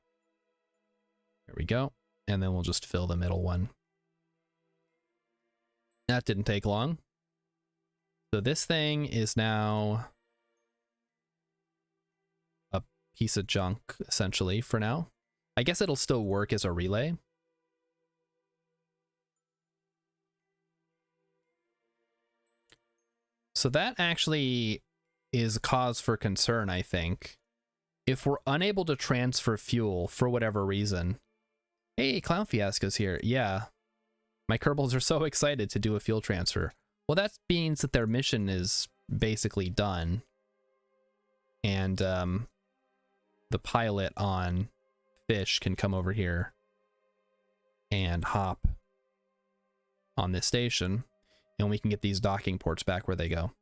There we go. And then we'll just fill the middle one. That didn't take long. So this thing is now a piece of junk, essentially, for now. I guess it'll still work as a relay. So that actually is cause for concern, I think. If we're unable to transfer fuel for whatever reason. Hey, Clown Fiasco's here. Yeah. My Kerbals are so excited to do a fuel transfer. Well, that means that their mission is basically done. And the pilot on Fish can come over here and hop on this station. And we can get these docking ports back where they go.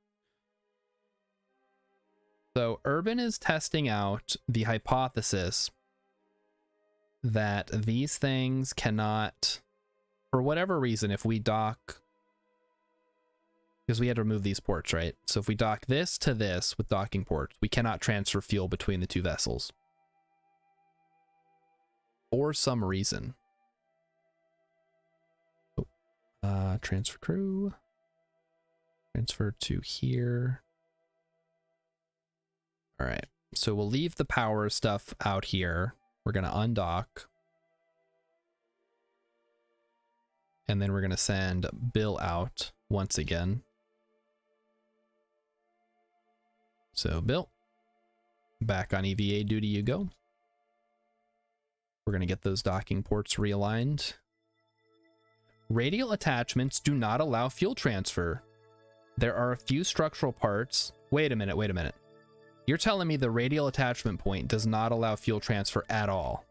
So Urban is testing out the hypothesis that these things cannot, for whatever reason, if we dock, because we had to remove these ports, right? So if we dock this to this with docking ports, we cannot transfer fuel between the two vessels. For some reason. Oh. Transfer crew. Transfer to here. All right, so we'll leave the power stuff out here. We're going to undock. And then we're going to send Bill out once again. So Bill, back on EVA duty you go. We're going to get those docking ports realigned. Radial attachments do not allow fuel transfer. There are a few structural parts. Wait a minute, wait a minute. You're telling me the radial attachment point does not allow fuel transfer at all?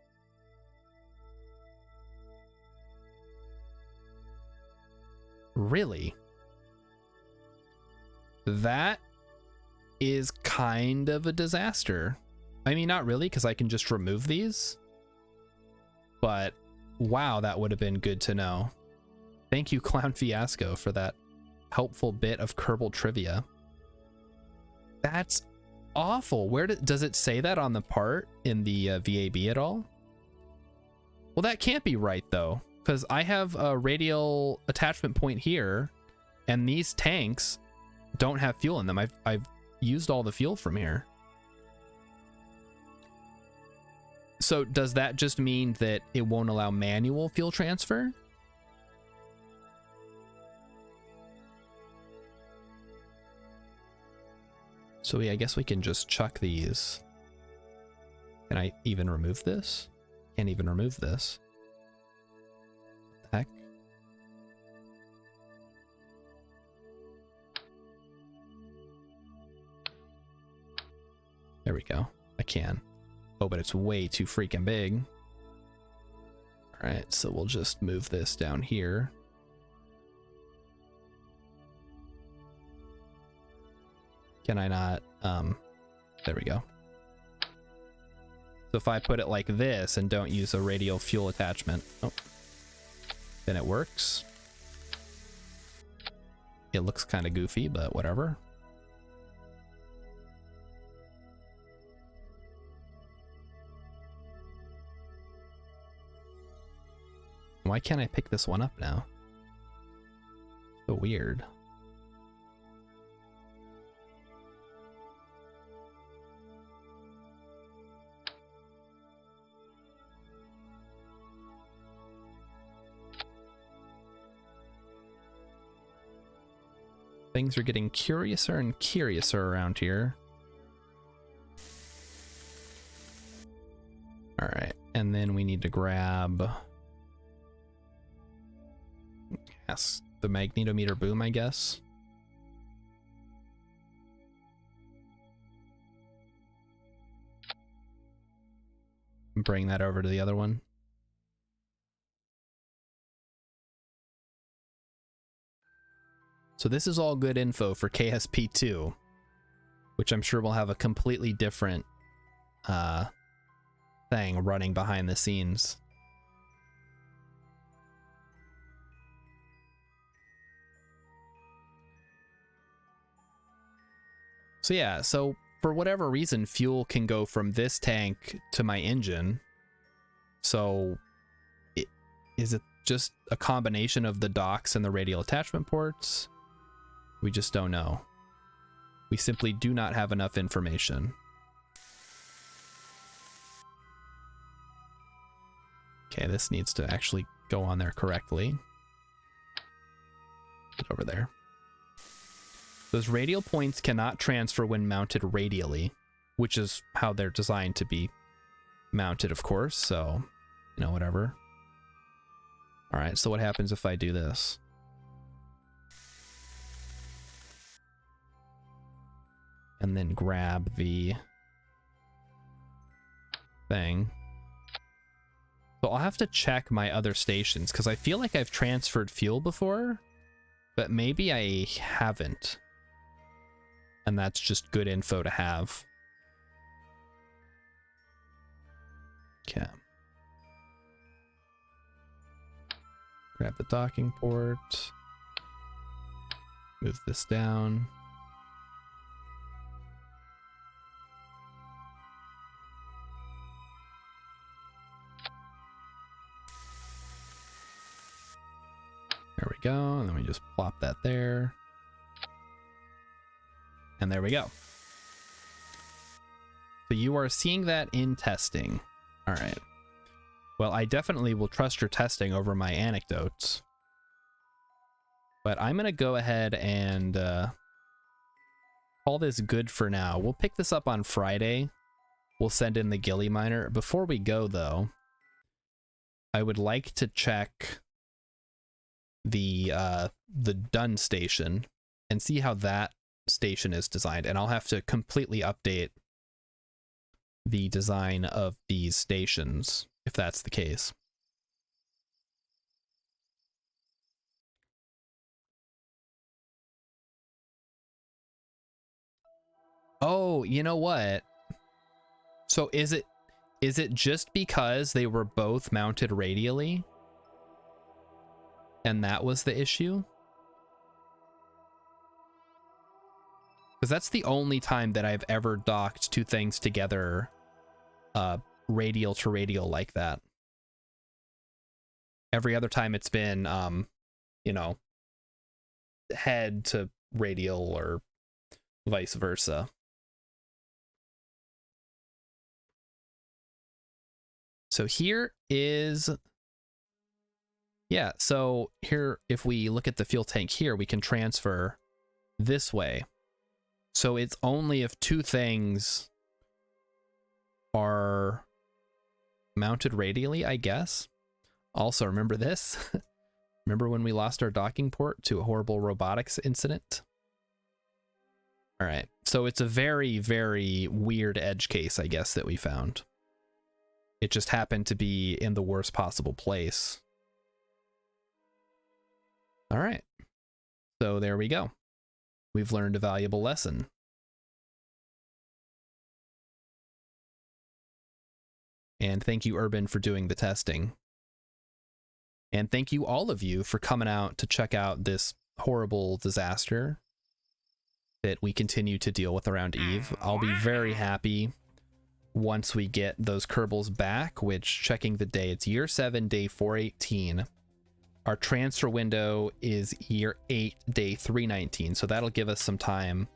Really? That is kind of a disaster. I mean, not really, because I can just remove these. But, wow, that would have been good to know. Thank you, Clown Fiasco, for that helpful bit of Kerbal trivia. That's awful. Where does it say that on the part in the VAB at all? Well, that can't be right though, because I have a radial attachment point here, and these tanks don't have fuel in them. I've used all the fuel from here. So does that just mean that it won't allow manual fuel transfer? So I guess we can just chuck these. Can I even remove this? Can't even remove this. What the heck? There we go. I can. Oh, but it's way too freaking big. All right, so we'll just move this down here. Can I not? There we go. So if I put it like this and don't use a radial fuel attachment, oh, then it works. It looks kind of goofy, but whatever. Why can't I pick this one up now? So weird. Things are getting curiouser and curiouser around here. All right, and then we need to grab, yes, the magnetometer boom, I guess. Bring that over to the other one. So this is all good info for KSP2, which I'm sure will have a completely different thing running behind the scenes. So yeah, so for whatever reason, fuel can go from this tank to my engine. So is it just a combination of the docks and the radial attachment ports? We just don't know. We simply do not have enough information. Okay, this needs to actually go on there correctly. Get over there. Those radial points cannot transfer when mounted radially, which is how they're designed to be mounted, of course, so, you know, whatever. All right, so what happens if I do this? And then grab the thing. So I'll have to check my other stations, because I feel like I've transferred fuel before, but maybe I haven't. And that's just good info to have. Okay. Grab the docking port. Move this down. There we go, and then we just plop that there. And there we go. So you are seeing that in testing. All right. Well, I definitely will trust your testing over my anecdotes. But I'm going to go ahead and call this good for now. We'll pick this up on Friday. We'll send in the Gilly miner. Before we go, though, I would like to check the Dun station and see how that station is designed, and I'll have to completely update the design of these stations if that's the case. Oh, you know what? So is it just because they were both mounted radially? And that was the issue? Because that's the only time that I've ever docked two things together radial to radial like that. Every other time it's been, you know, head to radial or vice versa. So here is... Yeah, so here, if we look at the fuel tank here, we can transfer this way. So it's only if two things are mounted radially, I guess. Also, remember this? Remember when we lost our docking port to a horrible robotics incident? All right, so it's a very, very weird edge case, I guess, that we found. It just happened to be in the worst possible place. All right, so there we go. We've learned a valuable lesson. And thank you, Urban, for doing the testing. And thank you, all of you, for coming out to check out this horrible disaster that we continue to deal with around Eve. I'll be very happy once we get those Kerbals back, which, checking the day, it's year 7, day 418. Our transfer window is year 8, day 319, so that'll give us some time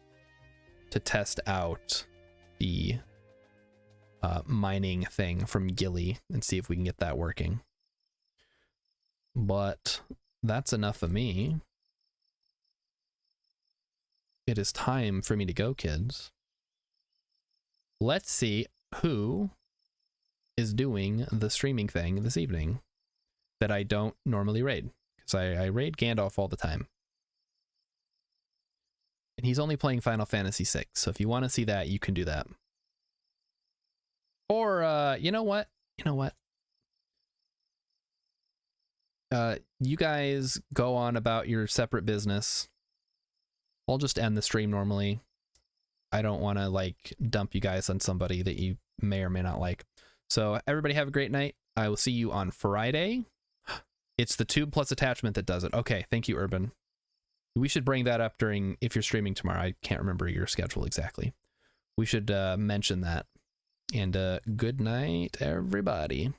to test out the mining thing from Gilly and see if we can get that working. But that's enough of me. It is time for me to go, kids. Let's see who is doing the streaming thing this evening that I don't normally raid, because I raid Gandalf all the time. And he's only playing Final Fantasy VI, so if you want to see that, you can do that. Or, you know what? You know what? You guys go on about your separate business. I'll just end the stream normally. I don't want to, like, dump you guys on somebody that you may or may not like. So, everybody have a great night. I will see you on Friday. It's the tube plus attachment that does it. Okay, thank you, Urban. We should bring that up during, if you're streaming tomorrow. I can't remember your schedule exactly. We should mention that. And good night, everybody.